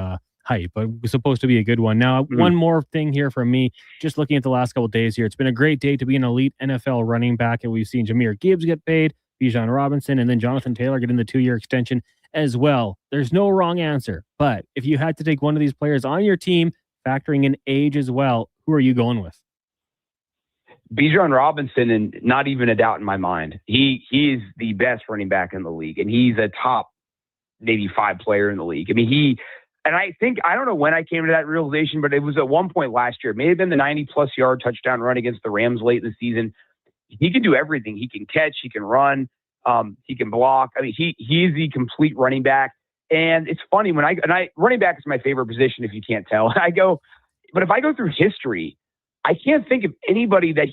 S2: hype, but it's supposed to be a good one. Now, one more thing here from me, just looking at the last couple of days here. It's been a great day to be an elite NFL running back, and we've seen Jahmyr Gibbs get paid, Bijan Robinson, and then Jonathan Taylor getting the 2-year extension as well. There's no wrong answer, but if you had to take one of these players on your team, factoring in age as well, who are you going with?
S10: Bijan Robinson, and not even a doubt in my mind. He is the best running back in the league, and he's a top maybe 5 player in the league. I mean, I don't know when I came to that realization, but it was at one point last year. It may have been the 90-plus yard touchdown run against the Rams late in the season. He can do everything. He can catch, he can run, he can block. I mean, he's the complete running back. And it's funny when running back is my favorite position, if you can't tell. But if I go through history, I can't think of anybody that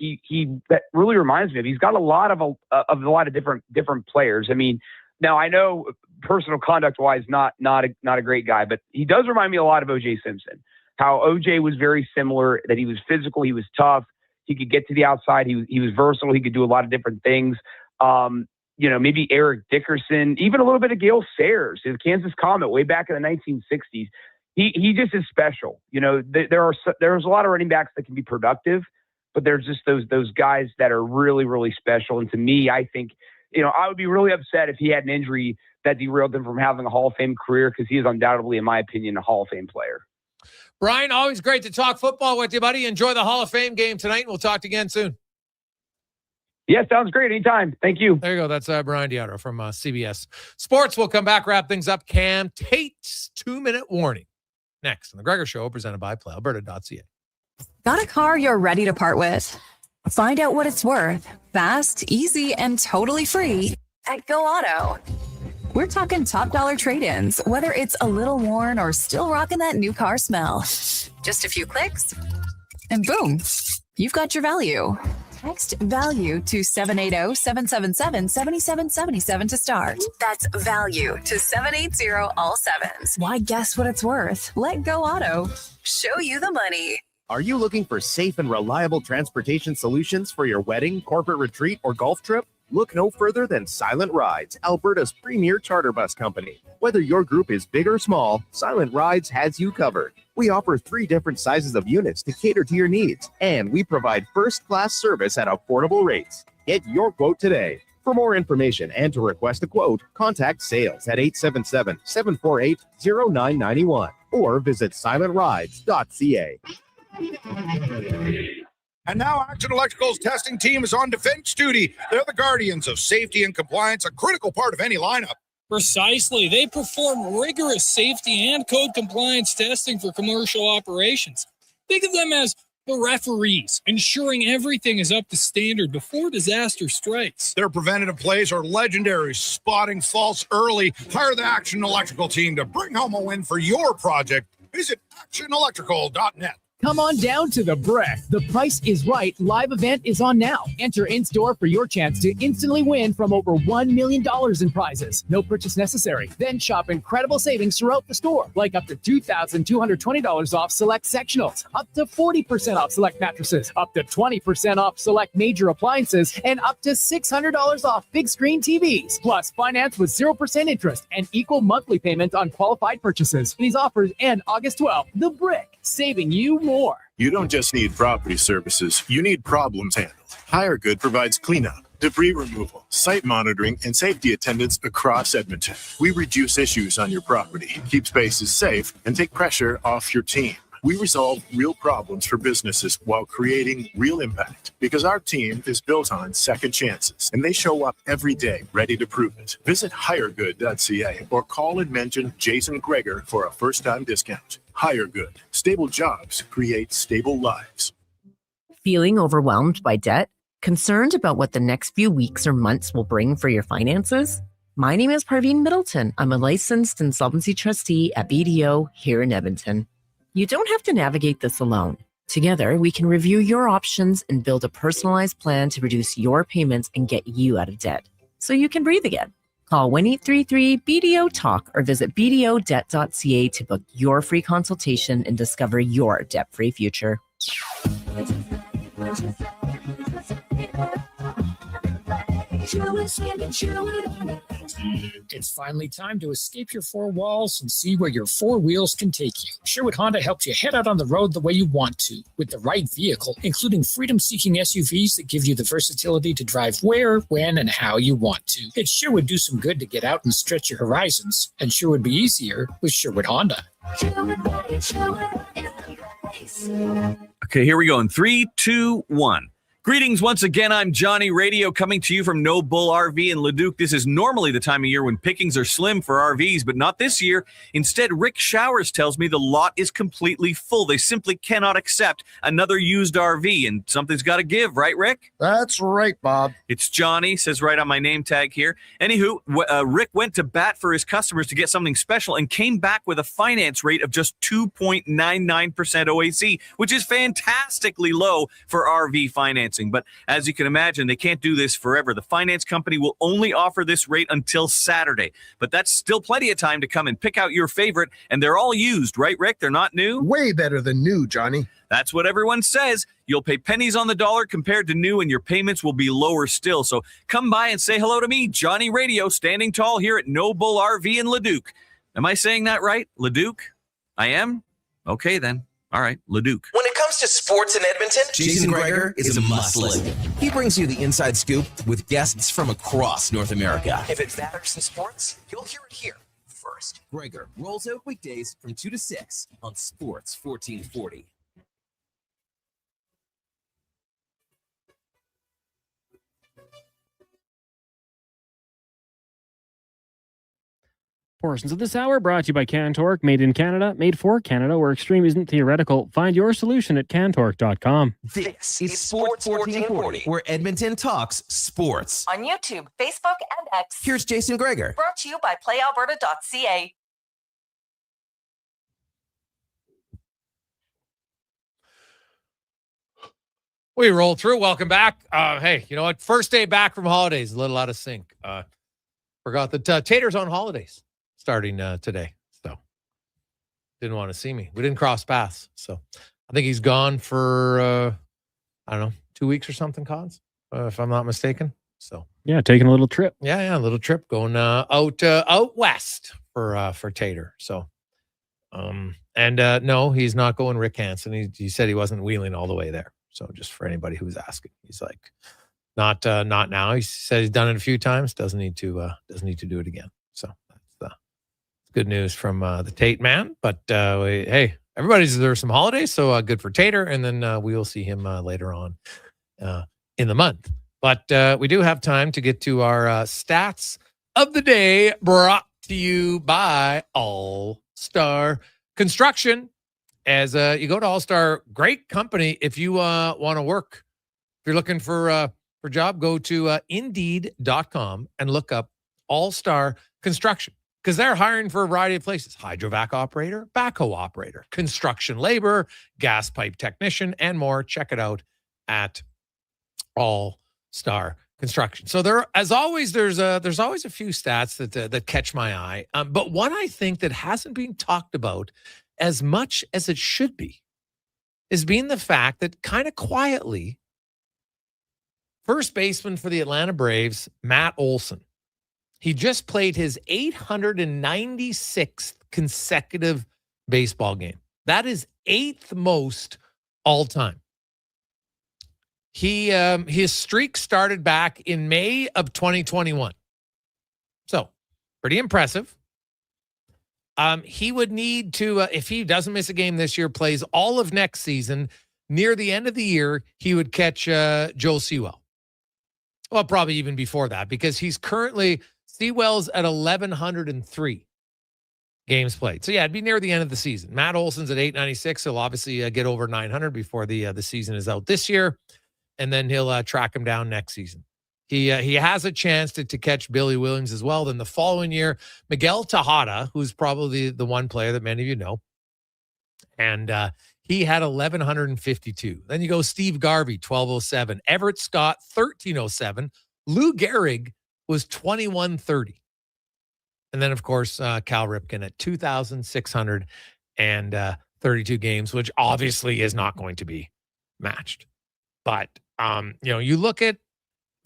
S10: that really reminds me of. He's got a lot of different players. I mean, now I know personal conduct wise, not a great guy, but he does remind me a lot of O.J. Simpson. How O.J. was very similar, that he was physical, he was tough, he could get to the outside, he was versatile, he could do a lot of different things. Maybe Eric Dickerson, even a little bit of Gale Sayers, his Kansas Comet way back in the 1960s. He just is special. There's a lot of running backs that can be productive, but there's just those guys that are really, really special. And to me, I think, I would be really upset if he had an injury that derailed him from having a Hall of Fame career, because he is undoubtedly, in my opinion, a Hall of Fame player.
S1: Bryan, always great to talk football with you, buddy. Enjoy the Hall of Fame game tonight, and we'll talk to you again soon.
S10: Yeah, sounds great. Anytime. Thank you.
S1: There you go. That's Bryan DeArdo from CBS Sports. We'll come back, wrap things up. Cam Tate's 2-minute warning next on the Gregor Show, presented by PlayAlberta.ca.
S4: Got a car you're ready to part with? Find out what it's worth. Fast, easy, and totally free at Go Auto. We're talking top dollar trade-ins, whether it's a little worn or still rocking that new car smell. Just a few clicks, and boom, you've got your value. Text value to 780-777-7777 to start. That's value to 780 all sevens. Why guess what it's worth? Let Go Auto show you the money.
S11: Are you looking for safe and reliable transportation solutions for your wedding, corporate retreat, or golf trip? Look no further than Silent Rides, Alberta's premier charter bus company. Whether your group is big or small, Silent Rides has you covered. We offer 3 different sizes of units to cater to your needs, and we provide first-class service at affordable rates. Get your quote today. For more information and to request a quote, contact sales at 877-748-0991 or visit silentrides.ca.
S3: And now Action Electrical's testing team is on defense duty. They're the guardians of safety and compliance, a critical part of any lineup.
S7: Precisely. They perform rigorous safety and code compliance testing for commercial operations. Think of them as the referees, ensuring everything is up to standard before disaster strikes.
S3: Their preventative plays are legendary, spotting faults early. Hire the Action Electrical team to bring home a win for your project. Visit actionelectrical.net.
S13: Come on down to the Brick. The Price is Right live event is on now. Enter in-store for your chance to instantly win from over $1 million in prizes. No purchase necessary. Then shop incredible savings throughout the store, like up to $2,220 off select sectionals, up to 40% off select mattresses, up to 20% off select major appliances, and up to $600 off big screen TVs. Plus, finance with 0% interest and equal monthly payment on qualified purchases. These offers end August 12th. The Brick, saving you more.
S18: You don't just need property services, you need problems handled. HireGood provides cleanup, debris removal, site monitoring, and safety attendance across Edmonton. We reduce issues on your property, keep spaces safe, and take pressure off your team. We resolve real problems for businesses while creating real impact, because our team is built on second chances, and they show up every day ready to prove it. Visit hiregood.ca or call and mention Jason Gregor for a first-time discount. HireGood. Stable jobs create stable lives.
S22: Feeling overwhelmed by debt? Concerned about what the next few weeks or months will bring for your finances? My name is Parveen Middleton. I'm a licensed insolvency trustee at BDO here in Edmonton. You don't have to navigate this alone. Together, we can review your options and build a personalized plan to reduce your payments and get you out of debt, so you can breathe again. Call 1-833-BDO-TALK or visit bdodebt.ca to book your free consultation and discover your debt-free future.
S23: It's finally time to escape your 4 walls and see where your 4 wheels can take you. Sherwood Honda helps you head out on the road the way you want to, with the right vehicle, including freedom-seeking SUVs that give you the versatility to drive where, when, and how you want to. It sure would do some good to get out and stretch your horizons, and sure would be easier with Sherwood Honda.
S21: Okay, here we go in 3, 2, 1. Greetings once again. I'm Johnny Radio coming to you from No Bull RV in Leduc. This is normally the time of year when pickings are slim for RVs, but not this year. Instead, Rick Showers tells me the lot is completely full. They simply cannot accept another used RV, and something's got to give, right, Rick?
S25: That's right, Bob.
S21: It's Johnny, says right on my name tag here. Anywho, Rick went to bat for his customers to get something special and came back with a finance rate of just 2.99% OAC, which is fantastically low for RV finance. financing. But as you can imagine, they can't do this forever. The finance company will only offer this rate until Saturday. But that's still plenty of time to come and pick out your favorite. And they're all used, right, Rick? They're not new?
S25: Way better than new, Johnny.
S21: That's what everyone says. You'll pay pennies on the dollar compared to new, and your payments will be lower still. So come by and say hello to me, Johnny Radio, standing tall here at No Bull RV in Leduc. Am I saying that right? Leduc? I am? Okay, then. All right, Leduc.
S20: When it comes to sports in Edmonton, Jason Gregor is a must-listen. He brings you the inside scoop with guests from across North America. If it matters in sports, you'll hear it here first. Gregor rolls out weekdays from 2 to 6 on Sports 1440.
S2: Portions of this hour brought to you by CanTorque, made in Canada, made for Canada, where extreme isn't theoretical. Find your solution at CanTorque.com.
S20: This is Sports 1440, where Edmonton talks sports.
S9: On YouTube, Facebook, and X.
S20: Here's Jason Gregor.
S9: Brought to you by PlayAlberta.ca.
S1: We roll through. Welcome back. Hey, you know what? First day back from holidays, a little out of sync. Forgot that Tater's on holidays starting today. So didn't want to see me. We didn't cross paths. So I think he's gone for, I don't know, 2 weeks or something, Cons, if I'm not mistaken. So
S2: yeah, taking a little trip.
S1: Yeah, a little trip going out west for Tater. So, no, he's not going Rick Hansen. He said he wasn't wheeling all the way there. So just for anybody who's asking, he's like, not now. He said he's done it a few times. Doesn't need to do it again. So that's good news from the Tate man. But hey, everybody deserves some holidays. So good for Tater, and then we will see him later on in the month. But we do have time to get to our stats of the day, brought to you by All Star Construction. As you go to All Star, great company. If you want to work, if you're looking for a job, go to Indeed.com and look up All Star Construction, because they're hiring for a variety of places: hydrovac operator, backhoe operator, construction labor, gas pipe technician, and more. Check it out at All Star Construction. So there, as always, there's always a few stats that catch my eye. But one I think that hasn't been talked about as much as it should be is being the fact that kind of quietly, first baseman for the Atlanta Braves, Matt Olson, he just played his 896th consecutive baseball game. That is 8th most all time. His streak started back in May of 2021. So pretty impressive. He would need to, if he doesn't miss a game this year, plays all of next season, near the end of the year, he would catch Joel Sewell. Well, probably even before that, because he's currently, Sewell's at 1,103 games played. So yeah, it'd be near the end of the season. Matt Olson's at 896. He'll obviously get over 900 before the season is out this year. And then he'll track him down next season. He has a chance to catch Billy Williams as well. Then the following year, Miguel Tejada, who's probably the one player that many of you know, and he had 1,152. Then you go Steve Garvey, 1,207. Everett Scott, 1,307. Lou Gehrig was 2,130. And then, of course, Cal Ripken at 2,632 games, which obviously is not going to be matched. But, you look at,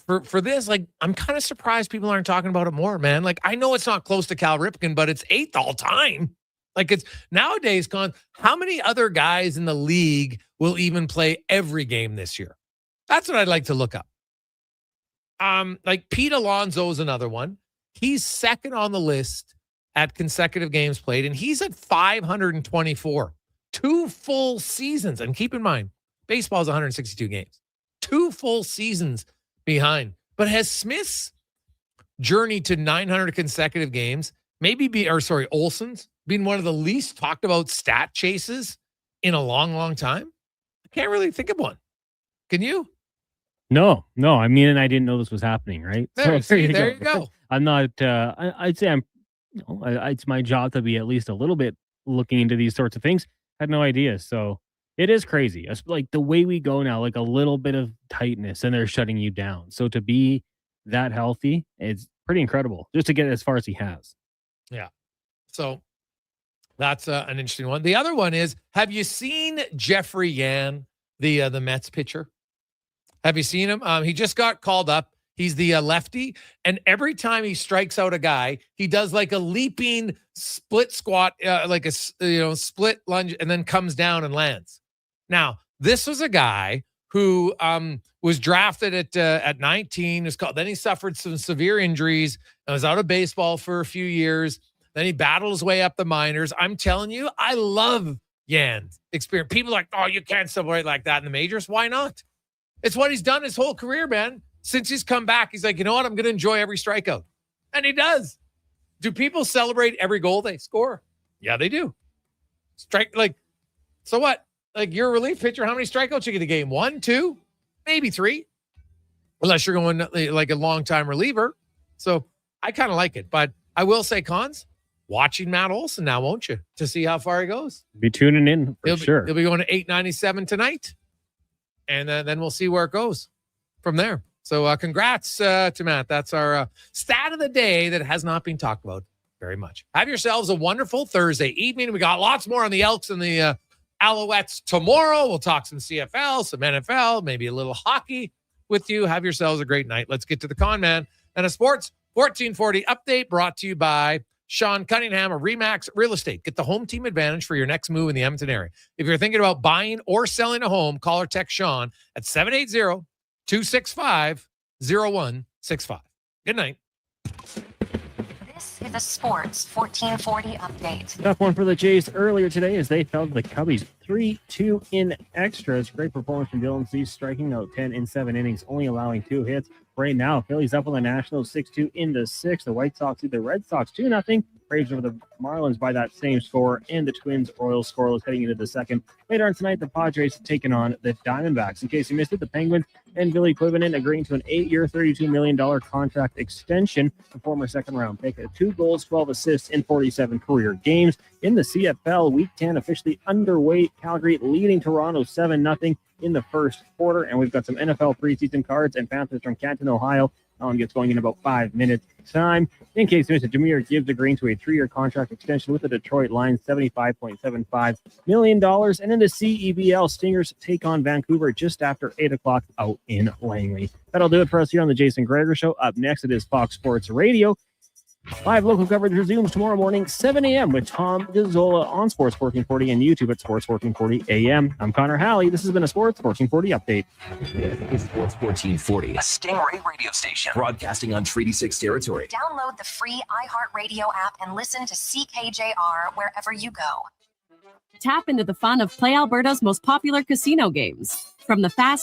S1: for this, like, I'm kind of surprised people aren't talking about it more, man. Like, I know it's not close to Cal Ripken, but it's 8th all time. Like, it's nowadays, how many other guys in the league will even play every game this year? That's what I'd like to look up. Like Pete Alonso is another one. He's second on the list at consecutive games played, and he's at 524. 2 full seasons. And keep in mind, baseball is 162 games. 2 full seasons behind. But has Smith's journey to 900 consecutive games Olson's been one of the least talked about stat chases in a long, long time? I can't really think of one. Can you?
S2: No. I mean, and I didn't know this was happening, right?
S1: There you go.
S2: I'm not, I'd say it's my job to be at least a little bit looking into these sorts of things. I had no idea. So It is crazy. It's like the way we go now, like a little bit of tightness and they're shutting you down. So to be that healthy, it's pretty incredible just to get as far as he has.
S1: Yeah. So that's an interesting one. The other one is, have you seen Jeffrey Yan, the Mets pitcher? Have you seen him? He just got called up. He's the lefty. And every time he strikes out a guy, he does like a leaping split squat, like a split lunge, and then comes down and lands. Now, this was a guy who was drafted at 19. Then he suffered some severe injuries and was out of baseball for a few years. Then he battled his way up the minors. I'm telling you, I love Yan's experience. People are like, oh, you can't celebrate like that in the majors. Why not? It's what he's done his whole career, man. Since he's come back, he's like, you know what? I'm going to enjoy every strikeout. And he does. Do people celebrate every goal they score? Yeah, they do. So what? Like, you're a relief pitcher. How many strikeouts you get a game? 1, 2, maybe 3. Unless you're going like a long-time reliever. So I kind of like it. But I will say, Cons, watching Matt Olson now, won't you? To see how far he goes.
S2: Be tuning in for sure.
S1: He'll be going to 897 tonight. And then we'll see where it goes from there. So congrats to Matt. That's our stat of the day that has not been talked about very much. Have yourselves a wonderful Thursday evening. We got lots more on the Elks and the Alouettes tomorrow. We'll talk some CFL, some NFL, maybe a little hockey with you. Have yourselves a great night. Let's get to the Con Man and a Sports 1440 update brought to you by Sean Cunningham of Remax Real Estate. Get the home team advantage for your next move in the Edmonton area. If you're thinking about buying or selling a home, call or text Sean at 780-265-0165. Good night.
S5: This is a Sports 1440 update.
S2: Tough one for the Jays earlier today as they fell to the Cubbies 3-2 in extras. Great performance from Dylan Cease, striking out 10 in 7 innings, only allowing 2 hits. Right now, Phillies up on the Nationals 6-2 into 6. The White Sox lead the Red Sox 2-0. Braves over the Marlins by that same score, and the Twins Orioles scoreless heading into the second. Later on tonight, the Padres taking on the Diamondbacks. In case you missed it, the Penguins and Billy Quivinen agreeing to an 8-year, $32 million contract extension. The former second-round pick had 2 goals, 12 assists in 47 career games. In the CFL, Week 10 officially underway. Calgary leading Toronto 7-0 in the first quarter, and we've got some NFL preseason cards and Panthers from Canton, Ohio. That one gets going in about 5 minutes time. In case you missed it, Jameer Gibbs agreeing to a 3-year contract extension with the Detroit Lions, $75.75 million. And in the CEBL, Stingers take on Vancouver just after 8 o'clock out in Langley. That'll do it for us here on the Jason Gregor Show. Up next, it is Fox Sports Radio. Live local coverage resumes tomorrow morning, 7 a.m. with Tom Gazzola on Sports 1440 and YouTube at Sports 1440 AM. I'm Connor Halley. This has been a Sports 1440 update.
S20: This is Sports 1440, a Stingray radio station broadcasting on Treaty 6 territory.
S5: Download the free iHeartRadio app and listen to CKJR wherever you go.
S12: Tap into the fun of Play Alberta's most popular casino games. From the fast